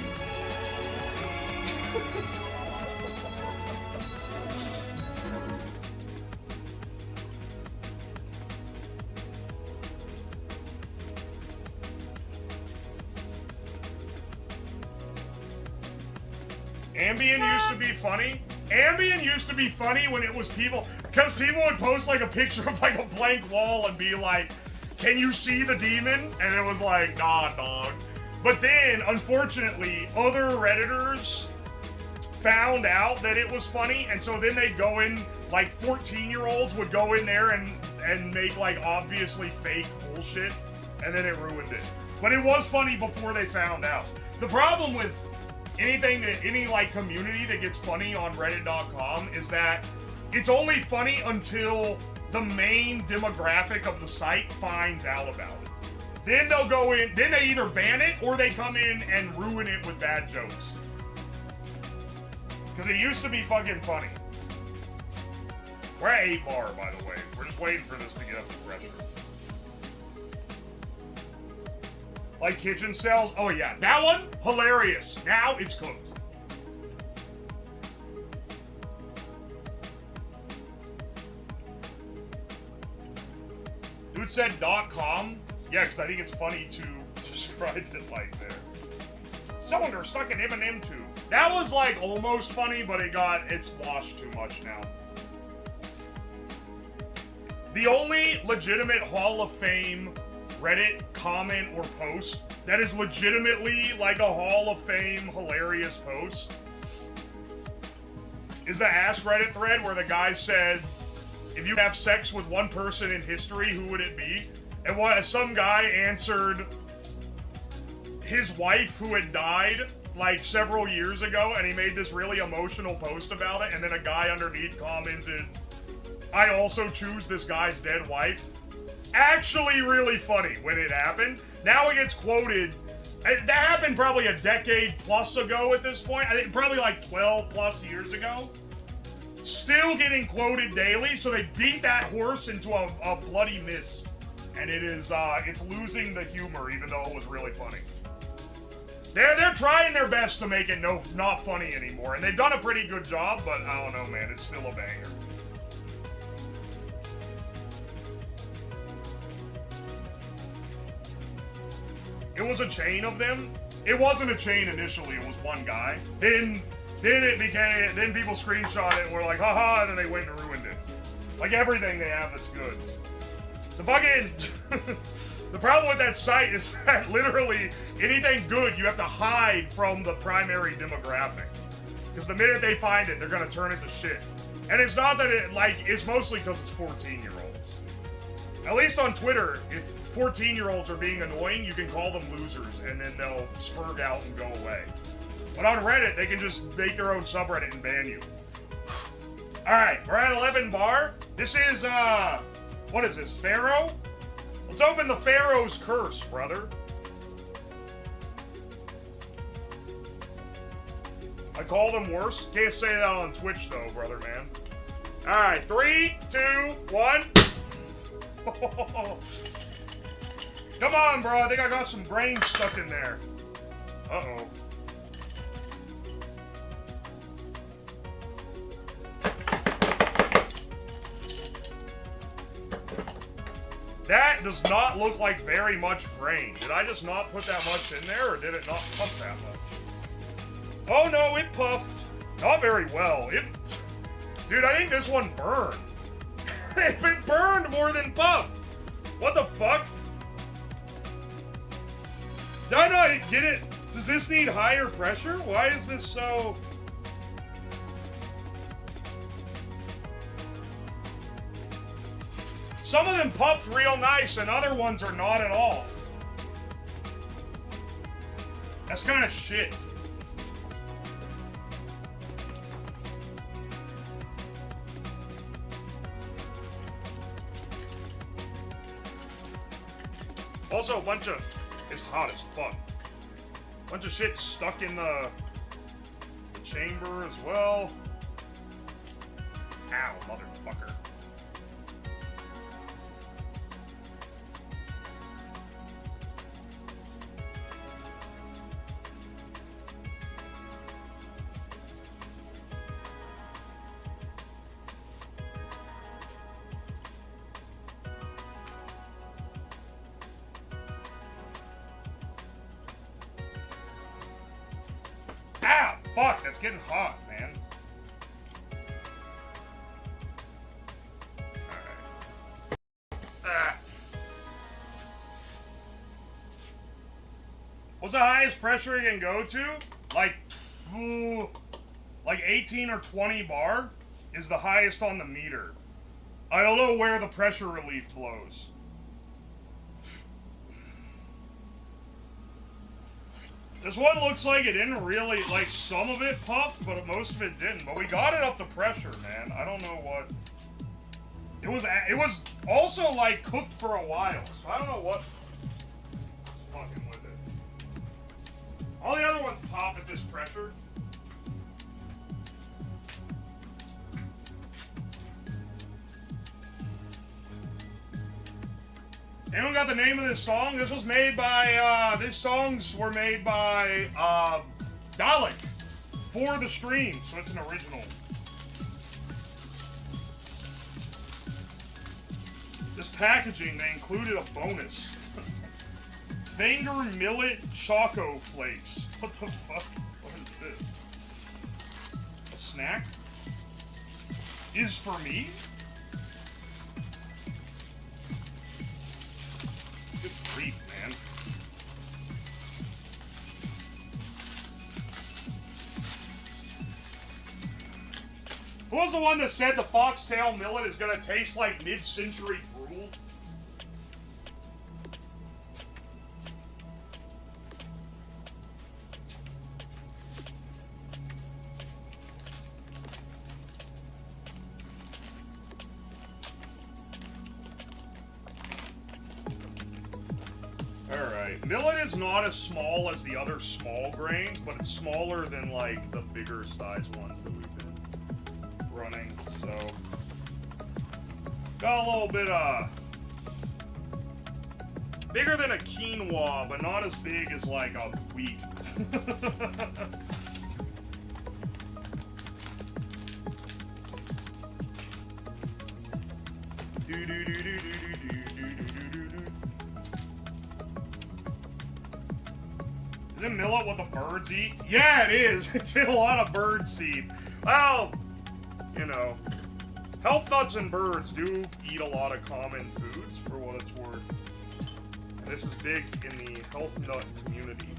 Ambien used to be funny. Ambien used to be funny when it was people, because people would post like a picture of like a blank wall and be like, can you see the demon? And it was like, nah, dog. But then, unfortunately, other Redditors found out that it was funny, and so then they'd go in, like 14-year-olds would go in there and make like obviously fake bullshit, and then it ruined it. But it was funny before they found out. The problem with any like community that gets funny on reddit.com is that it's only funny until the main demographic of the site finds out about it. Then they'll go in, then they either ban it or they come in and ruin it with bad jokes. Because it used to be fucking funny. We're at 8 bar, by the way. We're just waiting for this to get up to pressure. Like kitchen cells? Oh yeah, that one? Hilarious. Now it's cooked. Dude said .com? Yeah, because I think it's funny to describe it like there. Cylinder stuck in M&M tube. That was like almost funny, but it's washed too much now. The only legitimate Hall of Fame Reddit comment or post that is legitimately like a Hall of Fame hilarious post is the Ask Reddit thread where the guy said, if you have sex with one person in history, who would it be? And some guy answered his wife who had died like several years ago, and he made this really emotional post about it, and then a guy underneath commented, I also choose this guy's dead wife. Actually really funny when it happened. Now it gets quoted. That happened probably a decade plus ago at this point. I think probably like 12 plus years ago. Still getting quoted daily, so they beat that horse into a bloody mist. And it's losing the humor, even though it was really funny. They're trying their best to make it not funny anymore, and they've done a pretty good job, but I don't know, man, it's still a banger. It was a chain of them. It wasn't a chain initially, it was one guy. Then people screenshot it and were like, haha, and then they went and ruined it. Like everything they have that's good. The fucking... The problem with that site is that literally anything good you have to hide from the primary demographic. Because the minute they find it, they're gonna turn it to shit. And it's not that it's mostly because it's 14-year-olds. At least on Twitter, if 14-year-olds are being annoying, you can call them losers and then they'll spurg out and go away. But on Reddit, they can just make their own subreddit and ban you. Alright, we're at 11 bar. This is, what is this, Pharaoh? Let's open the Pharaoh's Curse, brother. I called him worse. Can't say that on Twitch, though, brother, man. Alright, 3, 2, 1. Come on, bro. I think I got some brains stuck in there. Uh-oh. That does not look like very much grain. Did I just not put that much in there, or did it not puff that much? Oh no, it puffed. Not very well. Dude, I think this one burned. It burned more than puffed. What the fuck? Did I not get it? Does this need higher pressure? Why is this so... Some of them puffed real nice, and other ones are not at all. That's kind of shit. Also, a bunch of... It's hot as fuck. Bunch of shit stuck in the chamber as well. Ow, motherfucker. Ow! Fuck, that's getting hot, man. Alright. What's the highest pressure you can go to? Like 18 or 20 bar is the highest on the meter. I don't know where the pressure relief blows. This one looks like it didn't really, like, some of it puffed, but most of it didn't. But we got it up to pressure, man. I don't know what. It was also, like, cooked for a while, so I don't know what. Fucking with it. All the other ones pop at this pressure. Anyone got the name of this song? This was made by, these songs were made by, Dalek for the stream, so it's an original. This packaging, they included a bonus. Finger Millet Choco Flakes. What the fuck? What is this? A snack? Is for me? Good grief, man. Who was the one that said the foxtail millet is gonna taste like mid-century gruel? Millet is not as small as the other small grains, but it's smaller than, like, the bigger size ones that we've been running, so... Got a little bit, bigger than a quinoa, but not as big as, like, a wheat. Isn't millet what the birds eat? Yeah, it is. It's in a lot of bird seed. Well, you know, health nuts and birds do eat a lot of common foods, for what it's worth. And this is big in the health nut community.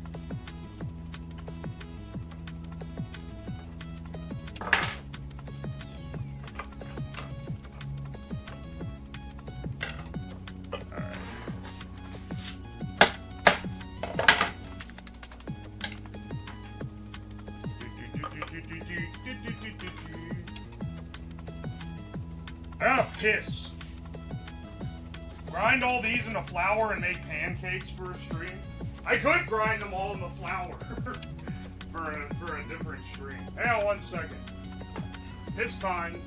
Piss. Grind all these into flour and make pancakes for a stream. I could grind them all into flour for a different stream. Hang on 1 second. Piss time.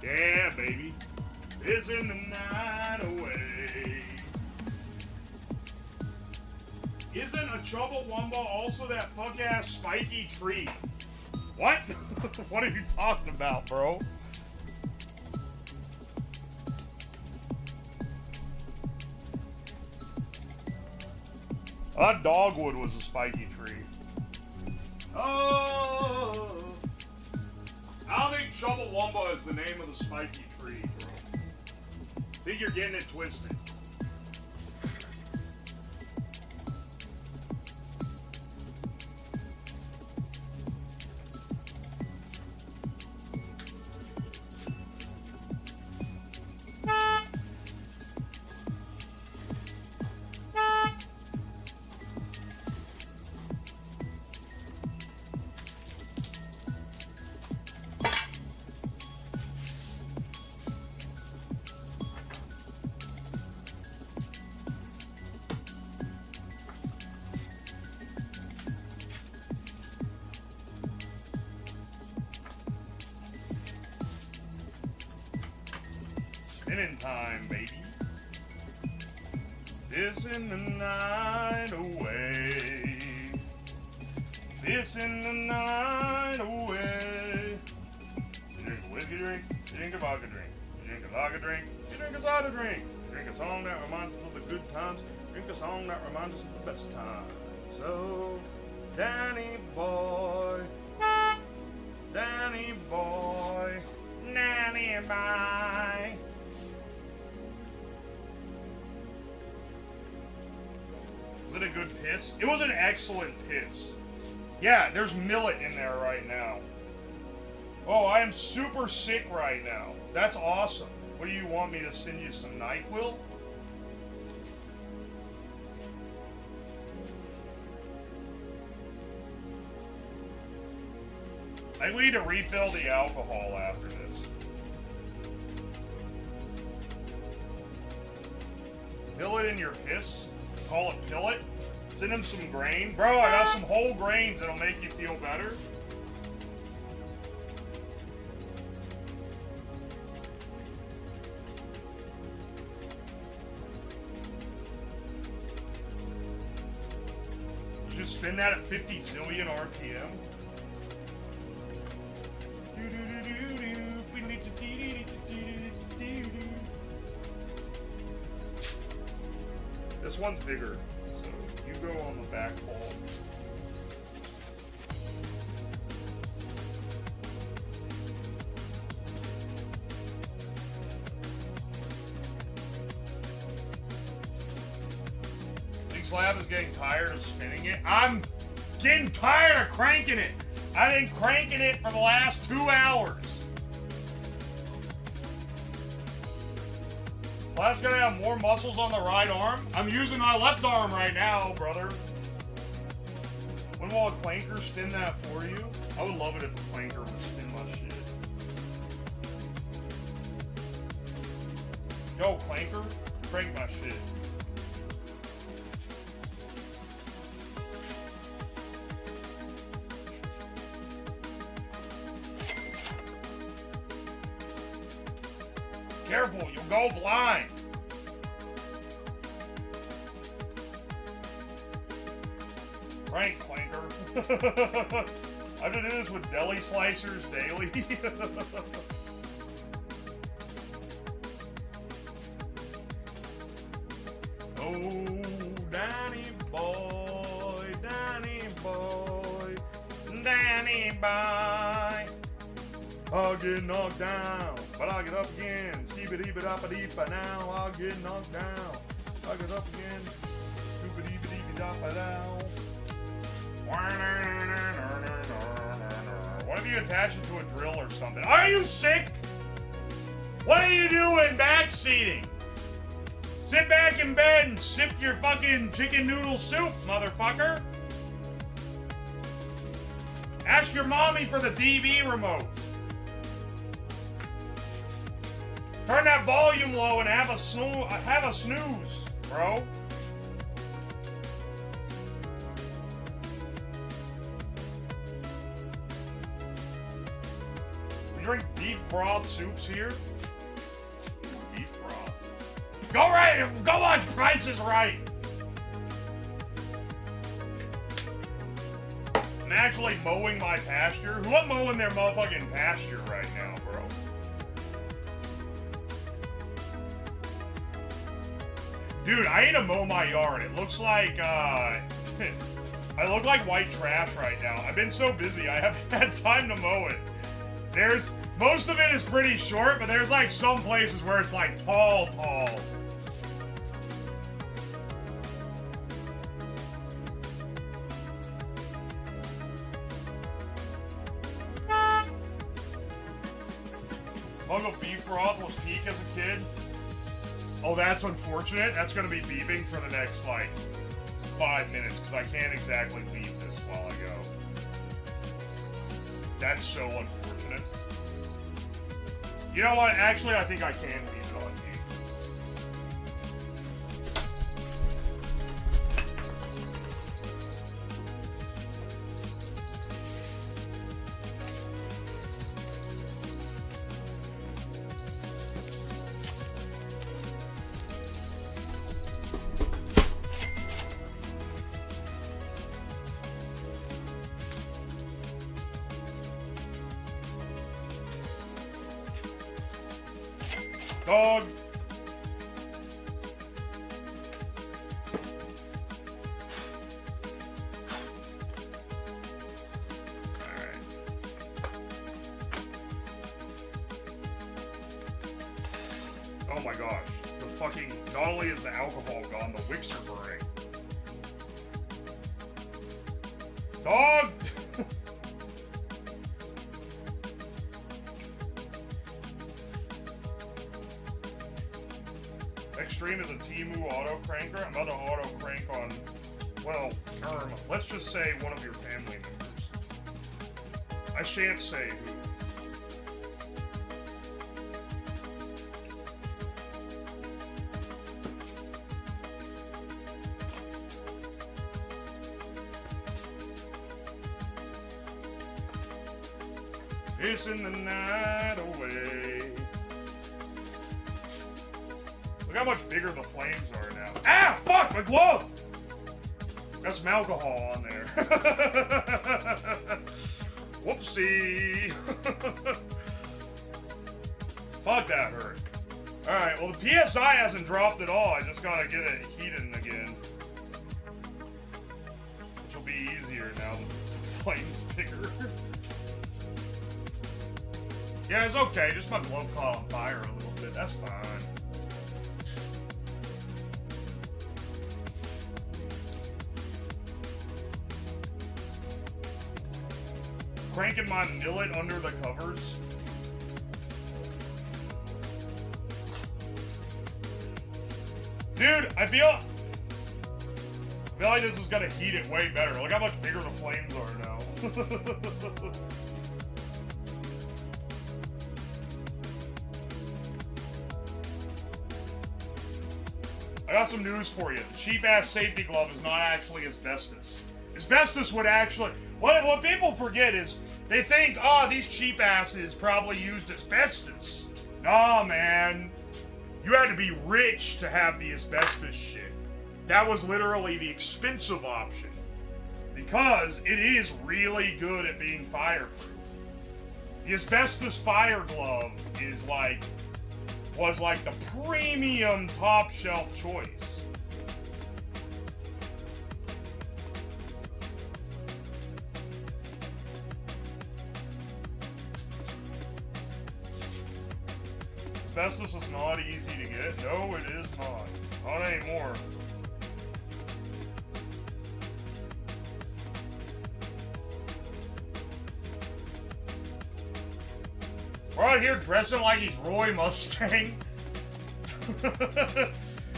Yeah, baby. Isn't the night away? Isn't a Chubbawamba also that fuck-ass spiky tree? What? What are you talking about, bro? I thought dogwood was a spiky tree. Oh, I don't think Chumbawamba is the name of the spiky tree, bro. I think you're getting it twisted. Spinning time, baby. Pissing the night away. Pissing the night away. You drink a whiskey drink, you drink a vodka drink. You drink a lager drink, you drink a soda drink. You drink a song that reminds us of the good times. Drink a song that reminds us of the best times. So, Danny boy, Danny boy, nanny bye. Was it a good piss? It was an excellent piss. Yeah, there's millet in there right now. Oh, I am super sick right now. That's awesome. What do you want me to send you some NyQuil? I think we need to refill the alcohol after this. Fill it in your piss? Call it pill it? Send him some grain? Bro, I got some whole grains that'll make you feel better. Just spin that at 50 zillion RPM. This one's bigger, so you go on the back wall. Big Slab is getting tired of spinning it. I'm getting tired of cranking it. I've been cranking it for the last 2 hours. Slab's gonna have more muscles on the right arm. I'm using my left arm right now, brother. When will a clanker spin that for you? I would love it if a clanker would spin my shit. Yo, clanker, crank my shit. Careful, you'll go blind. Crank, clanker. I have to do this with deli slicers daily. Oh, Danny boy, Danny boy, Danny boy. I'll get knocked down, but I'll get up again. Skee-ba-dee-ba-da-ba-dee-ba now. I'll get knocked down. I'll get up again. Skoo-ba-dee-ba-dee-ba-da-ba-dow. What if you attach it to a drill or something? Are you sick? What are you doing backseating? Sit back in bed and sip your fucking chicken noodle soup, motherfucker. Ask your mommy for the TV remote. Turn that volume low and have a snooze, bro. We drink beef broth soups here. Beef broth. Go watch Price is Right. I'm actually mowing my pasture. Who up mowing their motherfucking pasture right now, bro? Dude, I need to mow my yard. It looks like, I look like white trash right now. I've been so busy, I haven't had time to mow it. Most of it is pretty short, but there's like some places where it's like tall. Uncle Beef Broth was peak as a kid. Oh, that's unfortunate. That's going to be beeping for the next, like, 5 minutes, because I can't exactly leave this while I go. That's so unfortunate. You know what? Actually, I think I can leave it on beep. Dog. Alright. Oh my gosh. The fucking, not only is the alcohol gone, the wicks are burning. Dog! Extreme is a Temu auto cranker. I'm about to auto crank on, well, let's just say one of your family members. I shan't say who. Pissing the night away. Look how much bigger the flames are now. Ah! Fuck! My glove! Got some alcohol on there. Whoopsie. Fuck, that hurt. Alright, well the PSI hasn't dropped at all. I just gotta get it heating again. Which will be easier now that the flame's bigger. Yeah, it's okay. Just my glove caught on fire a little bit. That's fine. Cranking my millet under the covers. Dude, I feel like this is gonna heat it way better. Look how much bigger the flames are now. I got some news for you. The cheap-ass safety glove is not actually asbestos. Asbestos would actually... What people forget is they think, oh, these cheap asses probably used asbestos. Nah, man. You had to be rich to have the asbestos shit. That was literally the expensive option. Because it is really good at being fireproof. The asbestos fire glove is was like the premium top shelf choice. Asbestos is not easy to get. No, it is not. Not anymore. We're out here dressing like he's Roy Mustang.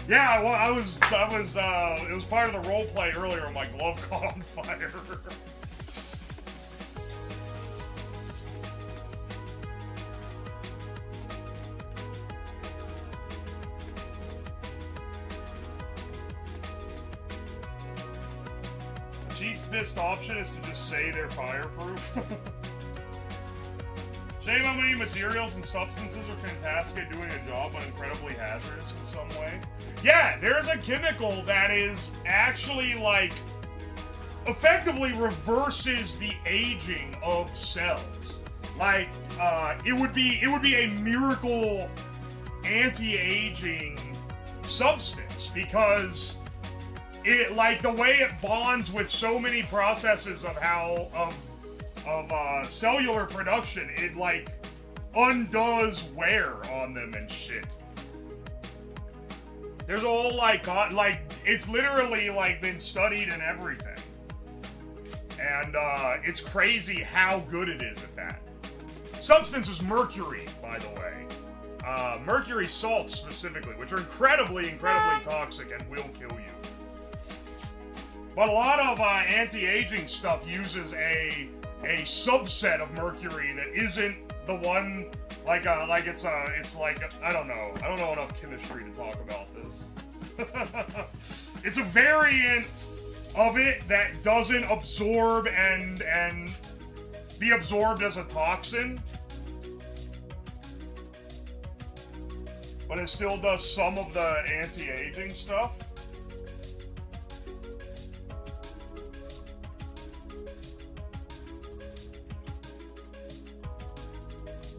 Yeah, well, it was part of the role play earlier when my glove caught on fire. Cheapest option is to just say they're fireproof. Shame how many materials and substances are fantastic at doing a job but incredibly hazardous in some way. Yeah, there's a chemical that is actually effectively reverses the aging of cells. It would be a miracle anti-aging substance because it, like, the way it bonds with so many processes of how of cellular production, it like undoes wear on them and shit. There's a whole like it's literally like been studied and everything, and it's crazy how good it is at that. Substance is mercury, by the way. Mercury salts specifically, which are incredibly toxic and will kill you. But a lot of anti-aging stuff uses a subset of mercury that isn't the one like it's like I don't know enough chemistry to talk about this. It's a variant of it that doesn't absorb and be absorbed as a toxin, but it still does some of the anti-aging stuff.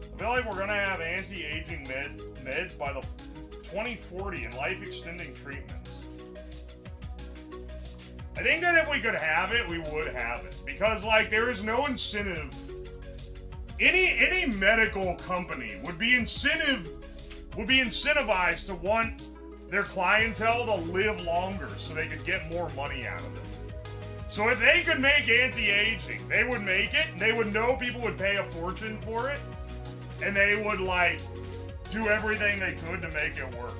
I feel like we're gonna have anti-aging meds by the 2040 and life-extending treatments. I think that if we could have it, we would have it. Because, like, there is no incentive. Any medical company would be incentivized to want their clientele to live longer so they could get more money out of it. So if they could make anti-aging, they would make it, and they would know people would pay a fortune for it, and they would, like, do everything they could to make it work.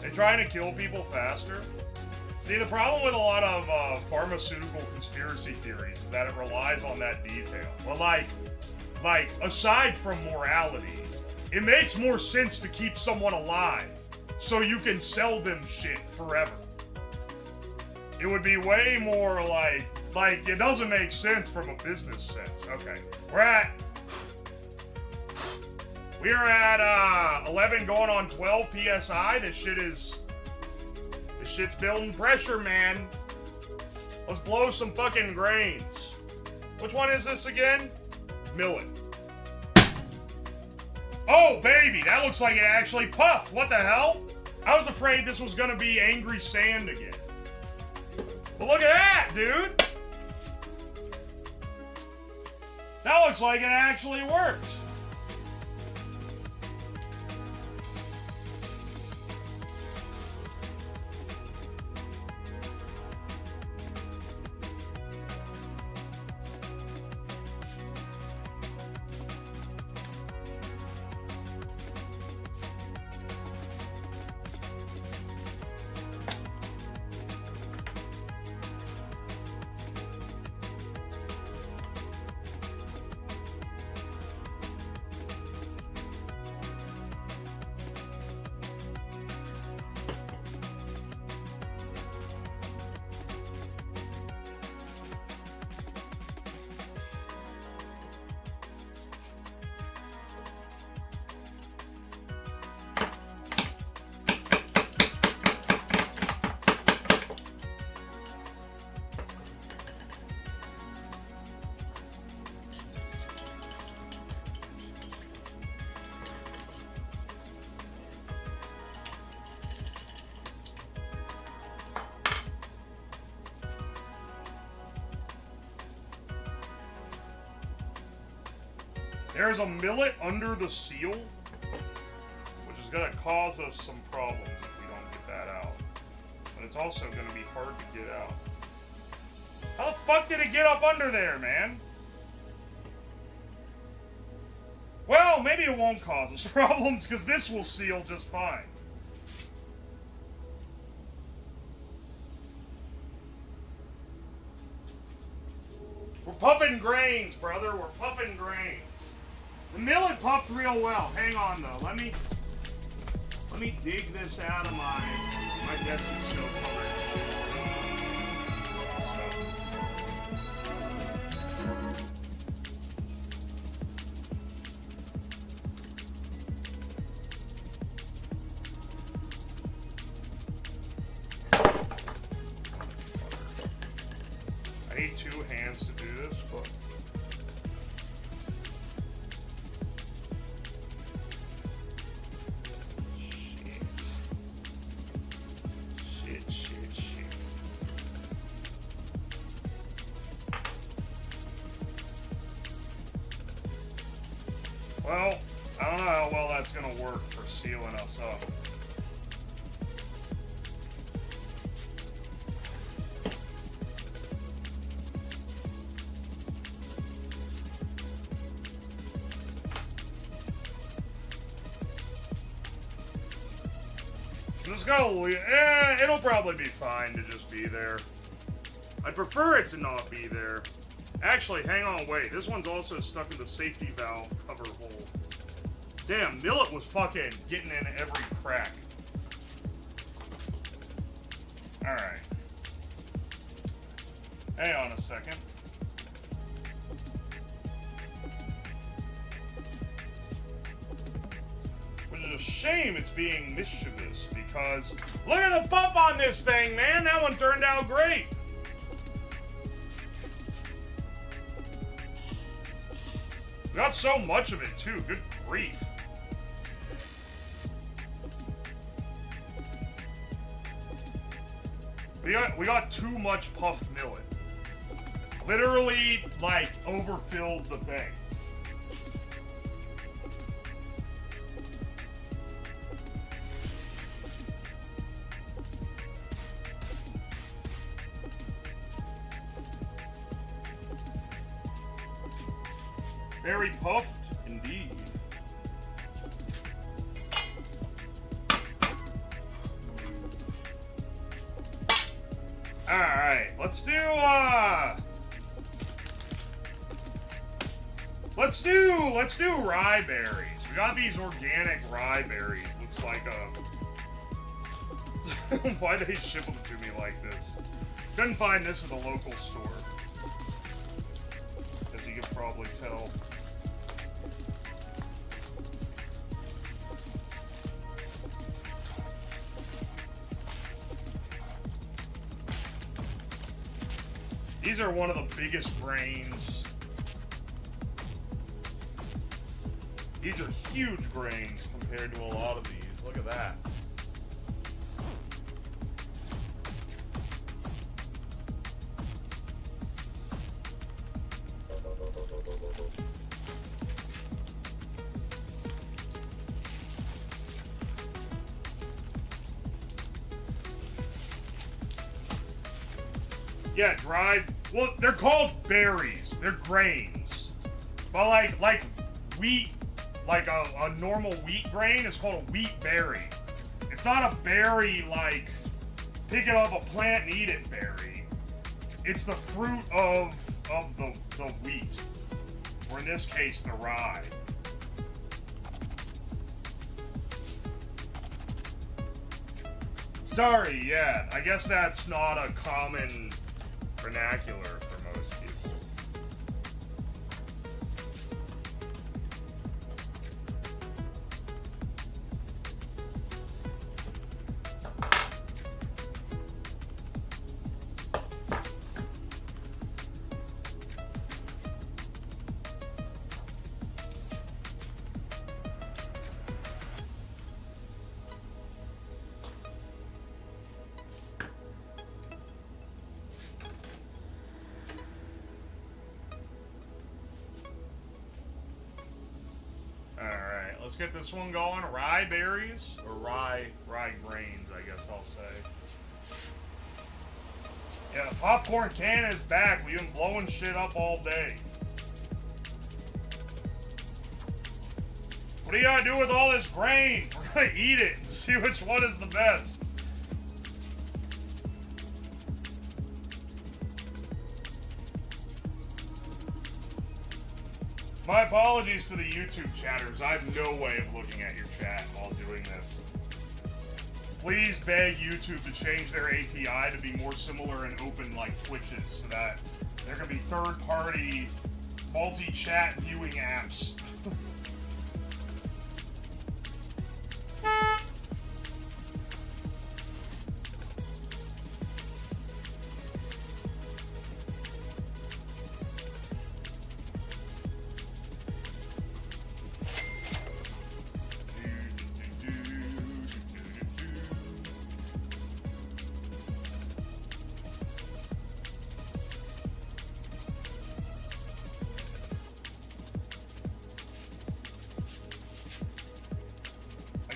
They're trying to kill people faster. See, the problem with a lot of pharmaceutical conspiracy theories is that it relies on that detail. But, like, aside from morality, it makes more sense to keep someone alive so you can sell them shit forever. It would be way more like it doesn't make sense from a business sense. Okay, we are at 11 going on 12 PSI. This shit's building pressure, man. Let's blow some fucking grains. Which one is this again? Millet. Oh, baby, that looks like it actually puffed. What the hell? I was afraid this was gonna be angry sand again. But look at that, dude. That looks like it actually worked. There's a millet under the seal, which is going to cause us some problems if we don't get that out. But it's also going to be hard to get out. How the fuck did it get up under there, man? Well, maybe it won't cause us problems, because this will seal just fine. We're puffing grains, brother. We're puffing grains. The millet puffed real well. Hang on though. Let me dig this out of my desk is so covered in shit. I need 2 hands to do this, but... Shit. Well, I don't know how well that's gonna work for sealing us up. Just go, it'll probably be fine to just be there. I'd prefer it to not be there. Actually, hang on, wait. This one's also stuck in the safety valve cover hole. Damn, Millet was fucking getting in every crack. Alright. Hang on a second. Which is a shame it's being mischievous, because look at the bump on this thing, man! That one turned out great! We got so much of it, too. Good grief. We got too much puffed millet. Literally, like, overfilled the thing. Very puffed, indeed. Alright, let's do rye berries. We got these organic rye berries. Looks like why they ship them to me like this? Couldn't find this at the local store. As you can probably tell. These are one of the biggest grains. These are huge grains compared to a lot of these. Look at that. Yeah, dried. Well, they're called berries. They're grains. But like wheat, like a normal wheat grain is called a wheat berry. It's not a berry like pick it off a plant and eat it berry. It's the fruit of the wheat. Or in this case, the rye. Sorry, yeah. I guess that's not a common vernacular for most people. Let's get this one going. Rye berries, or rye grains, I guess I'll say. Yeah, the popcorn can is back. We've been blowing shit up all day. What do you gotta do with all this grain? We're gonna eat it and see which one is the best. My apologies to the YouTube chatters. I have no way of looking at your chat while doing this. Please beg YouTube to change their API to be more similar and open like Twitch's so that there can be third-party multi-chat viewing apps.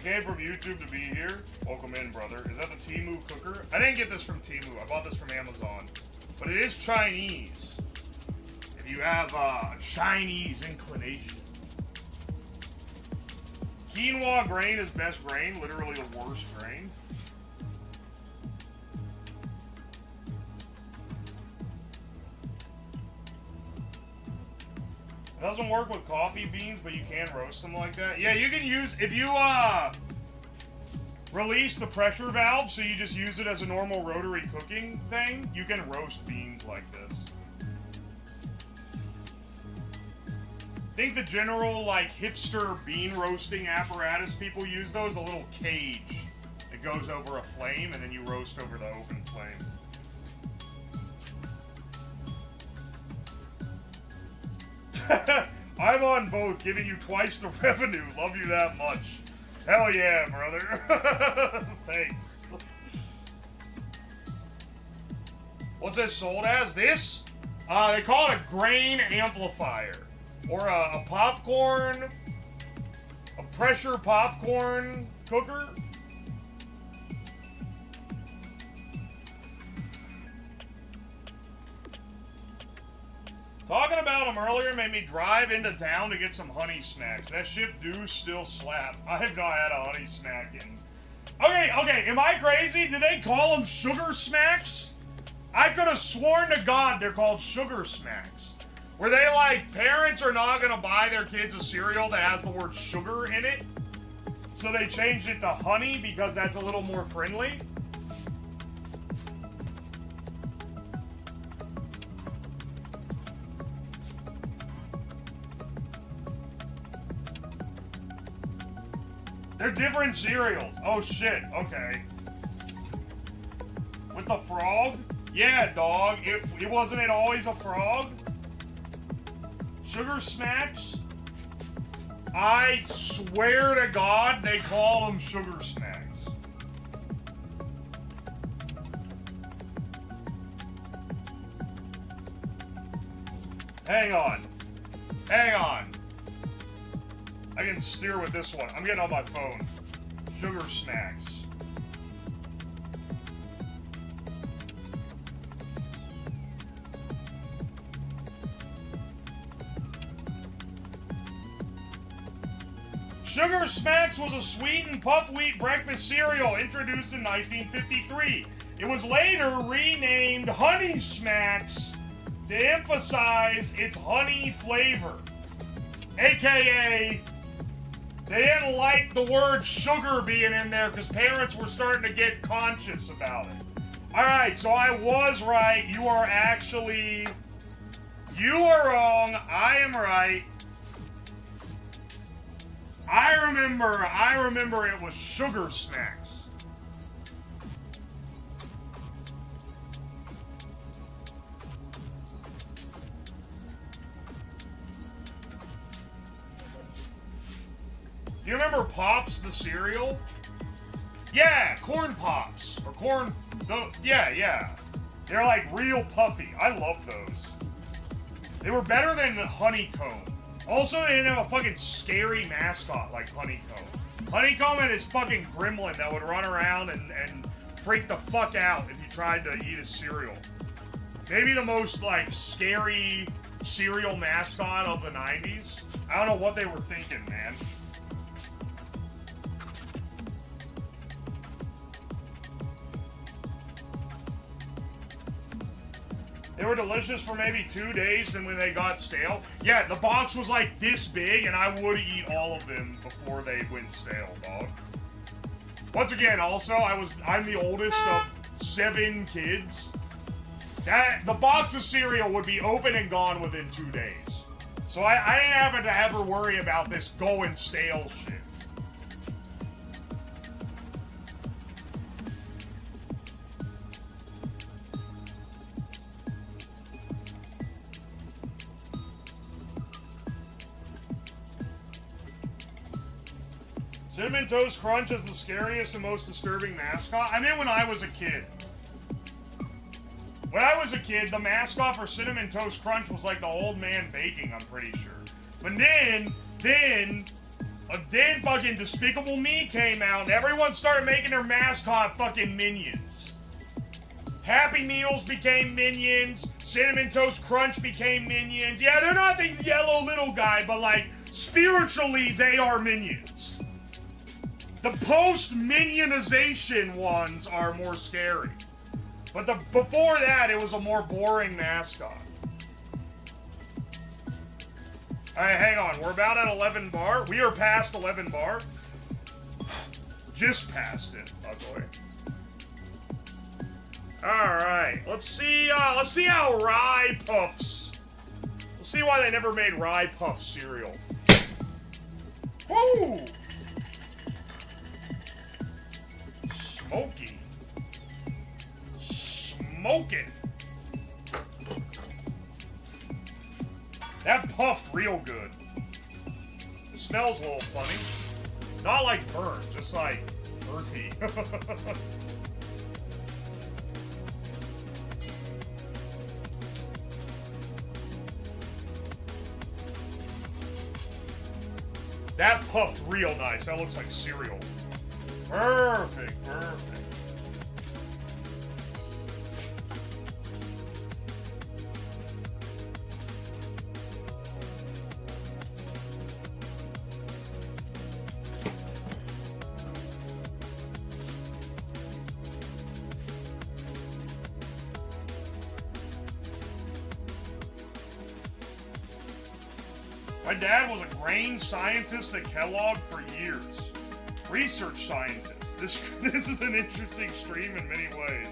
came from YouTube to be here. Welcome in, brother. Is that the Temu cooker? I didn't get this from Temu. I bought this from Amazon. But it is Chinese. If you have a Chinese inclination. Quinoa grain is best grain. Literally the worst grain. It doesn't work with coffee beans, but you can roast them like that. Yeah, you can use, if you release the pressure valve, so you just use it as a normal rotary cooking thing, you can roast beans like this. I think the general, like, hipster bean roasting apparatus people use those, a little cage that goes over a flame, and then you roast over the open flame. I'm on both, giving you twice the revenue. Love you that much. Hell yeah, brother. Thanks. What's this sold as? This? They call it a Grain Amplifier. Or a popcorn... a pressure popcorn cooker. Talking about them earlier made me drive into town to get some honey smacks. That shit do still slap. I have not had a honey smack in... Okay, am I crazy? Do they call them sugar smacks? I could have sworn to God they're called sugar smacks. Were they like, parents are not gonna buy their kids a cereal that has the word sugar in it? So they changed it to honey because that's a little more friendly? They're different cereals. Oh shit, okay. With the frog? Yeah, dog. It wasn't it always a frog? Sugar Smacks? I swear to God they call them Sugar Smacks. Hang on. I can steer with this one. I'm getting on my phone. Sugar Smacks. Sugar Smacks was a sweetened puff wheat breakfast cereal introduced in 1953. It was later renamed Honey Smacks to emphasize its honey flavor. AKA, they didn't like the word sugar being in there because parents were starting to get conscious about it. Alright, so I was right. You are wrong. I am right. I remember it was Sugar Smacks. Do you remember Pops, the cereal? Yeah, Corn Pops. Or Corn... Yeah. They're like real puffy. I love those. They were better than Honeycomb. Also, they didn't have a fucking scary mascot like Honeycomb. Honeycomb had this fucking gremlin that would run around and freak the fuck out if you tried to eat his cereal. Maybe the most, like, scary cereal mascot of the 90s. I don't know what they were thinking, man. They were delicious for maybe 2 days, then when they got stale. Yeah, the box was like this big, and I would eat all of them before they went stale, dog. Once again, also, I'm the oldest of 7 kids. The box of cereal would be open and gone within 2 days. So I didn't have to ever worry about this going stale shit. Cinnamon Toast Crunch is the scariest and most disturbing mascot. I meant when I was a kid. When I was a kid, the mascot for Cinnamon Toast Crunch was like the old man baking, I'm pretty sure. But then Then fucking Despicable Me came out, and everyone started making their mascot fucking Minions. Happy Meals became Minions. Cinnamon Toast Crunch became Minions. Yeah, they're not the yellow little guy, but like, spiritually, they are Minions. The post-minionization ones are more scary. But before that, it was a more boring mascot. Alright, hang on. We're about at 11 bar. We are past 11 bar. Just past it, by the way. Alright, let's see how Rye Puffs. Let's see why they never made Rye Puff cereal. Woo! Smoky. Smoking. That puffed real good. Smells a little funny. Not like burnt, just like earthy. That puffed real nice. That looks like cereal. Perfect, perfect. My dad was a grain scientist at Kellogg for years. Research scientist. This is an interesting stream in many ways.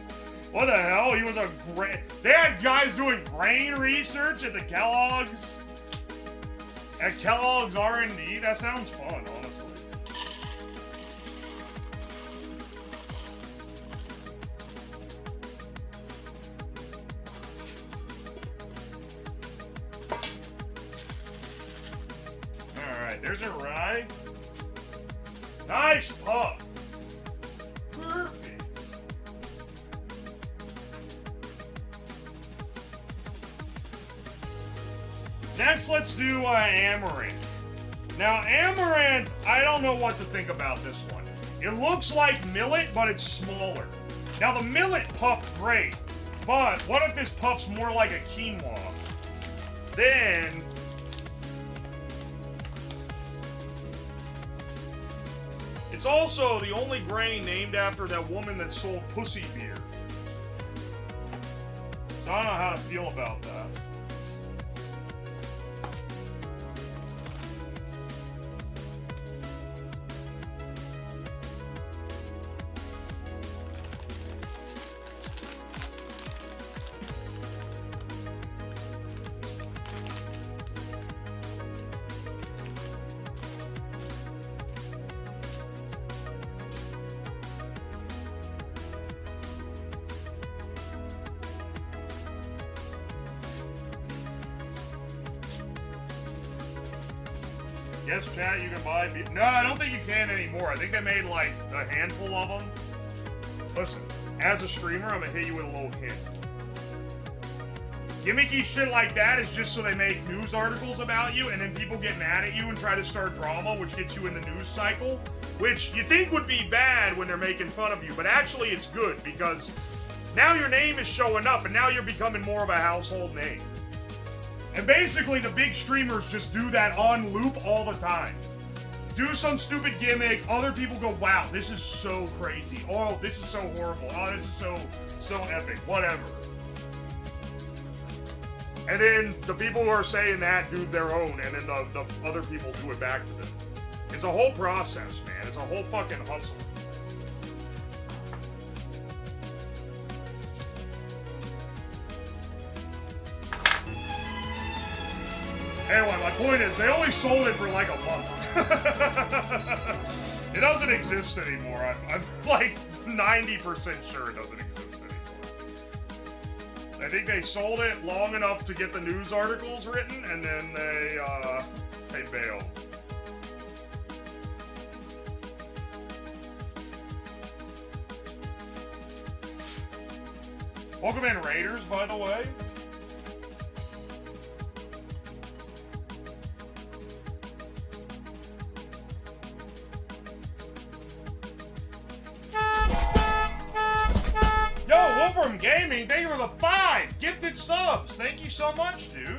What the hell? He was a grain... They had guys doing grain research at the Kellogg's... At Kellogg's R&D? That sounds fun, honestly. There's a rye. Nice puff. Perfect. Next, let's do Amaranth. Now, Amaranth, I don't know what to think about this one. It looks like millet, but it's smaller. Now, the millet puffed great, but what if this puffs more like a quinoa? Then... it's also the only grain named after that woman that sold pussy beer. So I don't know how to feel about that. Yes, chat, you can buy beer. No, I don't think you can anymore. I think they made like a handful of them. Listen, as a streamer, I'm gonna hit you with a little hint. Gimmicky shit like that is just so they make news articles about you, and then people get mad at you and try to start drama, which gets you in the news cycle, which you think would be bad when they're making fun of you, but actually it's good, because now your name is showing up, and now you're becoming more of a household name. And basically, the big streamers just do that on loop all the time. Do some stupid gimmick, other people go, wow, this is so crazy. Oh, this is so horrible. Oh, this is so epic. Whatever. And then the people who are saying that do their own, and then the other people do it back to them. It's a whole process, man. It's a whole fucking hustle. Anyway, my point is, they only sold it for like a month. It doesn't exist anymore. I'm like 90% sure it doesn't exist anymore. I think they sold it long enough to get the news articles written, and then they bailed. Welcome in, Raiders, by the way. Pilgrim Gaming, thank you for the 5 gifted subs. Thank you so much, dude.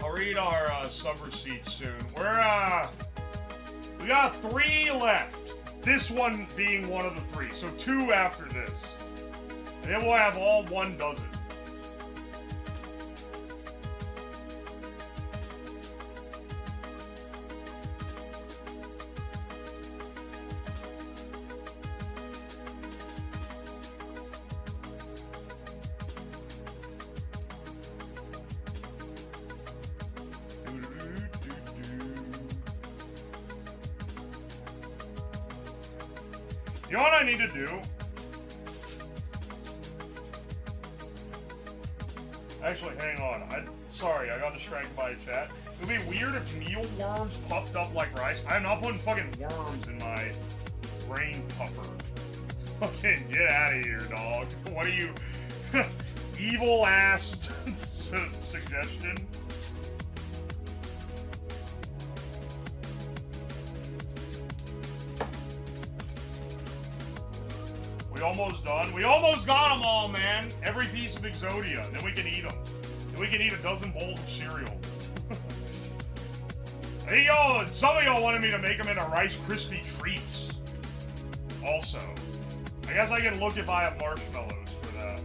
I'll read our sub receipts soon. We got 3 left. This one being one of the 3. So 2 after this. And then we'll have all 1 dozen. You know what I need to do? Actually, hang on. Sorry, I got distracted by a chat. It would be weird if mealworms puffed up like rice. I'm not putting fucking worms in my brain puffer. Fucking get out of here, dog. What are you... evil-ass suggestion? We almost done. We almost got them all, man. Every piece of Exodia. Then we can eat them. Then we can eat a dozen bowls of cereal. Hey, y'all. Some of y'all wanted me to make them into Rice Krispie treats. Also. I guess I can look if I have marshmallows for that.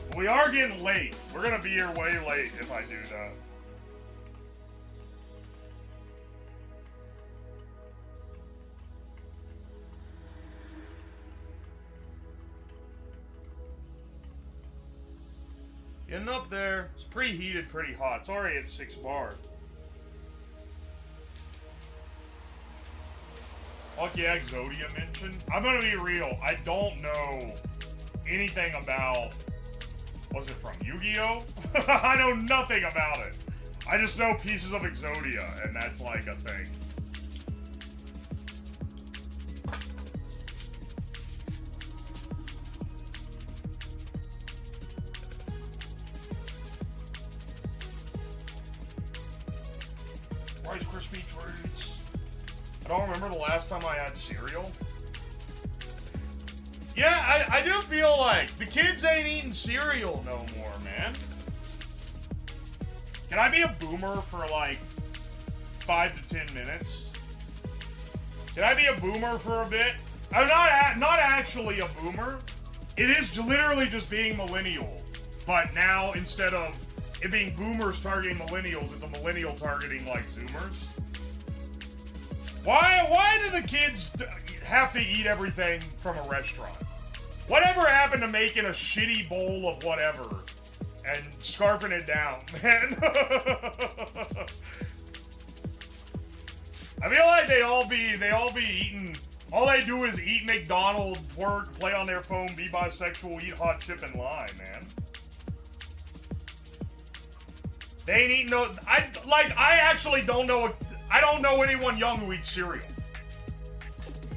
But we are getting late. We're going to be here way late if I do that. Getting up there. It's preheated pretty hot. It's already at 6 bar. Fuck yeah, Exodia mentioned. I'm gonna be real. I don't know anything about... Was it from Yu-Gi-Oh? I know nothing about it. I just know pieces of Exodia, and that's like a thing. Rice Krispie treats. I don't remember the last time I had cereal. Yeah, I do feel like the kids ain't eating cereal no more, man. Can I be a boomer for like 5 to 10 minutes? Can I be a boomer for a bit? I'm not actually a boomer. It is literally just being millennial. But now, instead of it being boomers targeting millennials, it's a millennial targeting, like, zoomers. Why do the kids have to eat everything from a restaurant? Whatever happened to making a shitty bowl of whatever and scarfing it down, man? I feel like they all be eating, all they do is eat McDonald's, twerk, play on their phone, be bisexual, eat hot chip and lie, man. They ain't eating no... I actually don't know... I don't know anyone young who eats cereal.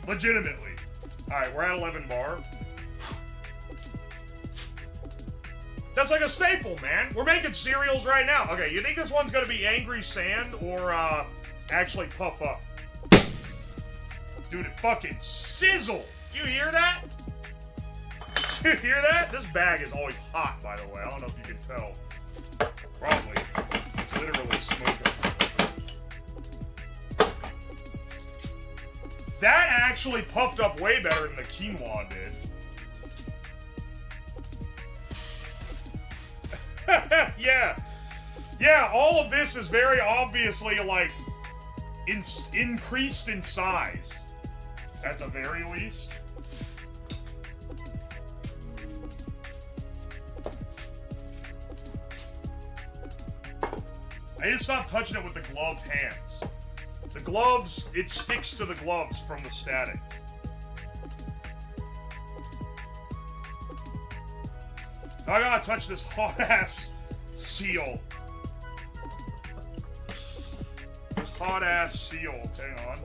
Legitimately. Alright, we're at 11 bar. That's like a staple, man. We're making cereals right now. Okay, you think this one's gonna be Angry Sand or, actually puff up? Dude, it fucking sizzled! You hear that? You hear that? This bag is always hot, by the way. I don't know if you can tell. Probably. It's literally smoking. That actually puffed up way better than the quinoa did. Yeah. Yeah, all of this is very obviously, like, increased in size. At the very least. I need to stop touching it with the gloved hands. The gloves, it sticks to the gloves from the static. Now I gotta touch this hot-ass seal. This hot-ass seal. Hang on.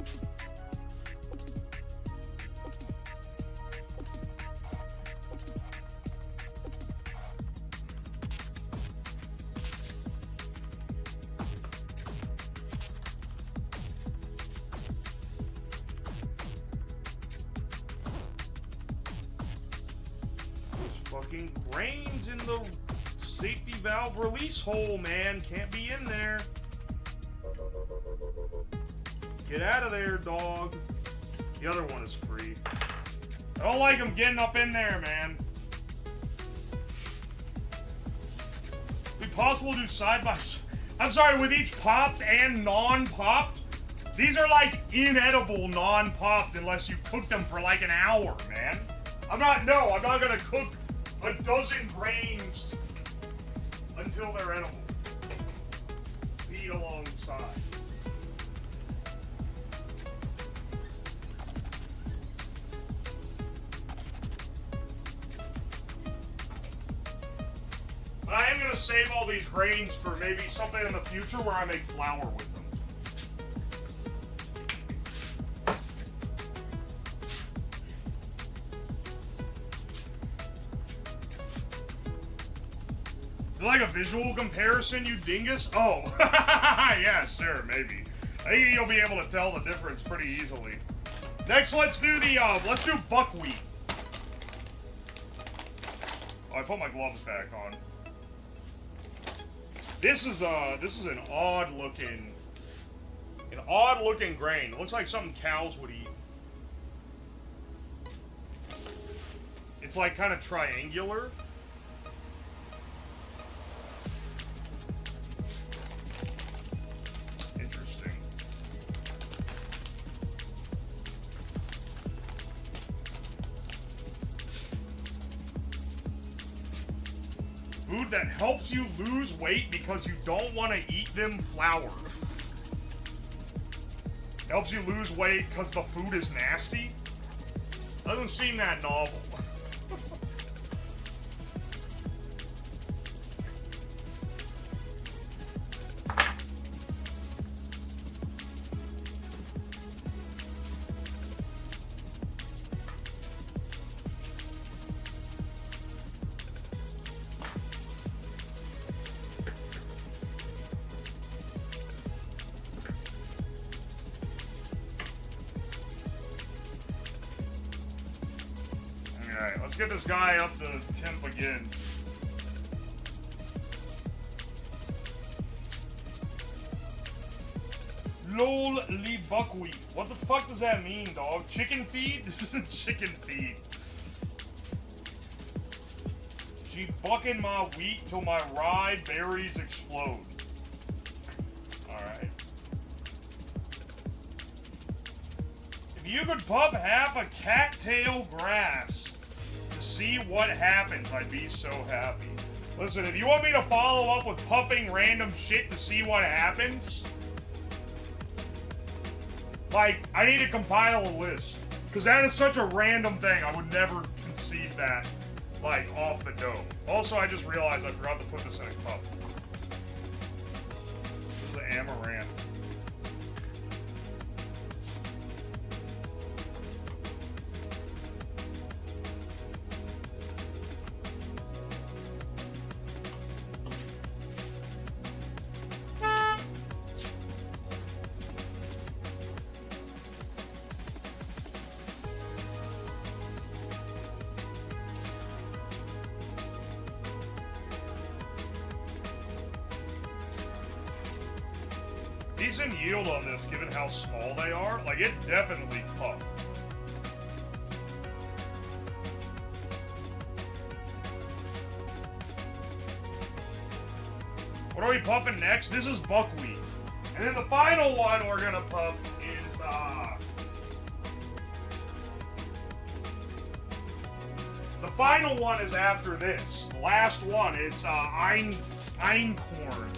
fucking grains in the safety valve release hole, man. Can't be in there. Get out of there, dog. The other one is free. I don't like him getting up in there, man. Be possible to do side by side. I'm sorry, with each popped and non-popped? These are like inedible non-popped unless you cook them for like an hour, man. I'm not gonna cook a dozen grains until they're edible. Eat alongside. But I am gonna save all these grains for maybe something in the future where I make flour with them. Like a visual comparison, you dingus? Oh, yeah, sure, maybe. I think you'll be able to tell the difference pretty easily. Next, let's do buckwheat. Oh, I put my gloves back on. This is an odd looking grain. It looks like something cows would eat. It's like kind of triangular. Food that helps you lose weight because you don't want to eat them flour. Helps you lose weight because the food is nasty? Doesn't seem that novel. Alright, let's get this guy up to temp again. Lol li buckwheat. What the fuck does that mean, dog? Chicken feed? This isn't chicken feed. She bucking my wheat till my rye berries explode. Alright. If you could puff half a cattail grass to see what happens, I'd be so happy. Listen, if you want me to follow up with puffing random shit to see what happens, like, I need to compile a list. Because that is such a random thing. I would never conceive that, like, off the dome. Also, I just realized I forgot to put this in a cup. This is the amaranth. Decent yield on this, given how small they are. Like, it definitely puffed. What are we puffing next? This is buckwheat. And then the final one we're gonna puff is, the final one is after this. The last one is, einkorn.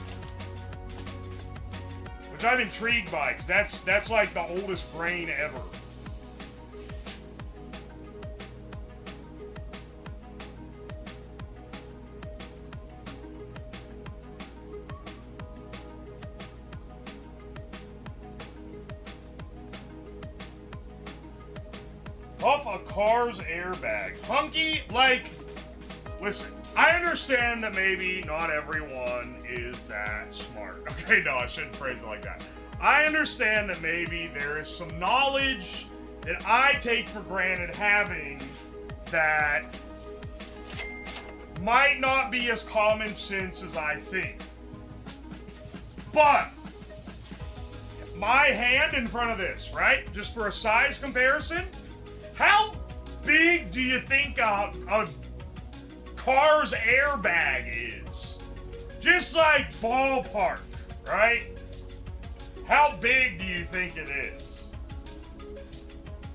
Which I'm intrigued by, because that's like the oldest grain ever. Puff a car's airbag. Hunky, like, listen, I understand that maybe not everyone is that smart. Okay, no, I shouldn't phrase it like that. I understand that maybe there is some knowledge that I take for granted having that might not be as common sense as I think. But my hand in front of this, right? Just for a size comparison, how big do you think a car's airbag is? Just like ballpark, right? How big do you think it is?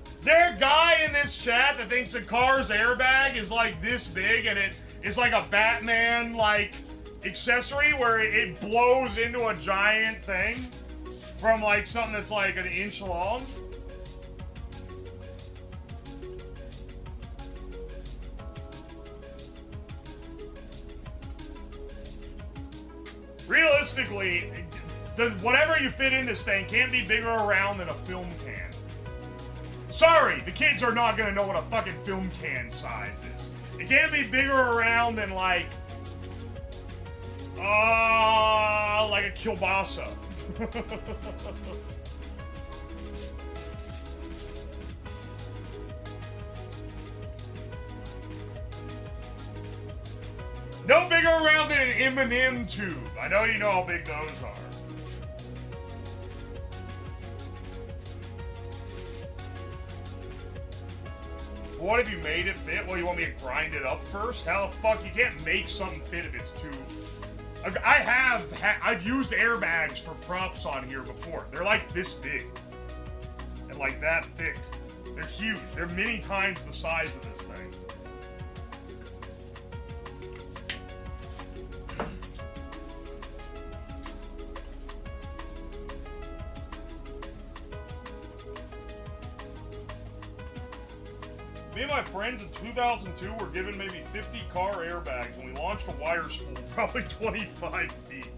Is there a guy in this chat that thinks a car's airbag is like this big and it is like a Batman like accessory where it blows into a giant thing from like something that's like an inch long? Realistically, whatever you fit in this thing can't be bigger around than a film can. Sorry, the kids are not gonna know what a fucking film can size is. It can't be bigger around than like a kielbasa. No bigger around than an M&M tube. I know you know how big those are. What if you made it fit? Well, you want me to grind it up first? How the fuck? You can't make something fit if it's too... I've used airbags for props on here before. They're like this big. And like that thick. They're huge. They're many times the size of this thing. Me and my friends in 2002 were given maybe 50 car airbags and we launched a wire spool probably 25 feet.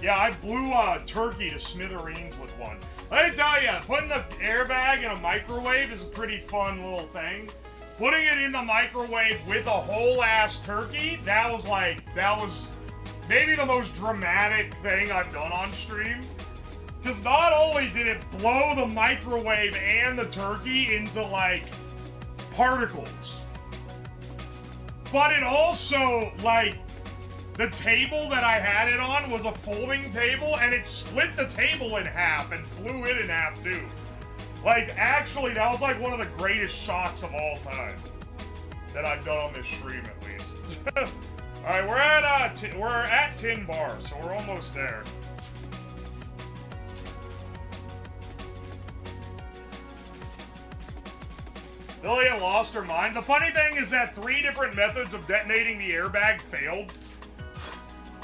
Yeah, I blew a turkey to smithereens with one. Let me tell you, putting the airbag in a microwave is a pretty fun little thing. Putting it in the microwave with a whole ass turkey, that was maybe the most dramatic thing I've done on stream. Because not only did it blow the microwave and the turkey into like particles, but it also, like, the table that I had it on was a folding table and it split the table in half and blew it in half too. Like, actually, that was like one of the greatest shots of all time that I've done on this stream, at least. Alright, we're at 10 bars, so we're almost there. Lillian lost her mind. The funny thing is that 3 different methods of detonating the airbag failed.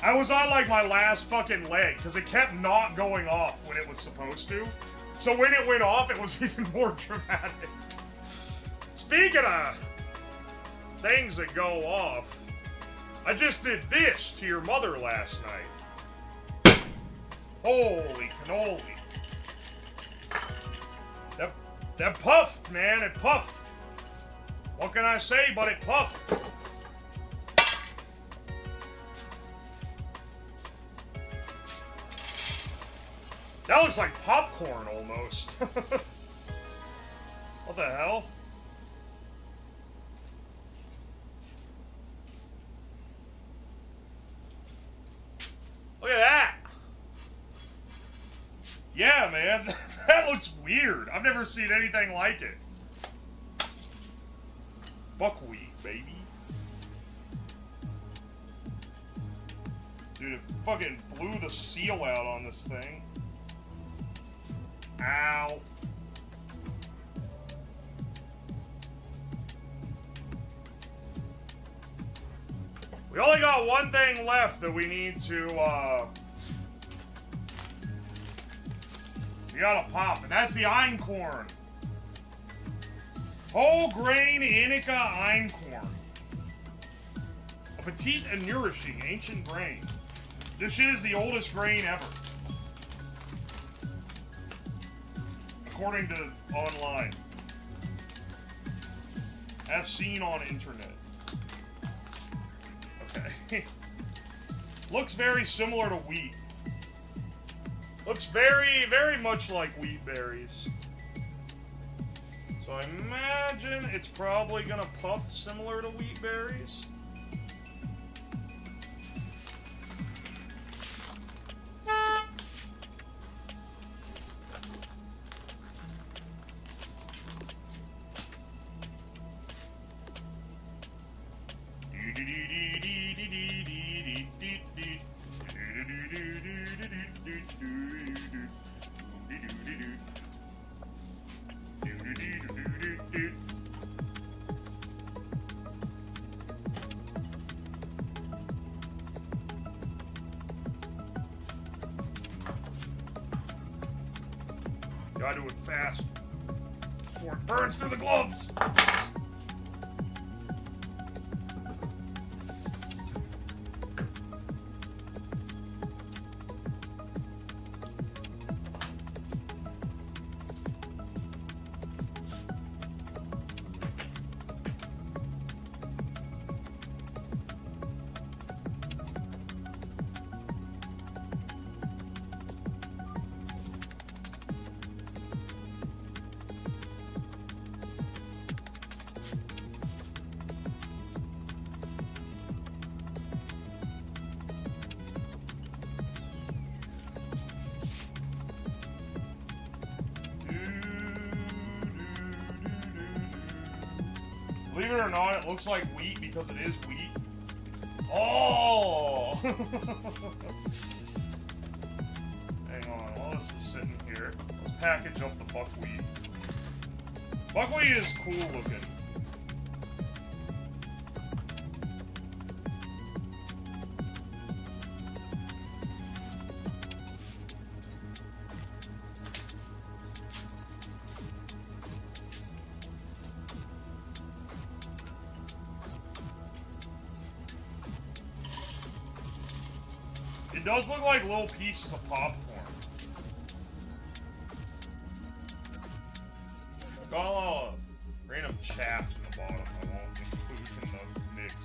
I was on like my last fucking leg because it kept not going off when it was supposed to. So when it went off, it was even more dramatic. Speaking of things that go off, I just did this to your mother last night. Holy cannoli. That puffed, man. It puffed. What can I say but it puffed? That looks like popcorn almost. What the hell? Look at that. Yeah, man. That looks weird. I've never seen anything like it. Buckwheat, baby. Dude, it fucking blew the seal out on this thing. Ow. We only got one thing left that we need to, we gotta pop, and that's the einkorn. Whole grain Indica einkorn. A petite and nourishing ancient grain. This shit is the oldest grain ever. According to online. As seen on internet. Okay. Looks very similar to wheat. Looks very, very much like wheat berries. So I imagine it's probably gonna puff similar to wheat berries. Gotta do it fast before it burns through the gloves. Believe it or not, it looks like wheat because it is wheat. Oh! Hang on, while this is sitting here, let's package up the buckwheat. Buckwheat is cool looking. It does look like little pieces of popcorn. It's got a lot of random chaff in the bottom I won't include in the mix.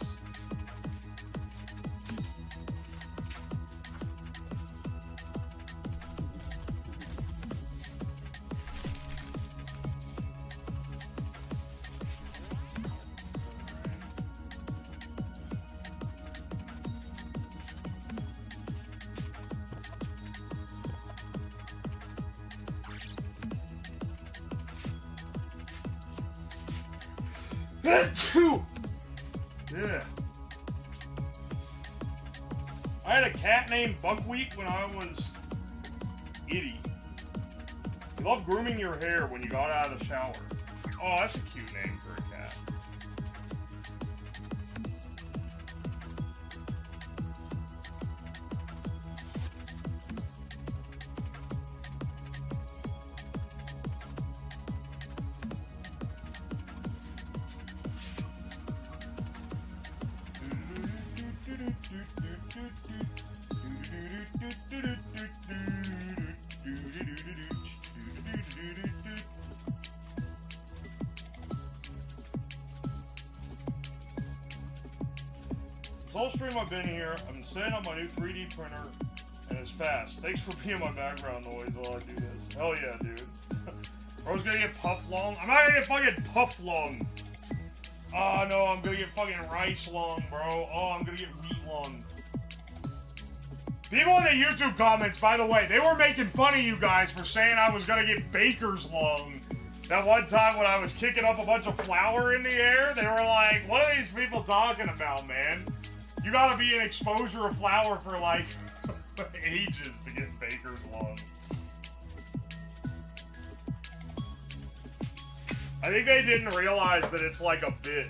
Yeah. I had a cat named Buckwheat when I was itty. He loved grooming your hair when you got out of the shower. Oh, that's a cute name for a cat. This whole stream I've been here, I've been setting up my new 3D printer, and it's fast. Thanks for being my background noise while I do this. Hell yeah, dude. I was gonna get puff lung. I'm not gonna get fucking puff lung. Oh no, I'm gonna get fucking rice lung, bro. Oh, I'm gonna get wheat lung. People in the YouTube comments, by the way, they were making fun of you guys for saying I was gonna get baker's lung. That one time when I was kicking up a bunch of flour in the air, they were like, what are these people talking about, man? You gotta be in exposure of flour for like ages to get baker's lung. I think they didn't realize that it's like a bit.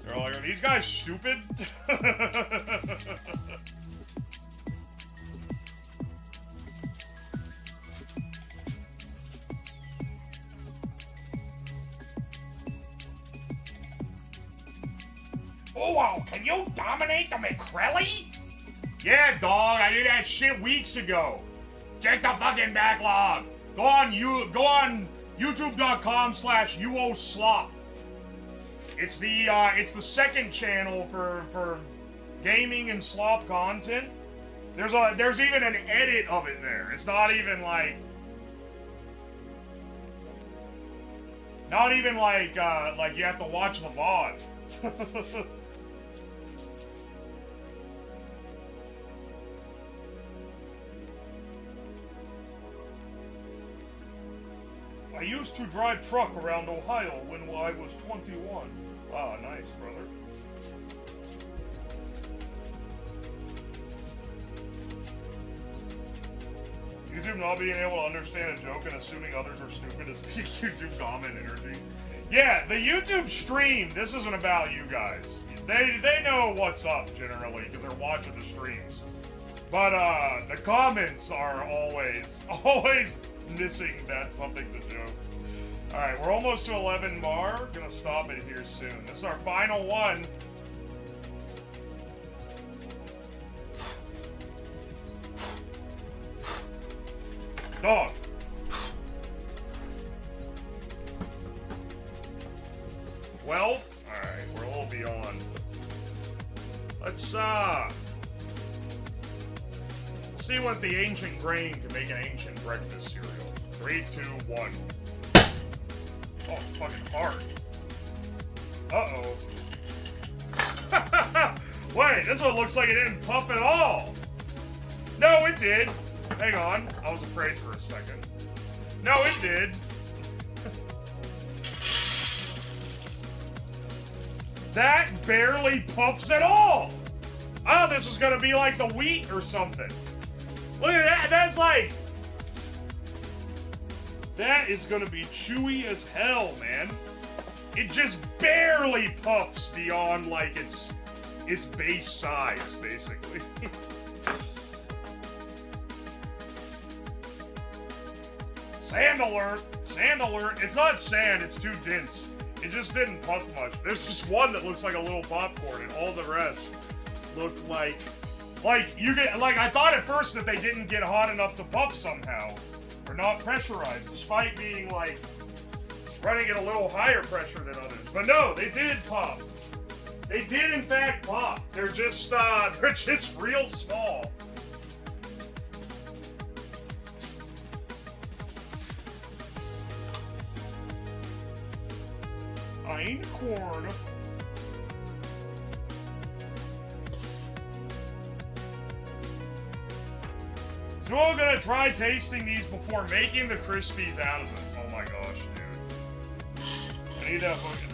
They're like, are these guys stupid? Oh, wow, can you dominate the McCrelly? Yeah, dog, I did that shit weeks ago. Check the fucking backlog. Go on youtube.com/uoslop. It's the second channel for gaming and slop content. There's even an edit of it there. It's not even like you have to watch the VOD. used to drive truck around Ohio when I was 21. Ah, nice, brother. YouTube not being able to understand a joke and assuming others are stupid is peak YouTube comment energy. Yeah, the YouTube stream, this isn't about you guys. They know what's up, generally, because they're watching the streams. But, the comments are always missing that something's a joke. Alright, we're almost to 11 bar. Gonna stop it here soon. This is our final one. Dog. Well, alright, we're a little beyond. Let's, see what the ancient grain can make an ancient breakfast cereal. 3, 2, 1. Oh, fucking hard. Uh-oh. Wait, this one looks like it didn't puff at all. No, it did. Hang on. I was afraid for a second. No, it did. That barely puffs at all. Oh, this was gonna be like the wheat or something. Look at that. That's like... That is gonna be chewy as hell, man. It just barely puffs beyond, like, its base size, basically. Sand alert! Sand alert! It's not sand, it's too dense. It just didn't puff much. There's just one that looks like a little popcorn, and all the rest look like you get, like, I thought at first that they didn't get hot enough to puff somehow. Or not pressurized, despite being, like, running at a little higher pressure than others. But no, they did pop. They did, in fact, pop. They're just real small. Einkorn. So I'm gonna try tasting these before making the Krispies out of them. Oh my gosh, dude. I need that fucking...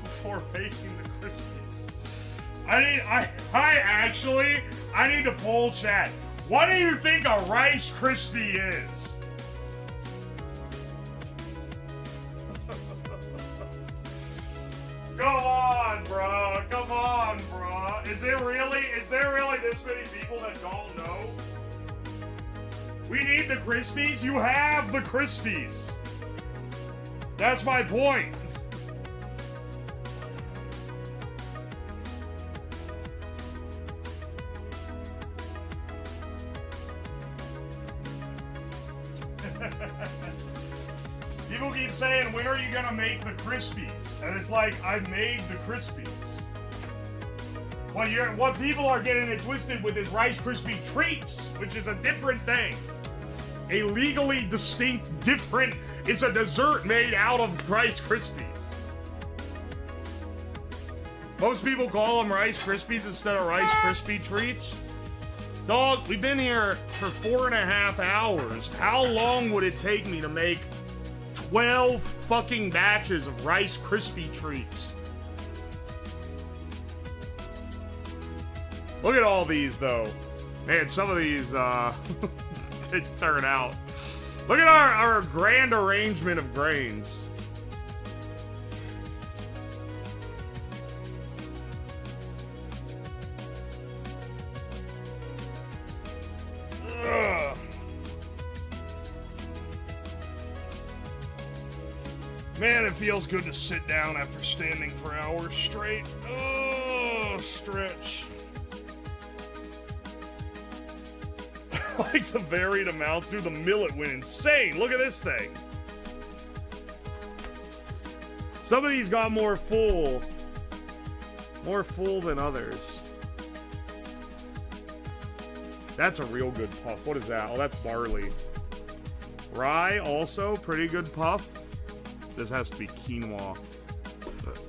before making the Krispies. I need to poll chat. What do you think a Rice Krispie is? Come on, bro. Come on, bro. Is there really this many people that don't know? We need the Krispies. You have the Krispies. That's my point. People keep saying, when are you gonna make the Krispies? And it's like, I've made the Krispies. What people are getting it twisted with is Rice Krispie treats, which is a different thing. A legally distinct, different, it's a dessert made out of Rice Krispies. Most people call them Rice Krispies instead of Rice Krispie treats. Dog, we've been here for 4.5 hours. How long would it take me to make 12 fucking batches of Rice Krispie treats? Look at all these, though. Man, some of these, didn't turn out. Look at our grand arrangement of grains. Ugh. Man, it feels good to sit down after standing for hours straight. Oh, stretch. Like the varied amounts, dude, the millet went insane. Look at this thing. Some of these got more full than others. That's a real good puff. What is that? Oh, that's barley. Rye, also, pretty good puff. This has to be quinoa.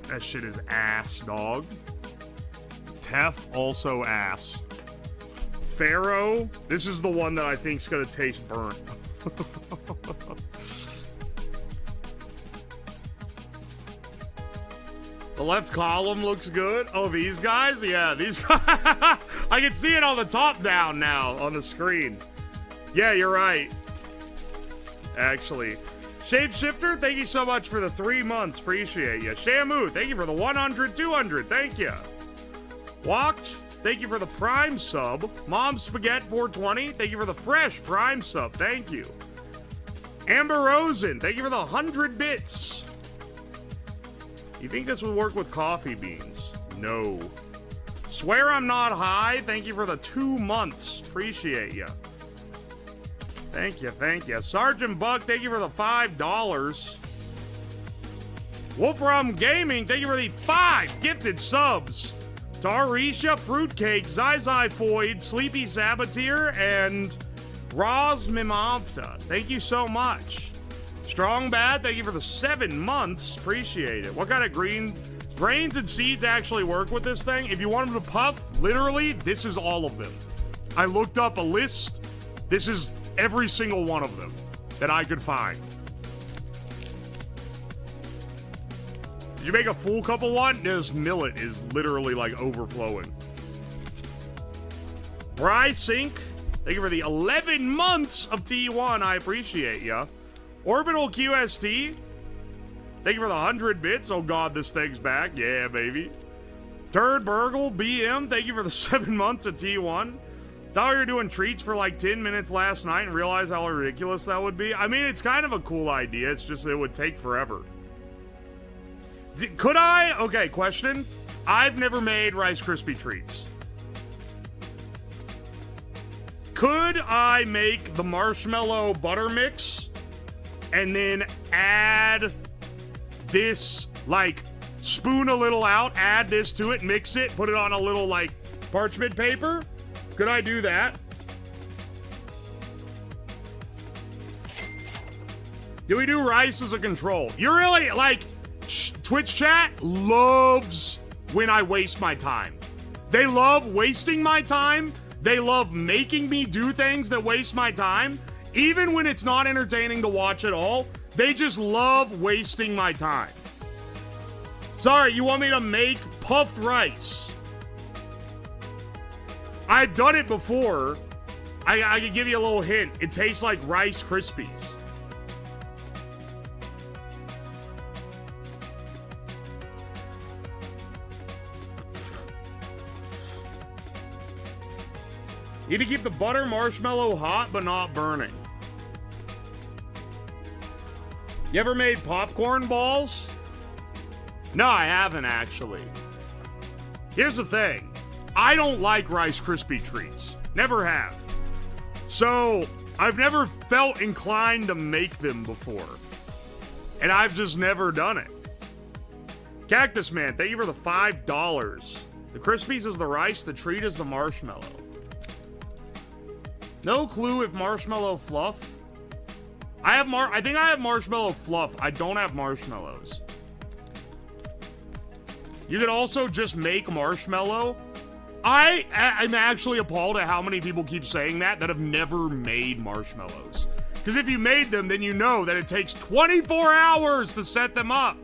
That shit is ass, dog. Teff, also ass. Farro, this is the one that I think is going to taste burnt. The left column looks good. Oh, these guys? Yeah, these guys. I can see it on the top down now on the screen. Yeah, you're right. Actually. Shapeshifter, thank you so much for the 3 months. Appreciate you. Shamu, thank you for the 100, 200. Thank you. Walked, thank you for the Prime sub. Mom Spaghetti 420, thank you for the fresh Prime sub. Thank you. Amber Rosen, thank you for the 100 bits. You think this would work with coffee beans? No. Swear I'm not high, thank you for the 2 months. Appreciate you. Thank you, thank you. Sergeant Buck, thank you for the $5. Wolfram Gaming, thank you for the 5 gifted subs. Tarisha, Fruitcake, Zai Foyd, Sleepy Saboteur, and Roz Mimavta. Thank you so much. Strong Bad, thank you for the 7 months. Appreciate it. What kind of grains and seeds actually work with this thing? If you want them to puff, literally, this is all of them. I looked up a list. This is every single one of them that I could find. Did you make a full cup of one? This millet is literally like overflowing. Bry Sink, thank you for the 11 months of T1. I appreciate ya. Orbital QST, thank you for the 100 bits. Oh god, this thing's back. Yeah, baby. Turd Burgle BM, thank you for the 7 months of T1. Thought we were doing treats for like 10 minutes last night and realized how ridiculous that would be. I mean, it's kind of a cool idea. It's just it would take forever. Could I? Okay, question. I've never made Rice Krispie treats. Could I make the marshmallow butter mix and then add this, like, spoon a little out, add this to it, mix it, put it on a little, like, parchment paper? Could I do that? Do we do rice as a control? You're really, like, Twitch chat loves when I waste my time. They love wasting my time. They love making me do things that waste my time. Even when it's not entertaining to watch at all, they just love wasting my time. Sorry, you want me to make puffed rice? I've done it before. I can give you a little hint. It tastes like Rice Krispies. You need to keep the butter marshmallow hot but not burning. You ever made popcorn balls? No, I haven't actually. Here's the thing. I don't like Rice Krispie treats. Never have. So, I've never felt inclined to make them before. And I've just never done it. Cactus Man, thank you for the $5. The Krispies is the rice, the treat is the marshmallow. No clue if marshmallow fluff. I think I have marshmallow fluff. I don't have marshmallows. You could also just make marshmallow. I'm actually appalled at how many people keep saying that have never made marshmallows. Because if you made them, then you know that it takes 24 hours to set them up.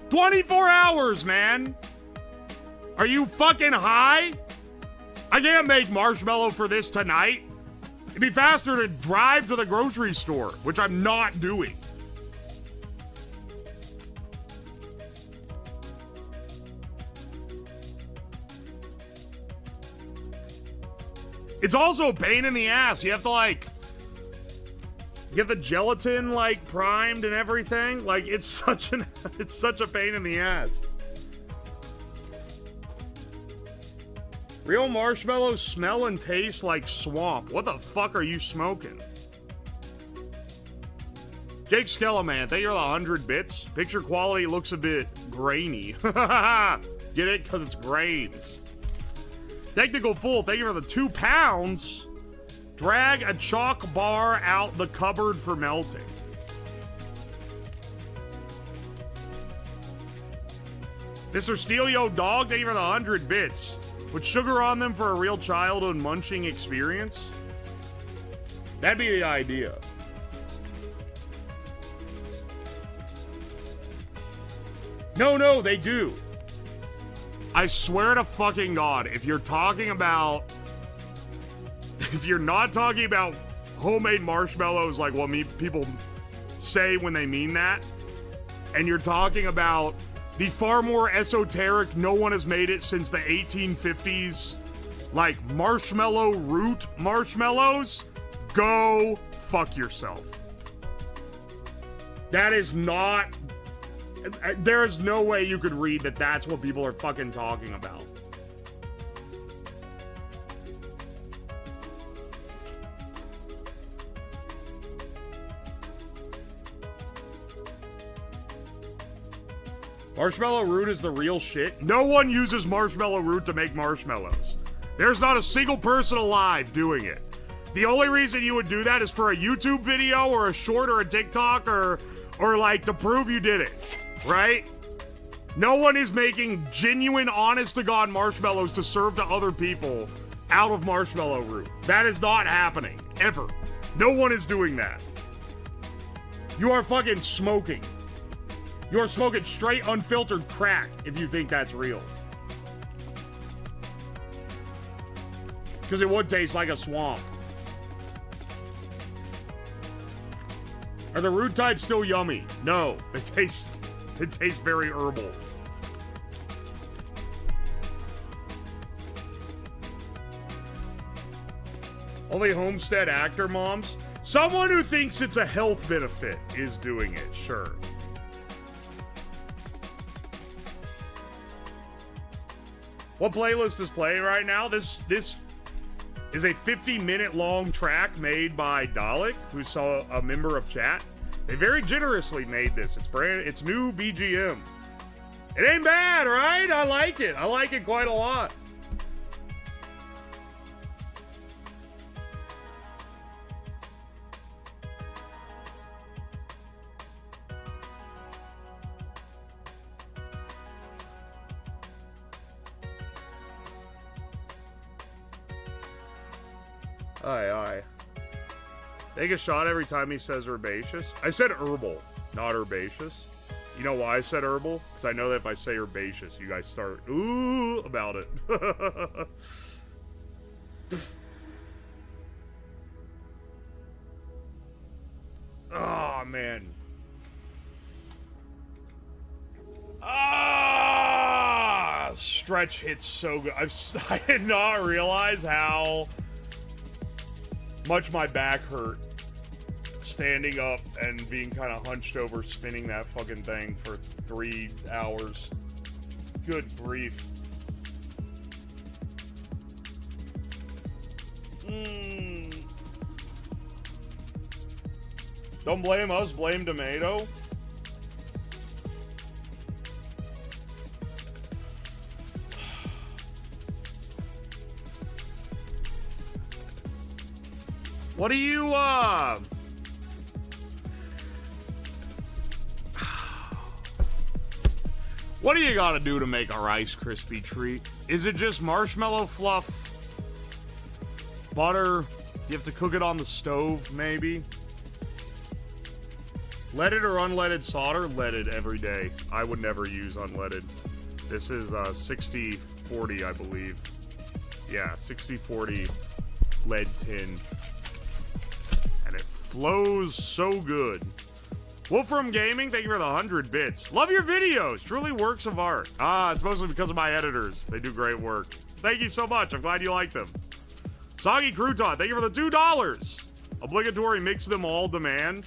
24 hours, man. Are you fucking high? I can't make marshmallow for this tonight. It'd be faster to drive to the grocery store, which I'm not doing. It's also a pain in the ass. You have to, like, get the gelatin, like, primed and everything. Like, it's such a pain in the ass. Real marshmallows smell and taste like swamp. What the fuck are you smoking? Jake Skellaman, thank you for the 100 bits. Picture quality looks a bit grainy. Get it? Because it's grains. Technical Fool, thank you for the 2 pounds. Drag a chalk bar out the cupboard for melting. Mr. Steelio Dog, thank you for the 100 bits. Put sugar on them for a real childhood munching experience. That'd be the idea. No, they do. I swear to fucking God, if you're talking about... If you're not talking about homemade marshmallows like what people say when they mean that, and you're talking about the far more esoteric, no one has made it since the 1850s, like marshmallow root marshmallows, go fuck yourself. That is not... There is no way you could read that that's what people are fucking talking about. Marshmallow root is the real shit. No one uses marshmallow root to make marshmallows. There's not a single person alive doing it. The only reason you would do that is for a YouTube video or a short or a TikTok or like to prove you did it, right? No one is making genuine, honest-to-God marshmallows to serve to other people out of marshmallow root. That is not happening, ever. No one is doing that. You are fucking smoking. You're smoking straight, unfiltered crack if you think that's real. Because it would taste like a swamp. Are the root types still yummy? No, it tastes very herbal. Only homestead actor moms? Someone who thinks it's a health benefit is doing it, sure. What playlist is playing right now? This is a 50-minute long track made by Dalek, who's a member of chat. They very generously made this. It's new BGM. It ain't bad, right? I like it. I like it quite a lot. Aye. Take a shot every time he says herbaceous. I said herbal, not herbaceous. You know why I said herbal? Because I know that if I say herbaceous, you guys start ooh about it. Oh, man. Stretch hits so good. I did not realize how much my back hurt standing up and being kind of hunched over spinning that fucking thing for 3 hours. Good grief. Don't blame us, blame tomato. What do you, what do you gotta do to make a Rice Krispie treat? Is it just marshmallow fluff? Butter? You have to cook it on the stove, maybe? Leaded or unleaded solder? Leaded every day. I would never use unleaded. This is 60-40, I believe. Yeah, 60-40 lead tin. And it flows so good. Wolfram Gaming, thank you for the 100 bits. Love your videos. Truly works of art. It's mostly because of my editors. They do great work. Thank you so much. I'm glad you like them. Soggy Crouton, thank you for the $2. Obligatory mix them all demand.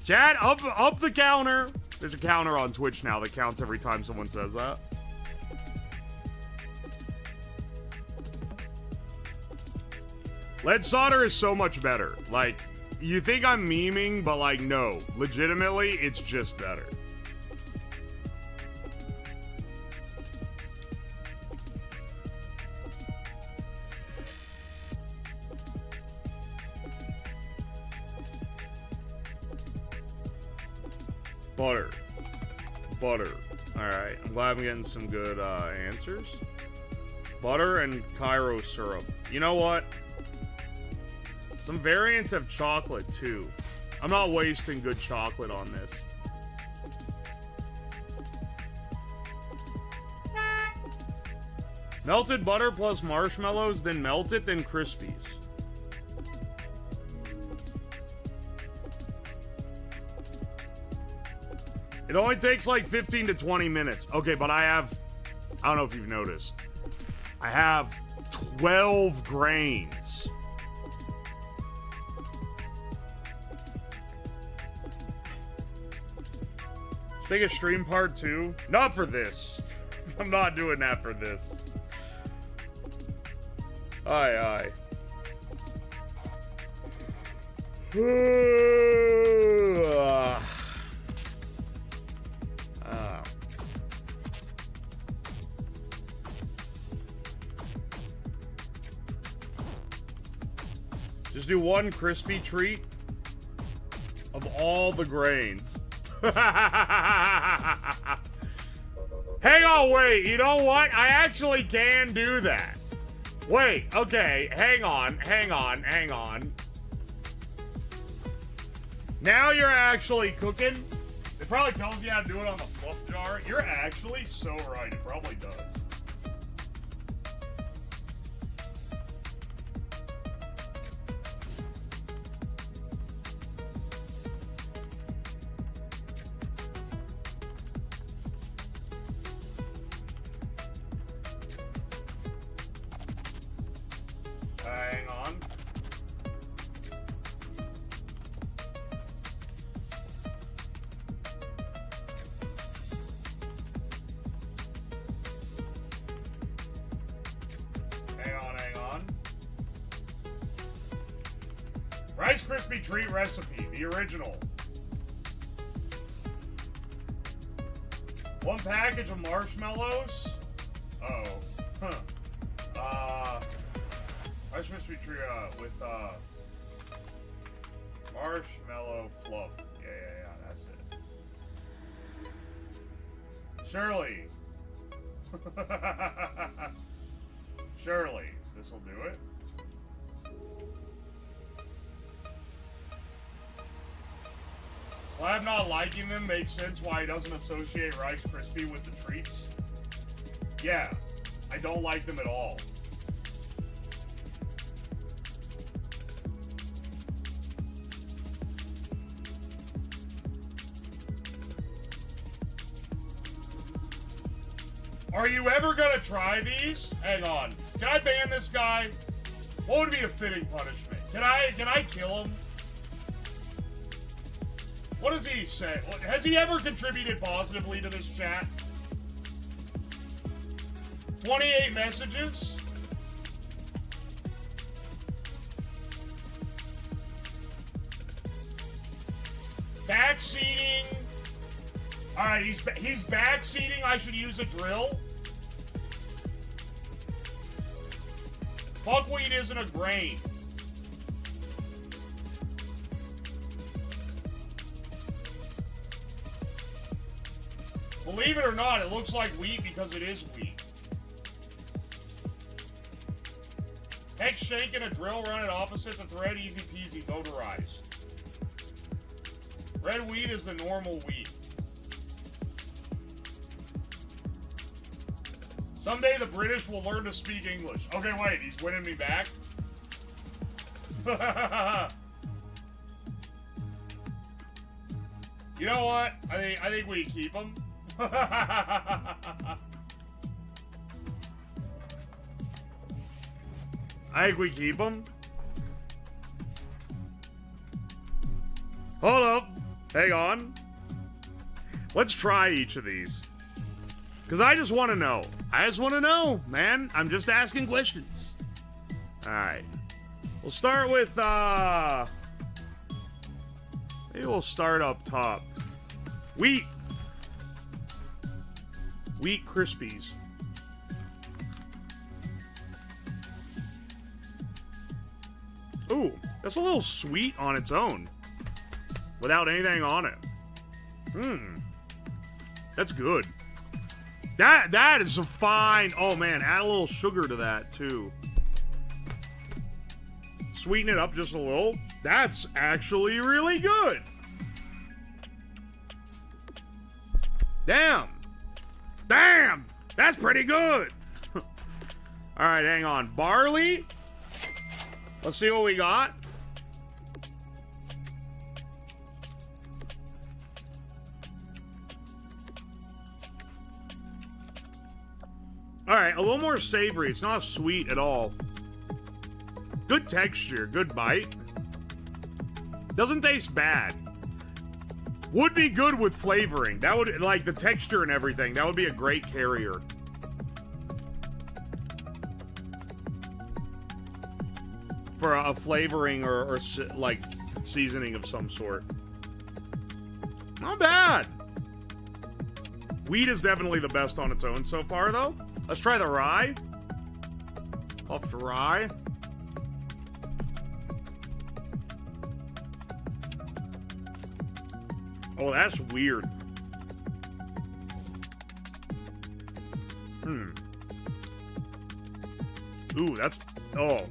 Chat, up the counter. There's a counter on Twitch now that counts every time someone says that. Lead solder is so much better. Like, you think I'm memeing, but like, no. Legitimately, it's just better. Butter. Alright, I'm glad I'm getting some good answers. Butter and Cairo syrup. You know what? Some variants have chocolate, too. I'm not wasting good chocolate on this. Melted butter plus marshmallows, then melt it, then Krispies. It only takes like 15 to 20 minutes. Okay, but I don't know if you've noticed. I have 12 grains. Let's make a stream part 2. Not for this. I'm not doing that for this. Aye. Just do one crispy treat of all the grains. Hang on, wait. You know what? I actually can do that. Wait, okay. Hang on. Now you're actually cooking. It probably tells you how to do it on the fluff jar. You're actually so right. It probably does. Hang on. Hang on. Rice Krispie treat recipe, the original. 1 package of marshmallows. Oh. Rice Krispie treat with marshmallow fluff. Yeah, that's it. Shirley. Surely, this will do it. Why I'm not liking them makes sense why he doesn't associate Rice Krispie with the treats. Yeah, I don't like them at all. Are you ever gonna try these? Hang on. Can I ban this guy? What would be a fitting punishment? Can I kill him? What does he say? Has he ever contributed positively to this chat? 28 messages? Backseating. Alright, he's backseating. I should use a drill. Buckwheat isn't a grain. Believe it or not, it looks like wheat because it is wheat. Hex shake and a drill, run it opposite the thread, easy peasy, motorized. Red wheat is the normal wheat. Someday the British will learn to speak English. Okay, wait, he's winning me back? You know what? I think we keep him. I think we keep him. Hold up. Hang on. Let's try each of these. Because I just want to know. I just want to know, man. I'm just asking questions. Alright. We'll start with, maybe we'll start up top. Wheat. Wheat Krispies. Ooh, that's a little sweet on its own. Without anything on it. That's good. That is a fine. Oh man, add a little sugar to that too. Sweeten it up just a little. That's actually really good. Damn. That's pretty good. All right, hang on. Barley. Let's see what we got. All right, a little more savory. It's not sweet at all. Good texture, good bite. Doesn't taste bad. Would be good with flavoring. That would, like, the texture and everything. That would be a great carrier. For a flavoring or like, seasoning of some sort. Not bad. Wheat is definitely the best on its own so far, though. Let's try the rye. Off the rye. Oh, that's weird. Ooh, that's... Oh.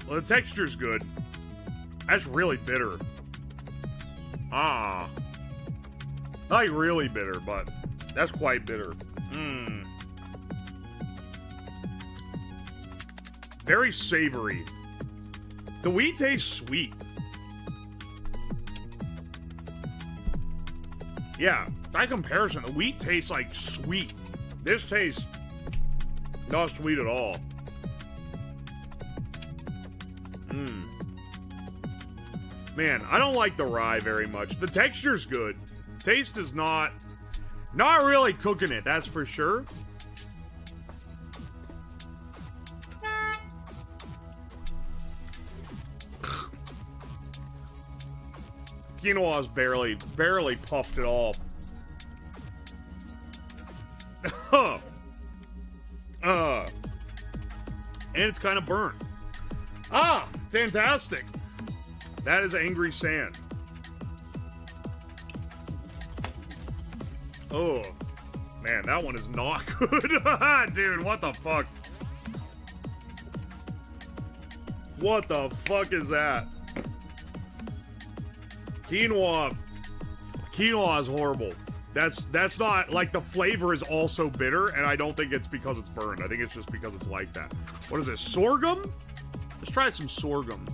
Well, the texture's good. That's really bitter. Ah. Not really bitter, but that's quite bitter. Very savory. The wheat tastes sweet. Yeah, by comparison, the wheat tastes like sweet. This tastes not sweet at all. Man, I don't like the rye very much. The texture's good. Taste is not really cooking it, that's for sure. Quinoa's barely puffed at all. And it's kind of burnt. Ah, fantastic. That is angry sand. Oh, man, that one is not good. Dude, what the fuck? What the fuck is that? Quinoa is horrible. That's not, like, the flavor is also bitter, and I don't think it's because it's burned. I think it's just because it's like that. What is this, sorghum? Let's try some sorghum.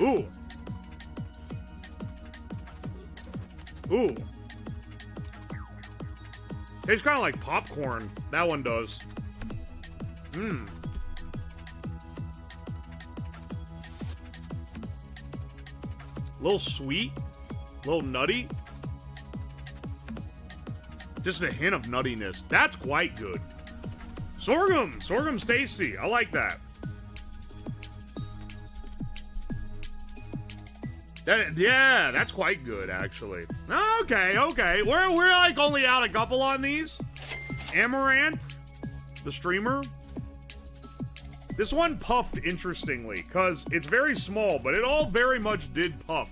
Ooh. Ooh. Tastes kind of like popcorn. That one does. Mmm. A little sweet, a little nutty. Just a hint of nuttiness. That's quite good. Sorghum. Sorghum's tasty. I like that. Yeah, that's quite good, actually. Okay. We're like only out a couple on these. Amaranth, the streamer. This one puffed interestingly, because it's very small, but it all very much did puff.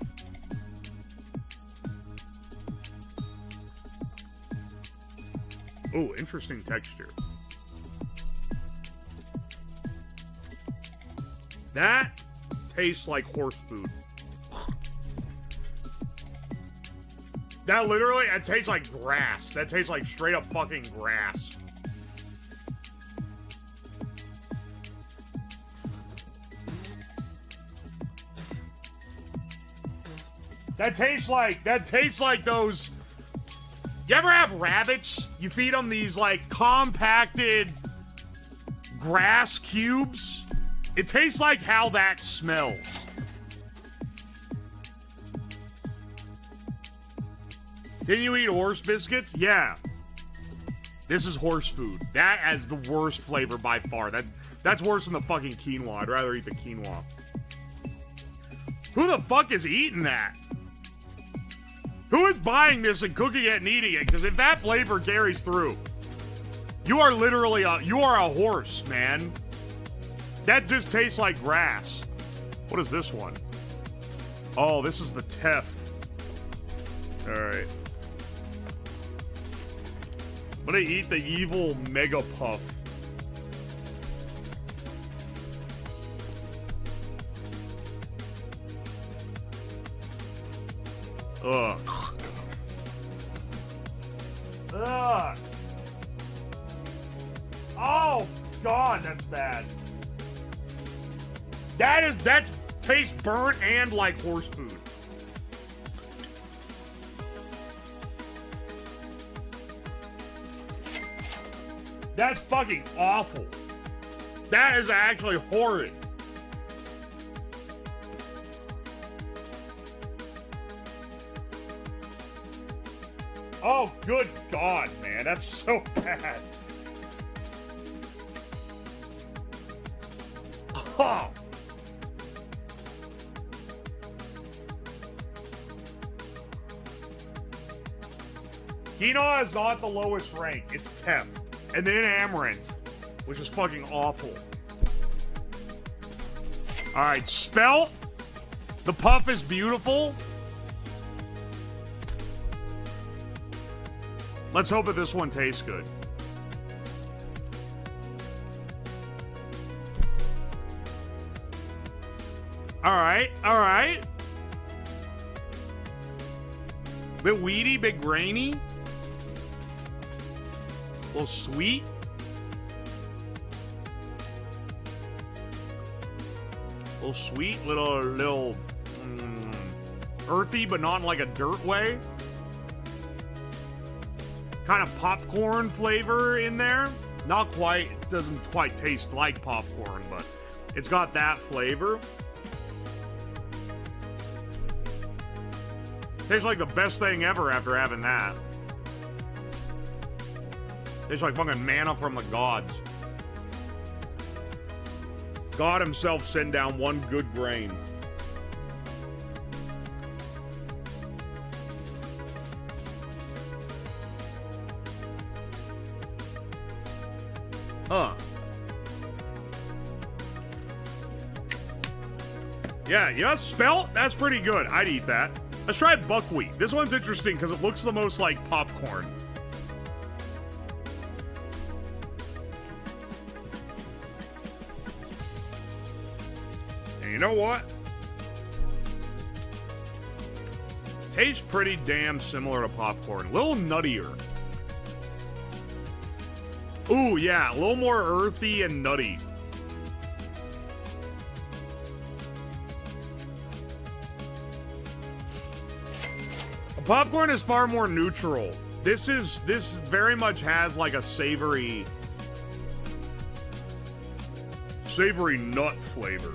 Oh, interesting texture. That tastes like horse food. That literally, it tastes like grass. That tastes like straight up fucking grass. That tastes like those. You ever have rabbits? You feed them these like compacted grass cubes. It tastes like how that smells. Didn't you eat horse biscuits? Yeah. This is horse food. That has the worst flavor by far. That's worse than the fucking quinoa. I'd rather eat the quinoa. Who the fuck is eating that? Who is buying this and cooking it and eating it? Because if that flavor carries through, you are literally a horse, man. That just tastes like grass. What is this one? Oh, this is the teff. Alright. I'm gonna eat the evil Mega Puff. Ugh. Ugh. Oh, God, that's bad. That tastes burnt and like horse food. That's fucking awful. That is actually horrid. Oh, good God, man. That's so bad. Oh. Quinoa is not the lowest rank. It's Tef. And then Amaranth, which is fucking awful. Alright, Spelt. The puff is beautiful. Let's hope that this one tastes good. Alright, alright. Bit weedy, bit grainy. A little sweet. A little sweet, little earthy, but not in like a dirt way. Kind of popcorn flavor in there. Not quite, it doesn't quite taste like popcorn, but it's got that flavor. Tastes like the best thing ever after having that. Tastes like fucking manna from the gods. God himself sent down one good grain. Huh. Yeah, Spelt, that's pretty good. I'd eat that. Let's try buckwheat. This one's interesting because it looks the most like popcorn. And you know what? Tastes pretty damn similar to popcorn. A little nuttier. Ooh, yeah, a little more earthy and nutty. Popcorn is far more neutral. This very much has like a savory nut flavor.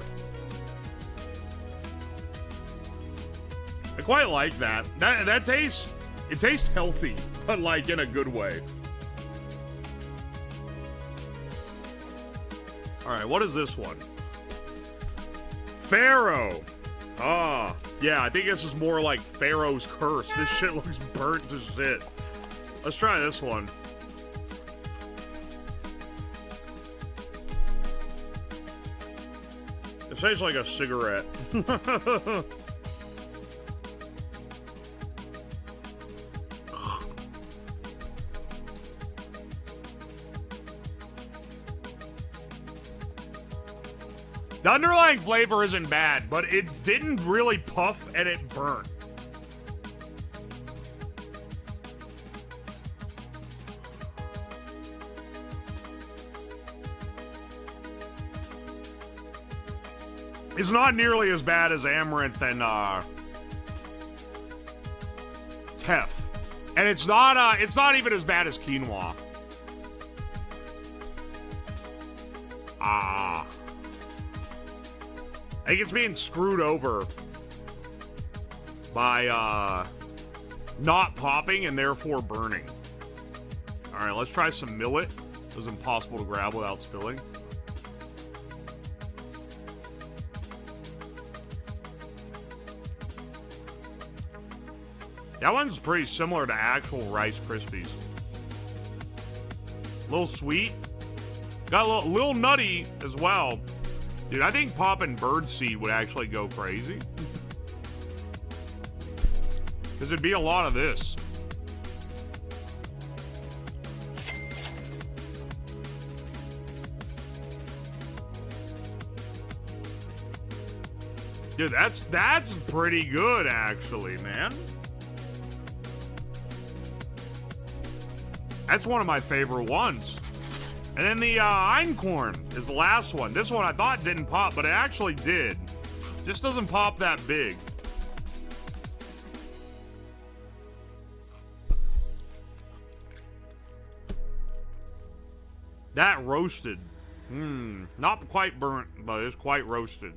I quite like that. It tastes healthy, but like in a good way. All right, what is this one? Pharaoh. Ah, yeah, I think this is more like Pharaoh's curse. This shit looks burnt to shit. Let's try this one. It tastes like a cigarette. The underlying flavor isn't bad, but it didn't really puff and it burnt. It's not nearly as bad as Amaranth and Tef. And it's not even as bad as Quinoa. I think it's being screwed over by not popping and therefore burning. All right, let's try some millet. It was impossible to grab without spilling. That one's pretty similar to actual Rice Krispies. A little sweet. Got a little nutty as well. Dude, I think popping birdseed would actually go crazy. Because it'd be a lot of this. Dude, that's pretty good, actually, man. That's one of my favorite ones. And then the einkorn is the last one. This one I thought didn't pop, but it actually did. Just doesn't pop that big. That roasted. Not quite burnt, but it's quite roasted.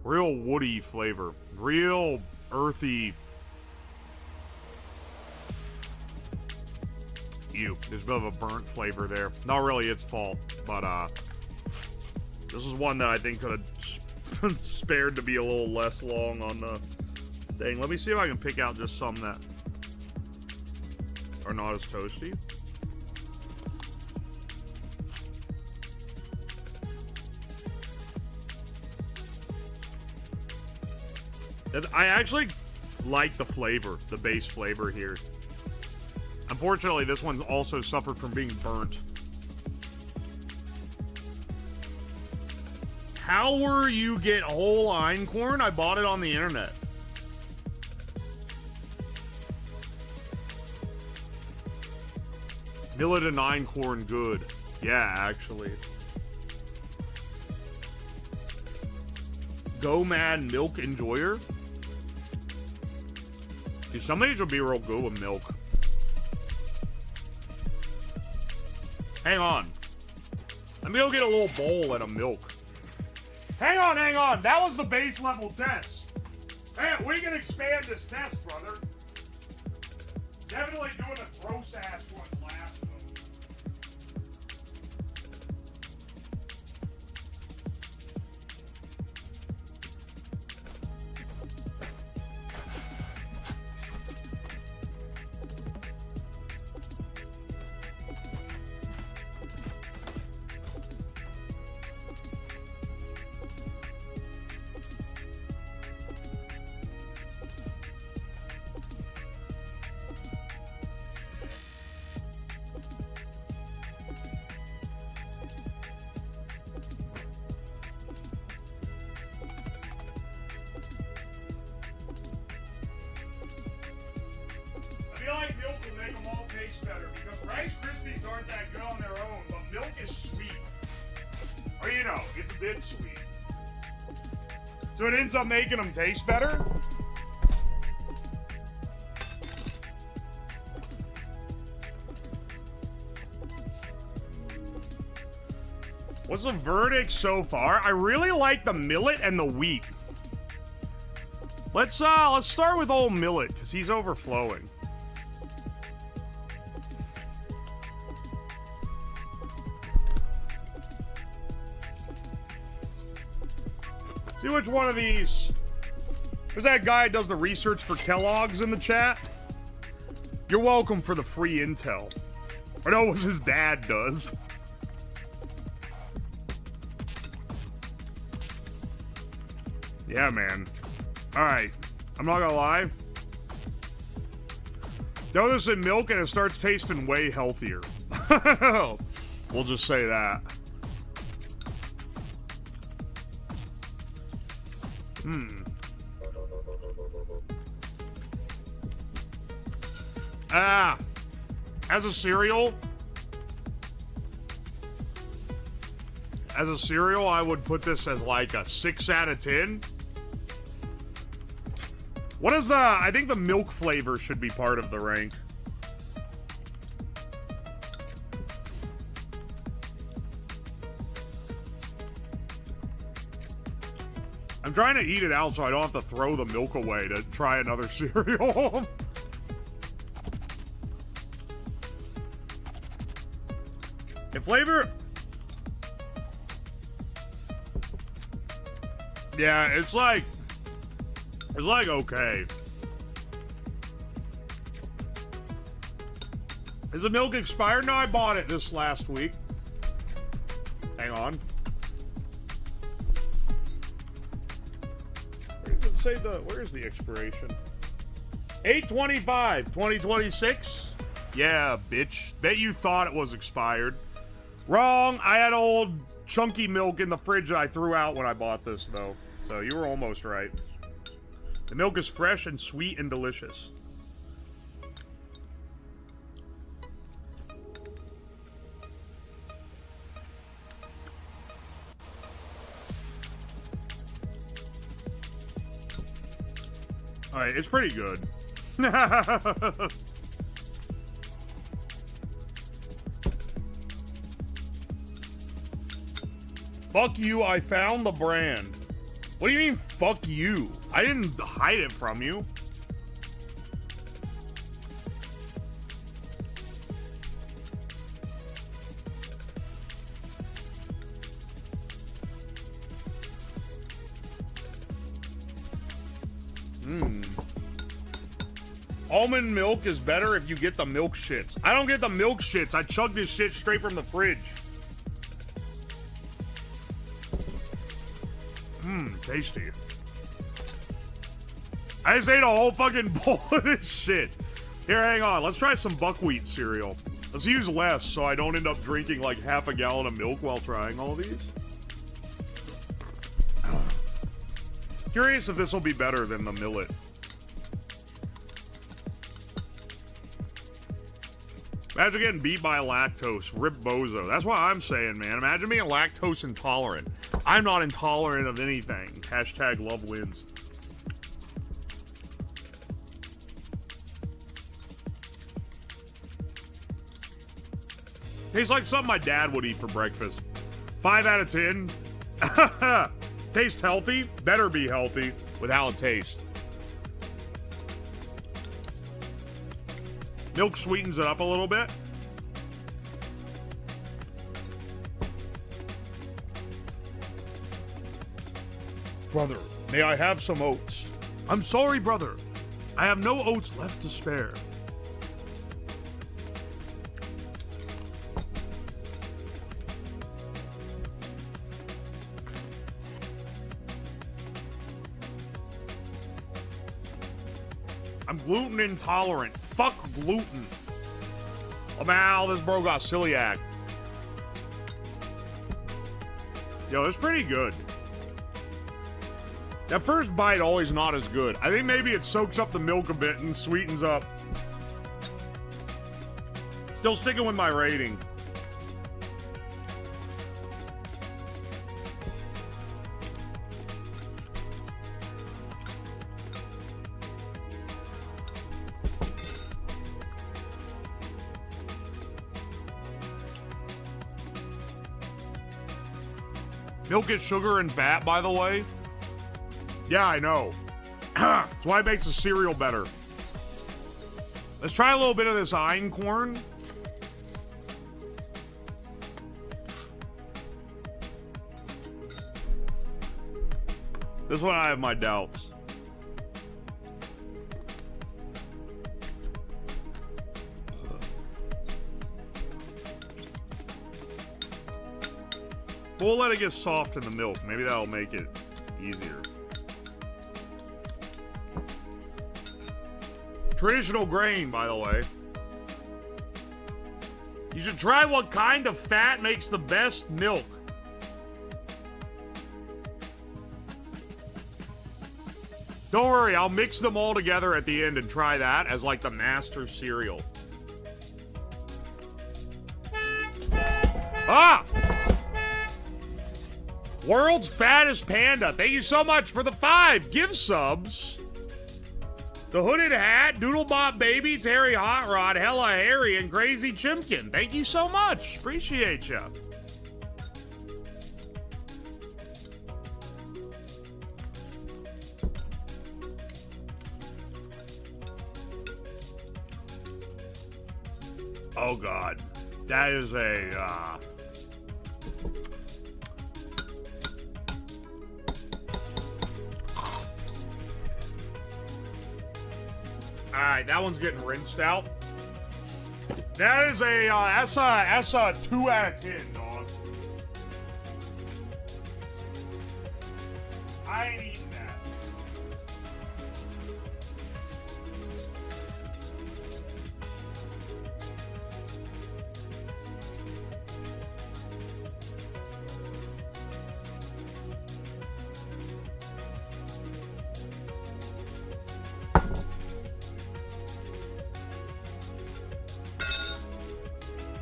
Real woody flavor. Real earthy. Ew, there's a bit of a burnt flavor there. Not really its fault, but this is one that I think could have spared to be a little less long on the thing. Let me see if I can pick out just some that are not as toasty. I actually like the flavor, the base flavor here. Unfortunately, this one also suffered from being burnt. How were you get whole einkorn? I bought it on the internet. Millet and einkorn good. Yeah, actually. Go Mad Milk Enjoyer? Dude, some of these would be real good with milk. Hang on. Let me go get a little bowl and a milk. Hang on, hang on. That was the base level test. Hey, we can expand this test, brother. Definitely doing a gross ass one last though. I feel like milk will make them all taste better because Rice Krispies aren't that good on their own, but milk is sweet. Or you know, it's a bit sweet. So it ends up making them taste better. What's the verdict so far? I really like the millet and the wheat. Let's start with old Millet because he's overflowing. See which one of these. There's that guy who does the research for Kellogg's in the chat. You're welcome for the free intel. Or no, it was his dad does. Yeah, man. Alright. I'm not gonna lie. Throw this in milk and it starts tasting way healthier. We'll just say that. As a cereal, I would put this as like a 6 out of 10. What is the... I think the milk flavor should be part of the rank. I'm trying to eat it out so I don't have to throw the milk away to try another cereal. The flavor... Yeah, it's like okay. Is the milk expired? No, I bought it this last week. Hang on. Where does it say where's the expiration? 8/25, 2026? Yeah, bitch. Bet you thought it was expired. Wrong. I had old chunky milk in the fridge that I threw out when I bought this, though. So you were almost right. The milk is fresh and sweet and delicious. Alright, it's pretty good. Fuck you, I found the brand. What do you mean, fuck you? I didn't hide it from you. Almond milk is better if you get the milk shits. I don't get the milk shits. I chug this shit straight from the fridge. Tasty. I just ate a whole fucking bowl of this shit. Here, hang on. Let's try some buckwheat cereal. Let's use less so I don't end up drinking like half a gallon of milk while trying all these. Curious if this will be better than the millet. Imagine getting beat by lactose. Rip bozo. That's what I'm saying, man. Imagine being lactose intolerant. I'm not intolerant of anything. Hashtag love wins. Tastes like something my dad would eat for breakfast. 5 out of 10. Tastes healthy. Better be healthy with how it tastes. Milk sweetens it up a little bit. Brother, may I have some oats? I'm sorry, brother. I have no oats left to spare. I'm gluten intolerant. Fuck gluten. Oh, man, this bro got celiac. Yo, it's pretty good. That first bite always not as good. I think maybe it soaks up the milk a bit and sweetens up. Still sticking with my rating. Milk is sugar and fat, by the way. Yeah, I know. That's why it makes the cereal better. Let's try a little bit of this einkorn. This one I have my doubts. We'll let it get soft in the milk. Maybe that'll make it easier. Traditional grain, by the way. You should try what kind of fat makes the best milk. Don't worry, I'll mix them all together at the end and try that as like the master cereal. Ah! World's fattest panda. Thank you so much for the 5 gift subs. The Hooded Hat, Doodlebot Baby, Terry Hot Rod, Hella Harry, and Crazy Chimkin. Thank you so much. Appreciate ya. Oh, God. That is a, Alright, that one's getting rinsed out. That is that's a 2 out of 10, dog. I ain't eating that.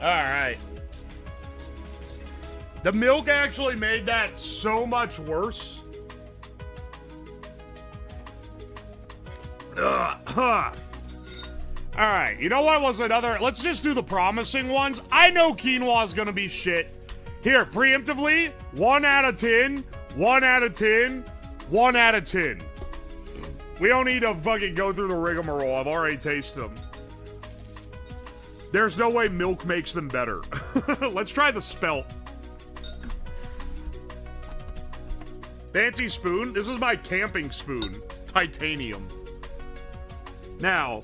Alright. The milk actually made that so much worse. Alright, you know what was another... Let's just do the promising ones. I know quinoa is gonna be shit. Here, preemptively, 1 out of 10, 1 out of 10, 1 out of 10. We don't need to fucking go through the rigmarole. I've already tasted them. There's no way milk makes them better. Let's try the spelt. Fancy spoon. This is my camping spoon. It's titanium. Now,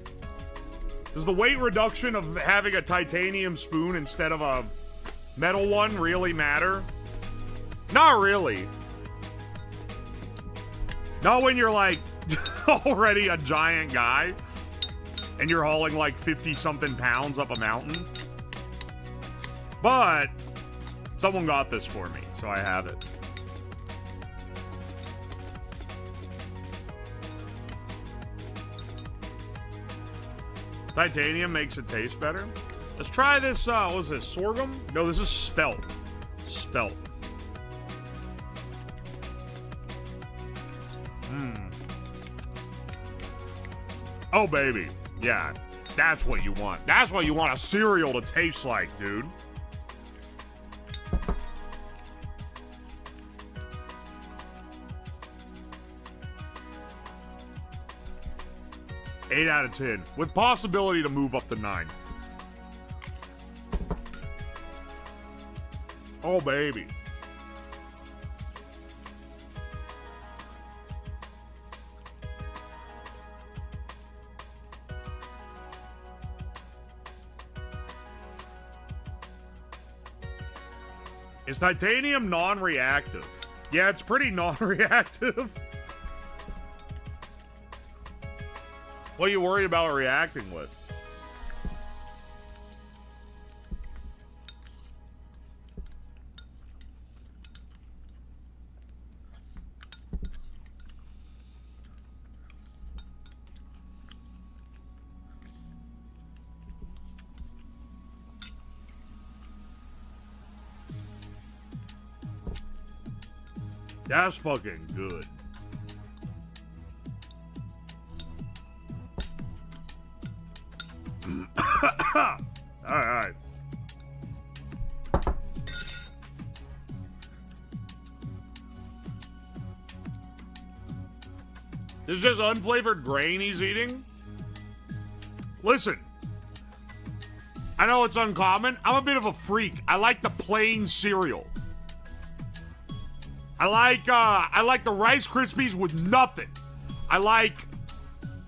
does the weight reduction of having a titanium spoon instead of a metal one really matter? Not really. Not when you're like already a giant guy and you're hauling like 50-something pounds up a mountain. But someone got this for me, so I have it. Titanium makes it taste better. Let's try this, what was this, sorghum? No, this is spelt. Spelt. Oh, baby. Yeah, that's what you want. That's what you want a cereal to taste like, dude. Eight out of 10, with possibility to move up to 9. Oh, baby. Is titanium non-reactive? Yeah, it's pretty non-reactive. What are you worried about reacting with? That's fucking good. All right. This is just unflavored grain he's eating. Listen, I know it's uncommon. I'm a bit of a freak. I like the plain cereal. I like the Rice Krispies with nothing. I like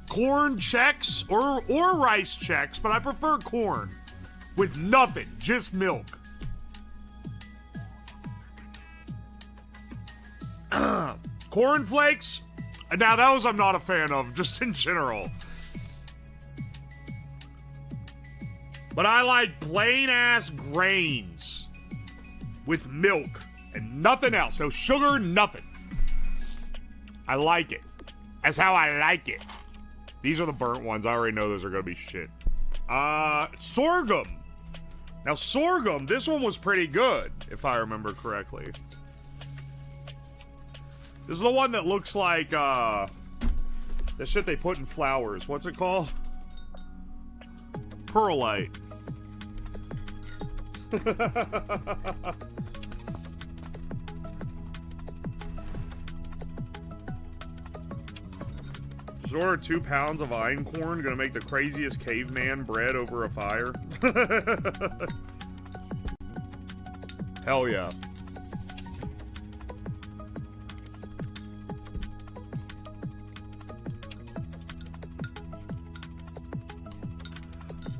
corn checks or rice checks, but I prefer corn with nothing, just milk. Corn flakes. Now those I'm not a fan of, just in general. But I like plain ass grains with milk. And nothing else. No sugar, nothing. I like it. That's how I like it. These are the burnt ones. I already know those are going to be shit. Sorghum. Now, sorghum, this one was pretty good, if I remember correctly. This is the one that looks like, the shit they put in flowers. What's it called? Perlite. Just order 2 pounds of einkorn, gonna make the craziest caveman bread over a fire. Hell yeah.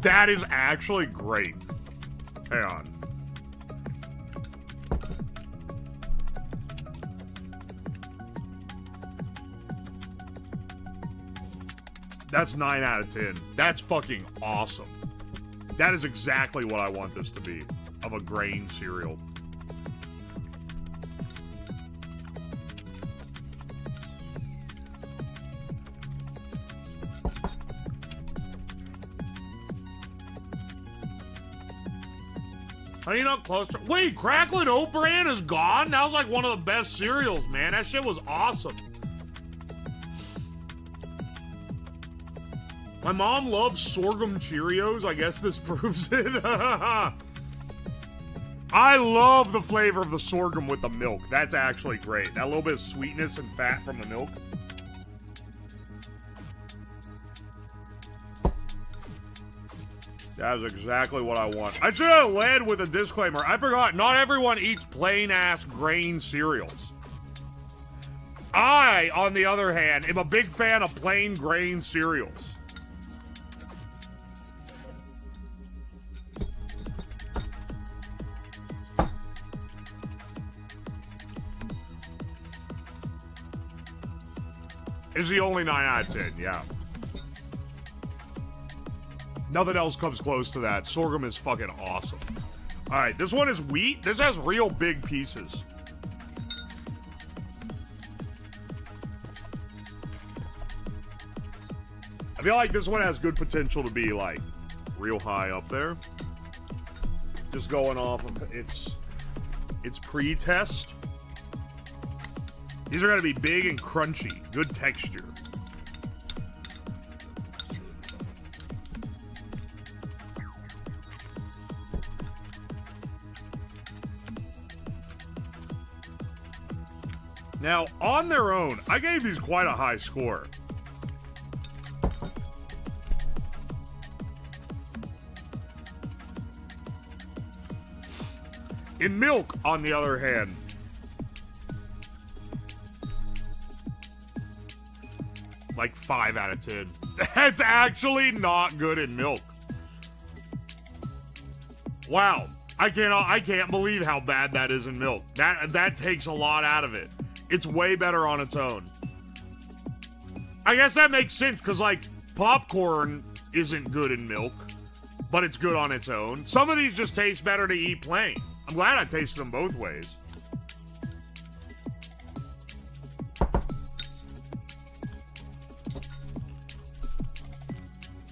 That is actually great. Hang on. That's 9 out of 10. That's fucking awesome. That is exactly what I want this to be, of a grain cereal. Honey Nut Cluster. Wait, Cracklin' Oat Bran is gone? That was like one of the best cereals, man. That shit was awesome. My mom loves sorghum Cheerios. I guess this proves it. I love the flavor of the sorghum with the milk. That's actually great. That little bit of sweetness and fat from the milk. That is exactly what I want. I should have led with a disclaimer. I forgot, not everyone eats plain-ass grain cereals. I, on the other hand, am a big fan of plain grain cereals. Is the only 9 out of 10, yeah. Nothing else comes close to that. Sorghum is fucking awesome. Alright, this one is wheat. This has real big pieces. I feel like this one has good potential to be, like, real high up there. Just going off of its pre-test. These are going to be big and crunchy. Good texture. Now, on their own, I gave these quite a high score. In milk, on the other hand, like 5 out of 10. That's actually not good in milk. Wow. I can't believe how bad that is in milk. That takes a lot out of it. It's way better on its own. I guess that makes sense, because, like, popcorn isn't good in milk, but it's good on its own. Some of these just taste better to eat plain. I'm glad I tasted them both ways.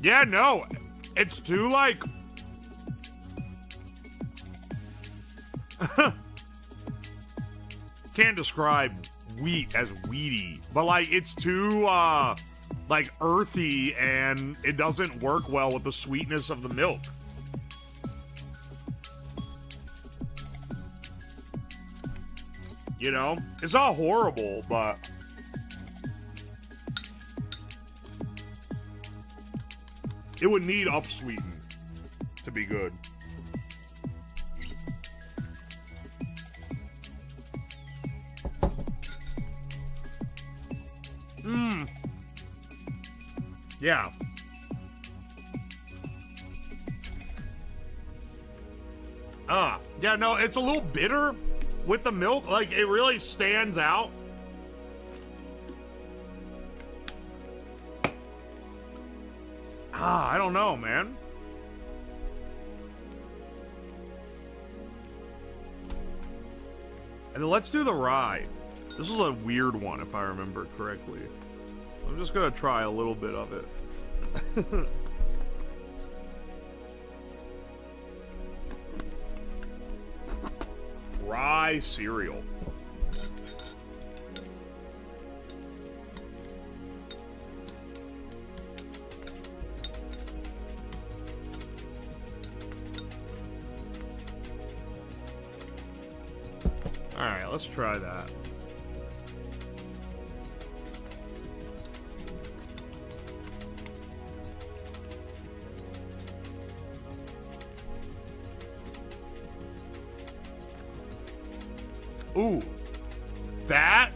Yeah, no. It's too, like... Can't describe wheat as weedy, but, like, it's too, like, earthy, and it doesn't work well with the sweetness of the milk. You know? It's not horrible, but... it would need upsweeten to be good. Mmm. Yeah. Yeah, no, it's a little bitter with the milk. Like, it really stands out. I don't know, man. And then let's do the rye. This is a weird one, if I remember correctly. I'm just gonna try a little bit of it. Rye cereal. Alright, let's try that. Ooh, that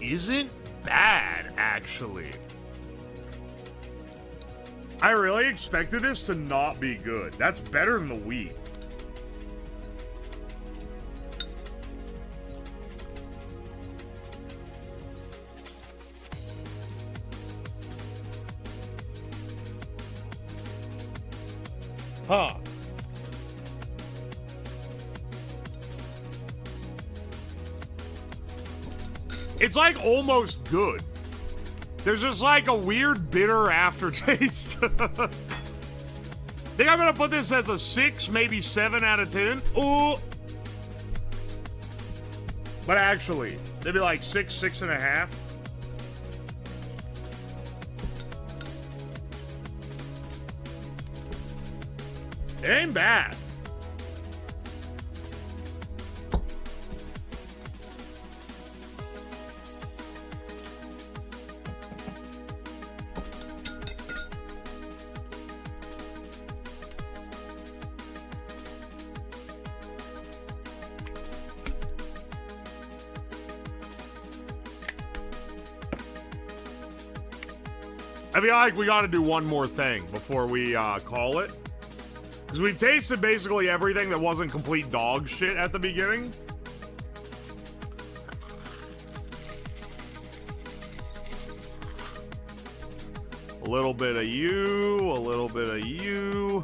isn't bad, actually. I really expected this to not be good. That's better than the wheat. Huh. It's like almost good. There's just like a weird bitter aftertaste. think I'm gonna put this as a 6, maybe 7 out of 10. Ooh. But actually, maybe like 6, 6.5. It ain't bad. I feel like we got to do one more thing before we call it. Because we've tasted basically everything that wasn't complete dog shit at the beginning. A little bit of you, a little bit of you,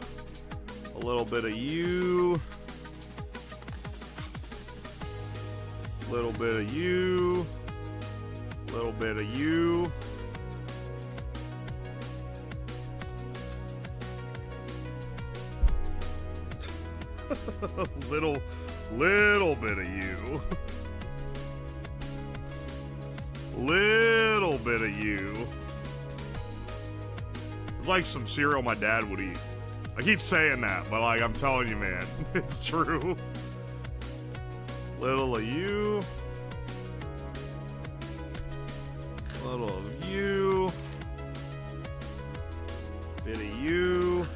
a little bit of you, a little bit of you, a little bit of you. little bit of you. Little bit of you. It's like some cereal my dad would eat. I keep saying that, but like I'm telling you, man, it's true. Little of you. Little of you. Bit of you.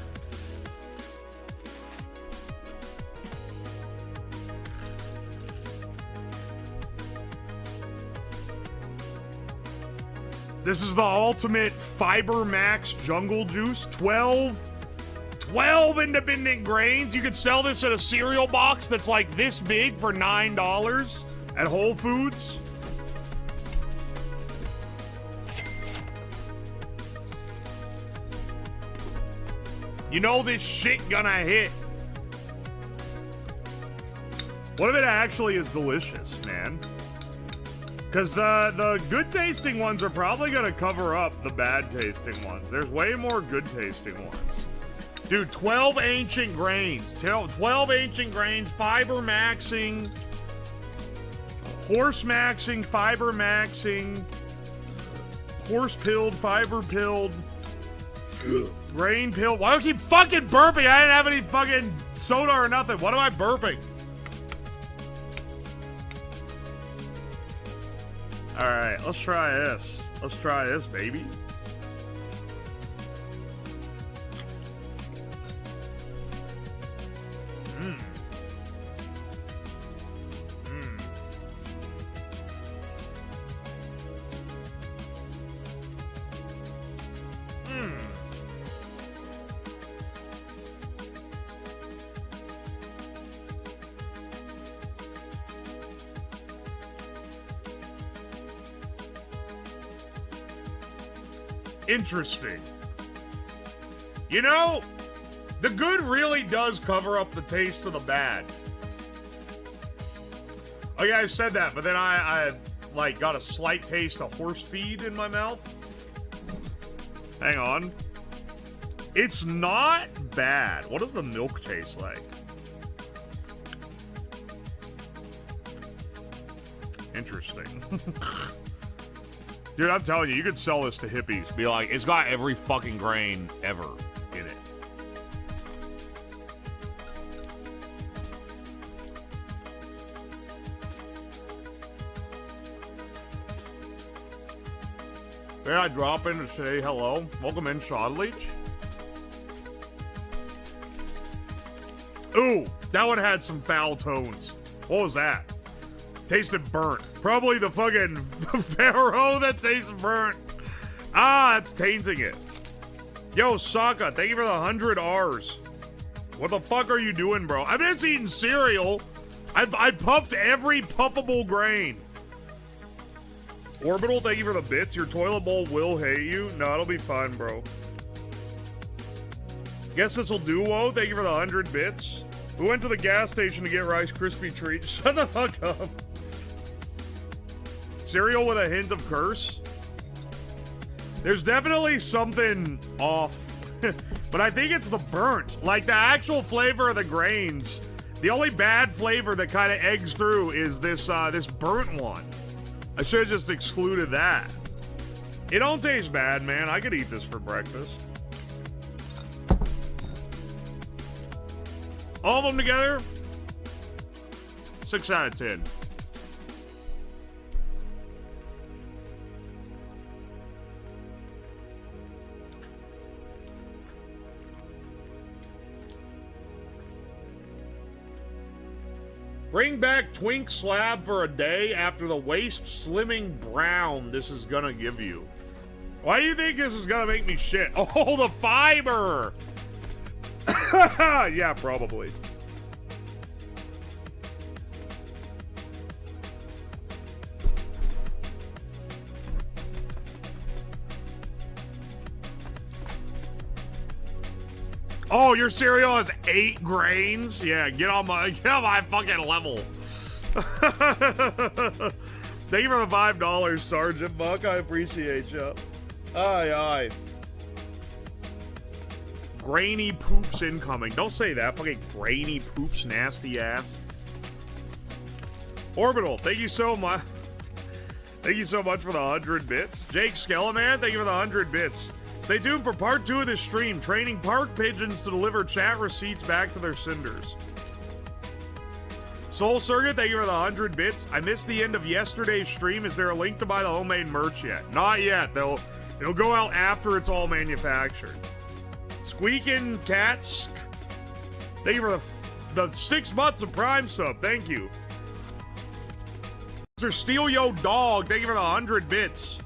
This is the ultimate Fiber Max Jungle Juice. 12 independent grains. You could sell this in a cereal box that's like this big for $9 at Whole Foods. You know this shit gonna hit. What if it actually is delicious, man? Because the good tasting ones are probably going to cover up the bad tasting ones. There's way more good tasting ones. Dude, 12 ancient grains. 12 ancient grains, fiber maxing, horse maxing, fiber maxing, horse pilled, fiber pilled, grain pilled. Why do I keep fucking burping? I didn't have any fucking soda or nothing. What am I burping? All right, let's try this. Let's try this, baby. Mmm. Mmm. Mmm. Interesting. You know, the good really does cover up the taste of the bad. Oh yeah, I said that, but then I like got a slight taste of horse feed in my mouth. Hang on. It's not bad. What does the milk taste like? Interesting. Dude, I'm telling you, you could sell this to hippies. Be like, it's got every fucking grain ever in it. May I drop in to say hello? Welcome in, Shad Leech. Ooh, that one had some foul tones. What was that? Tasted burnt. Probably the fucking Pharaoh that tastes burnt. Ah, it's tainting it. Yo, Sokka, thank you for the 100 R's. What the fuck are you doing, bro? I've been eating cereal. I puffed every puffable grain. Orbital, thank you for the bits. Your toilet bowl will hate you. No, it'll be fine, bro. Guess this'll do, Whoa. Thank you for the 100 bits. We went to the gas station to get Rice Krispie treats. Shut the fuck up. Cereal with a hint of curse. There's definitely something off. But I think it's the burnt. Like, the actual flavor of the grains. The only bad flavor that kind of eggs through is this this burnt one. I should have just excluded that. It don't taste bad, man. I could eat this for breakfast. All of them together, 6 out of 10. Bring back Twink Slab for a day after the waist slimming brown this is gonna give you. Why do you think this is gonna make me shit? Oh, the fiber! Yeah, probably. Oh, your cereal has 8 grains? Yeah, get on my fucking level. Thank you for the $5, Sergeant Buck. I appreciate you. Aye, aye. Grainy poops incoming. Don't say that. Fucking grainy poops, nasty ass. Orbital, thank you so much. Thank you so much for the 100 bits. Jake Skeleman, thank you for the 100 bits. Stay tuned for part 2 of this stream, training park pigeons to deliver chat receipts back to their cinders. Soul Circuit, thank you for the 100 bits. I missed the end of yesterday's stream. Is there a link to buy the homemade merch yet? Not yet. It'll go out after it's all manufactured. Squeakin' Cats, thank you for the 6 months of Prime sub. Thank you. Mr. Steel Yo Dog, thank you for the 100 bits.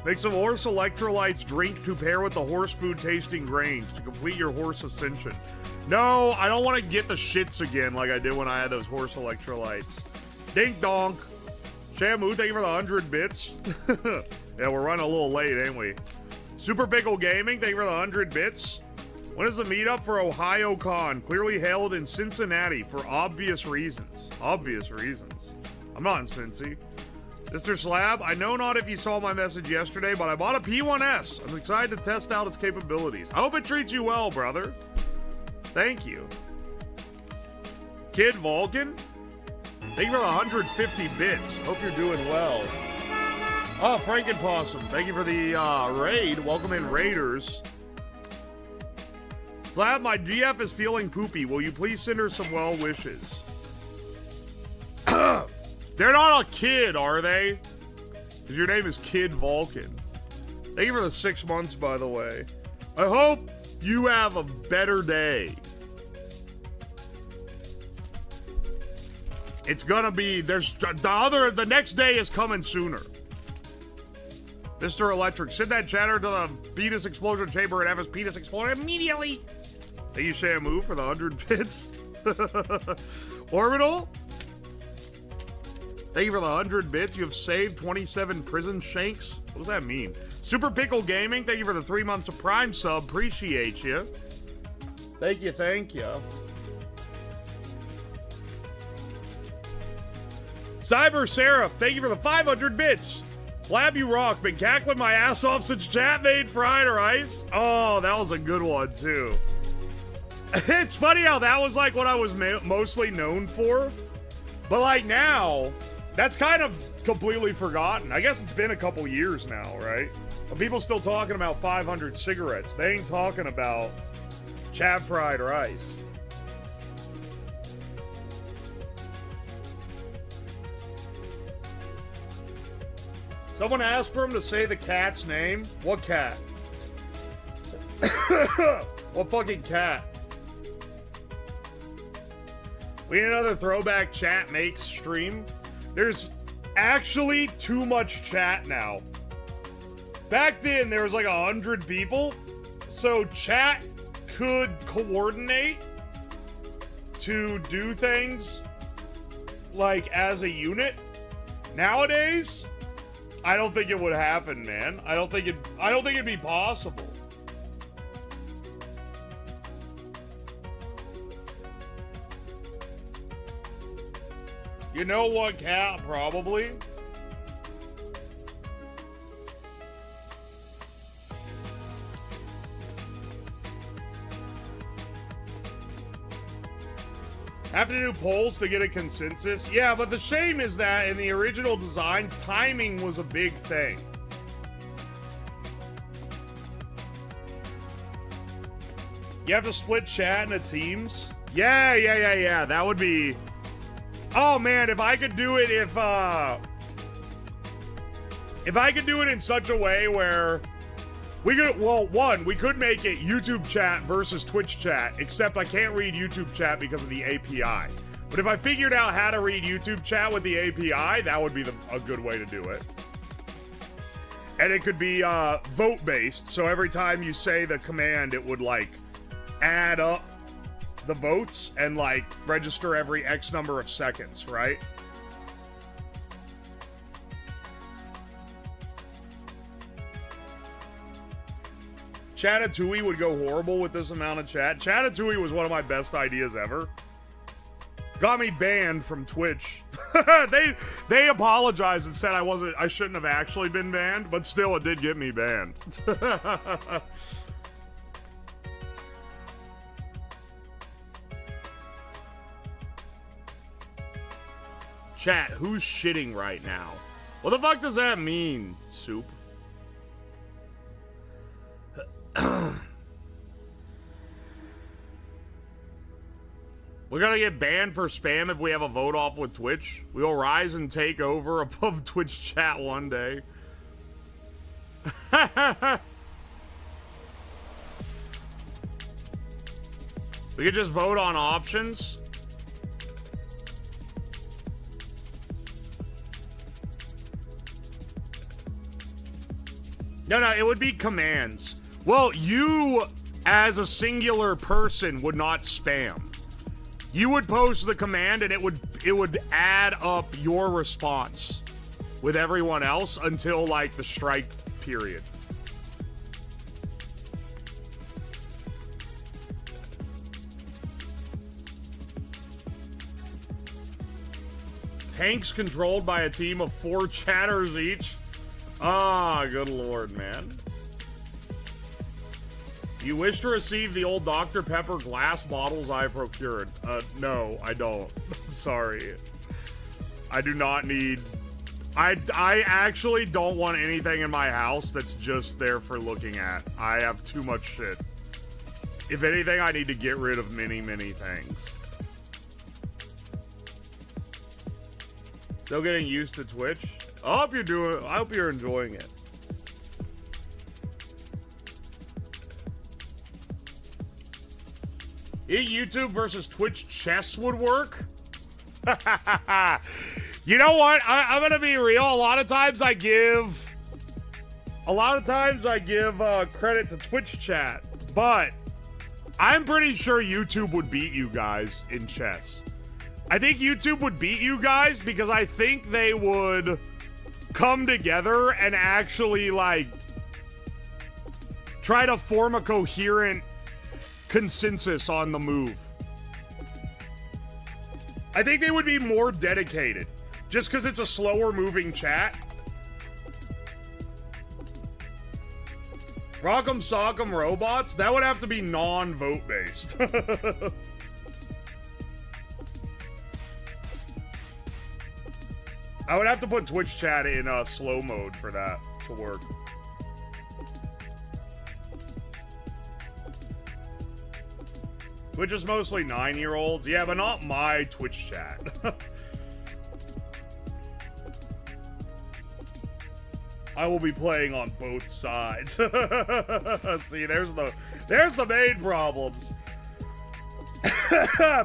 Make some horse electrolytes drink to pair with the horse food tasting grains to complete your horse ascension. No, I don't want to get the shits again like I did when I had those horse electrolytes. Dink donk. Shamu, thank you for the 100 bits. Yeah, we're running a little late, ain't we? Super Pickle Gaming, thank you for the 100 bits. When is the meetup for Ohio Con? Clearly held in Cincinnati for obvious reasons. Obvious reasons. I'm not in Cincy. Mr. Slab, I know not if you saw my message yesterday, but I bought a P1S. I'm excited to test out its capabilities. I hope it treats you well, brother. Thank you. Kid Vulcan, thank you for the 150 bits. Hope you're doing well. Oh, Frankenpossum, thank you for the raid. Welcome in, Raiders. Slab, my GF is feeling poopy. Will you please send her some well wishes? They're not a kid, are they? Because your name is Kid Vulcan. Thank you for the 6 months, by the way. I hope you have a better day. It's gonna be, the next day is coming sooner. Mr. Electric, send that chatter to the penis explosion chamber and have his penis explode immediately. Thank you, Shamu, for the 100 bits. Orbital, thank you for the 100 bits. You have saved 27 prison shanks. What does that mean? Super Pickle Gaming, thank you for the 3 months of Prime sub. Appreciate you. Thank you, thank you. Cyber Seraph, thank you for the 500 bits. Flab, you rock. Been cackling my ass off since chat made fried rice. Oh, that was a good one, too. It's funny how that was like what I was mostly known for. But like now, that's kind of completely forgotten. I guess it's been a couple years now, right? But people still talking about 500 cigarettes. They ain't talking about chat fried rice. Someone asked for him to say the cat's name. What cat? What fucking cat? We need another throwback chat makes stream. There's actually too much chat now. Back then, there was like 100 people. So chat could coordinate to do things like as a unit. Nowadays, I don't think it would happen, man. I don't think it'd be possible. You know what cat, probably? Have to do polls to get a consensus. Yeah, but the shame is that in the original designs, timing was a big thing. You have to split chat into teams? Yeah. That would be... Oh, man, if I could do it if I could do it in such a way where... We could, well, one, we could make it YouTube chat versus Twitch chat, except I can't read YouTube chat because of the API. But if I figured out how to read YouTube chat with the API, that would be a good way to do it. And it could be vote-based, so every time you say the command, it would, like, add up the votes and, like, register every X number of seconds, right? Chatatouille would go horrible with this amount of chat. Chatatouille was one of my best ideas ever. Got me banned from Twitch. They apologized and said I shouldn't have actually been banned, but still it did get me banned. Chat, who's shitting right now? What the fuck does that mean, Soup? We're gonna get banned for spam if we have a vote off with Twitch. We will rise and take over above Twitch chat one day. We could just vote on options. No, it would be commands. Well, you, as a singular person, would not spam. You would post the command, and it would add up your response with everyone else until, like, the strike period. Tanks controlled by a team of 4 chatters each. Ah, good lord, man. You wish to receive the old Dr. Pepper glass bottles I procured? No, I don't. Sorry. I do not need... I actually don't want anything in my house that's just there for looking at. I have too much shit. If anything, I need to get rid of many, many things. Still getting used to Twitch? I hope you're enjoying it. YouTube versus Twitch chess would work? You know what? I'm gonna be real. A lot of times I give credit to Twitch chat, but I'm pretty sure YouTube would beat you guys in chess. I think YouTube would beat you guys because I think they would come together and actually, like, try to form a coherent consensus on the move. I think they would be more dedicated just because it's a slower moving chat. Rock'em Sock'em Robots? That would have to be non-vote based. I would have to put Twitch chat in slow mode for that to work. Twitch is mostly 9-year-olds. Yeah, but not my Twitch chat. I will be playing on both sides. See, there's the main problems.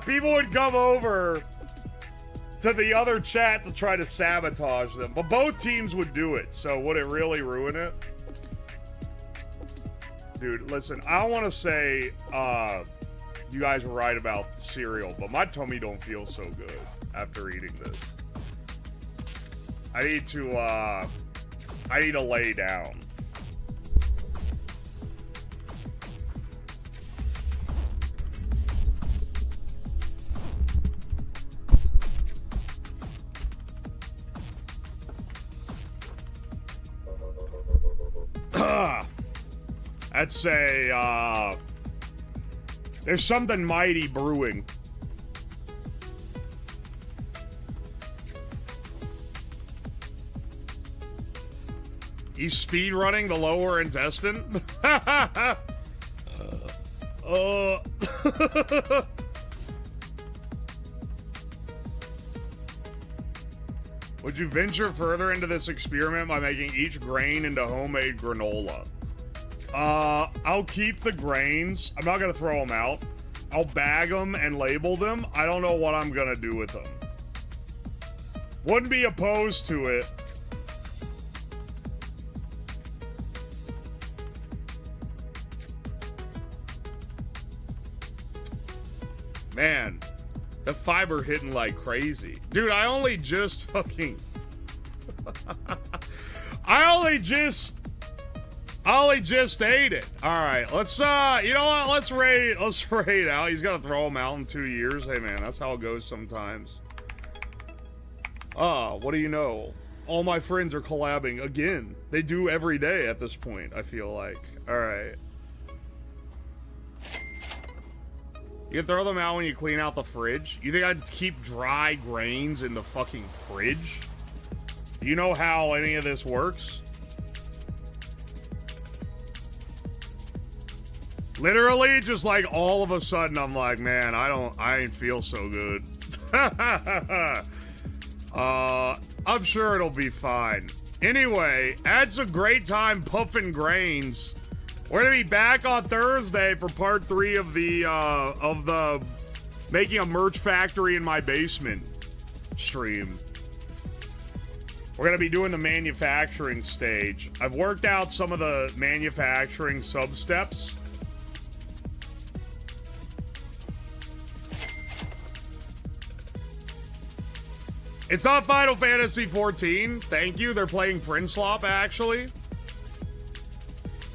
People would come over to the other chat to try to sabotage them, but both teams would do it, so would it really ruin it? Dude, listen, I don't want to say you guys were right about the cereal, but my tummy don't feel so good after eating this. I need to lay down. I'd say, there's something mighty brewing. He's speed running the lower intestine. Would you venture further into this experiment by making each grain into homemade granola? I'll keep the grains. I'm not gonna throw them out. I'll bag them and label them. I don't know what I'm gonna do with them. Wouldn't be opposed to it. Man, the fiber hitting like crazy. Dude, I only just fucking... I only just ate it. Alright, let's, you know what? Let's rate out. He's gonna throw him out in 2 years. Hey, man, that's how it goes sometimes. What do you know? All my friends are collabing again. They do every day at this point, I feel like. Alright. You can throw them out when you clean out the fridge. You think I'd keep dry grains in the fucking fridge? Do you know how any of this works? Literally, just like all of a sudden, I'm like, man, I ain't feel so good. I'm sure it'll be fine. Anyway, had a great time puffing grains. We're gonna be back on Thursday for part 3 of the making a merch factory in my basement stream. We're gonna be doing the manufacturing stage. I've worked out some of the manufacturing sub-steps. It's not Final Fantasy 14. Thank you. They're playing Friendslop, actually.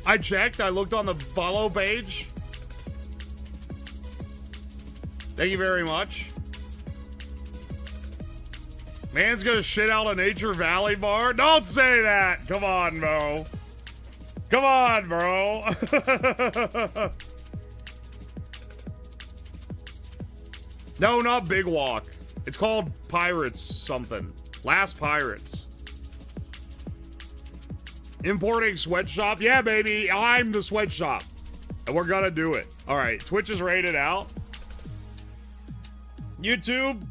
I checked. I looked on the follow page. Thank you very much. Man's gonna shit out a Nature Valley bar? Don't say that! Come on, bro. Come on, bro. No, not Big Walk. It's called Pirates something. Last Pirates. Importing sweatshop? Yeah, baby. I'm the sweatshop. And we're gonna do it. Alright, Twitch is rated out. YouTube?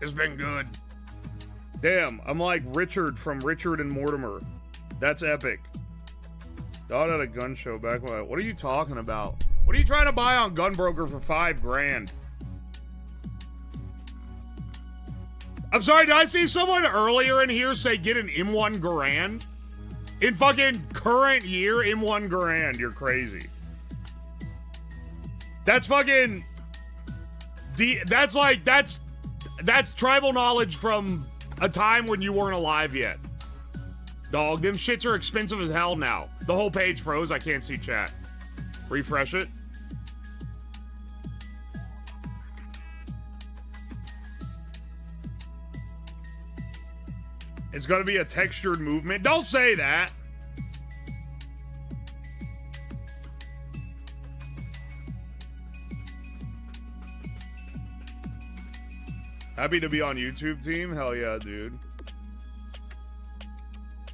It's been good. Damn, I'm like Richard from Richard and Mortimer. That's epic. Dot at a gun show back when. What are you talking about? What are you trying to buy on Gunbroker for $5 grand? I'm sorry, did I see someone earlier in here say get an M1 Garand? In fucking current year, M1 Garand, you're crazy. That's fucking... That's tribal knowledge from a time when you weren't alive yet. Dog, them shits are expensive as hell now. The whole page froze, I can't see chat. Refresh it. It's gonna be a textured movement. Don't say that. Happy to be on YouTube, team. Hell yeah, dude.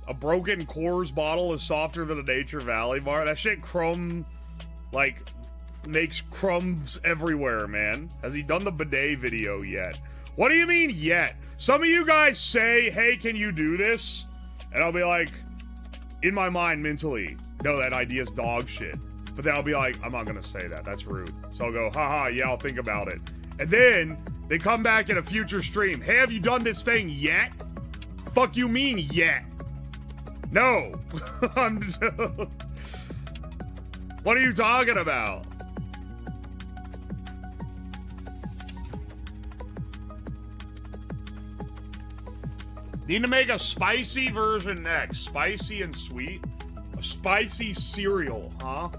A broken Coors bottle is softer than a Nature Valley bar. That shit like, makes crumbs everywhere, man. Has he done the bidet video yet? What do you mean yet? Some of you guys say, hey, can you do this? And I'll be like, in my mind, mentally, no, that idea's dog shit. But then I'll be like, I'm not gonna say that. That's rude. So I'll go, haha, yeah, I'll think about it. And then they come back in a future stream. Hey, have you done this thing yet? Fuck you mean yet? No. What are you talking about? Need to make a spicy version next. Spicy and sweet. A spicy cereal, huh?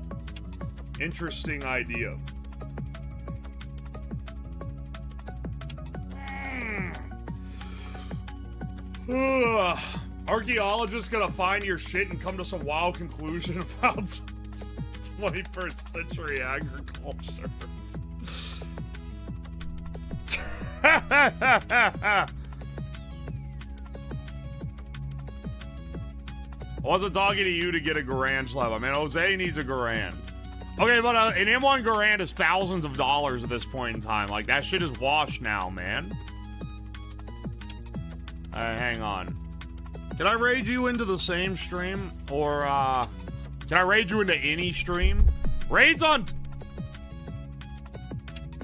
Interesting idea. Archaeologists gonna find your shit and come to some wild conclusion about 21st century agriculture. I wasn't talking to you to get a Garand slab. I mean, Jose needs a Garand. Okay, but an M1 Garand is thousands of dollars at this point in time. Like, that shit is washed now, man. Hang on. Can I raid you into the same stream? Or, can I raid you into any stream? Raids on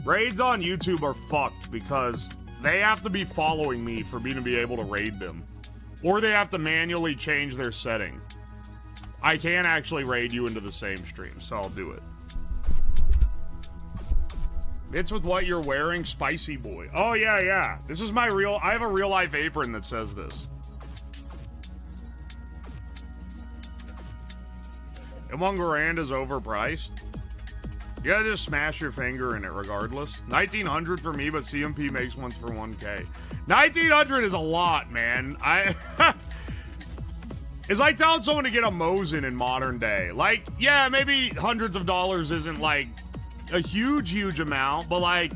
YouTube are fucked because they have to be following me for me to be able to raid them. Or they have to manually change their setting. I can't actually raid you into the same stream, so I'll do it. It's with what you're wearing, Spicy Boy. Oh, yeah, yeah. This is my real... I have a real-life apron that says this. M1 Garand is overpriced. You gotta just smash your finger in it regardless. 1900 for me, but CMP makes ones for 1K. 1900 is a lot, man. It's like telling someone to get a Mosin in modern day. Like, yeah, maybe hundreds of dollars isn't like a huge amount, but like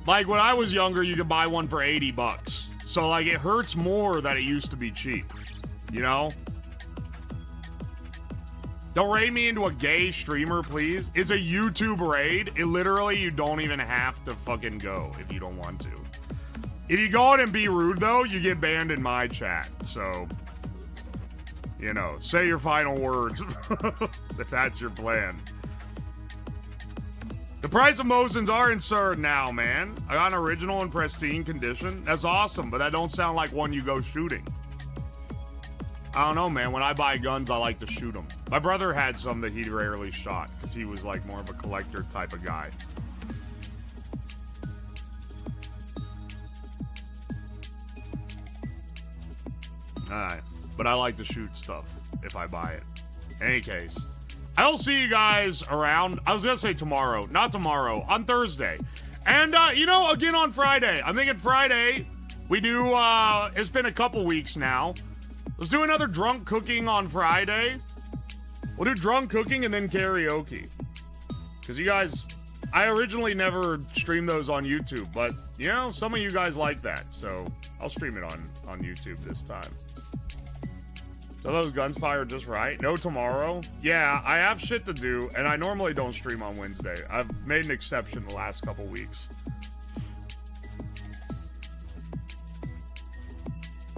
when I was younger, you could buy one for 80 bucks. So like it hurts more that it used to be cheap, you know? Don't raid me into a gay streamer, please. It's a YouTube raid. It literally, you don't even have to fucking go if you don't want to. If you go in and be rude, though, you get banned in my chat. So, you know, say your final words if that's your plan. The price of Mosins are absurd now, man. I got an original in pristine condition. That's awesome, but that don't sound like one you go shooting. I don't know, man. When I buy guns, I like to shoot them. My brother had some that he rarely shot because he was like more of a collector type of guy. Alright. But I like to shoot stuff if I buy it. In any case, I'll see you guys around. I was gonna say tomorrow. Not tomorrow. On Thursday. And, you know, again on Friday. I'm thinking Friday, we do, it's been a couple weeks now. Let's do another drunk cooking on Friday. We'll do drunk cooking and then karaoke. Because you guys, I originally never streamed those on YouTube, but, you know, some of you guys like that. So I'll stream it on YouTube this time. So those guns fired just right? No tomorrow? Yeah, I have shit to do, and I normally don't stream on Wednesday. I've made an exception the last couple weeks.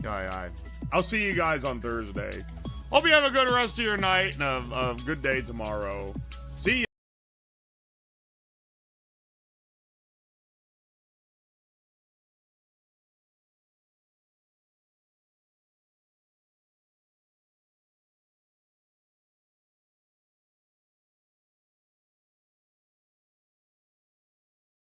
Aye. I'll see you guys on Thursday. Hope you have a good rest of your night and a good day tomorrow.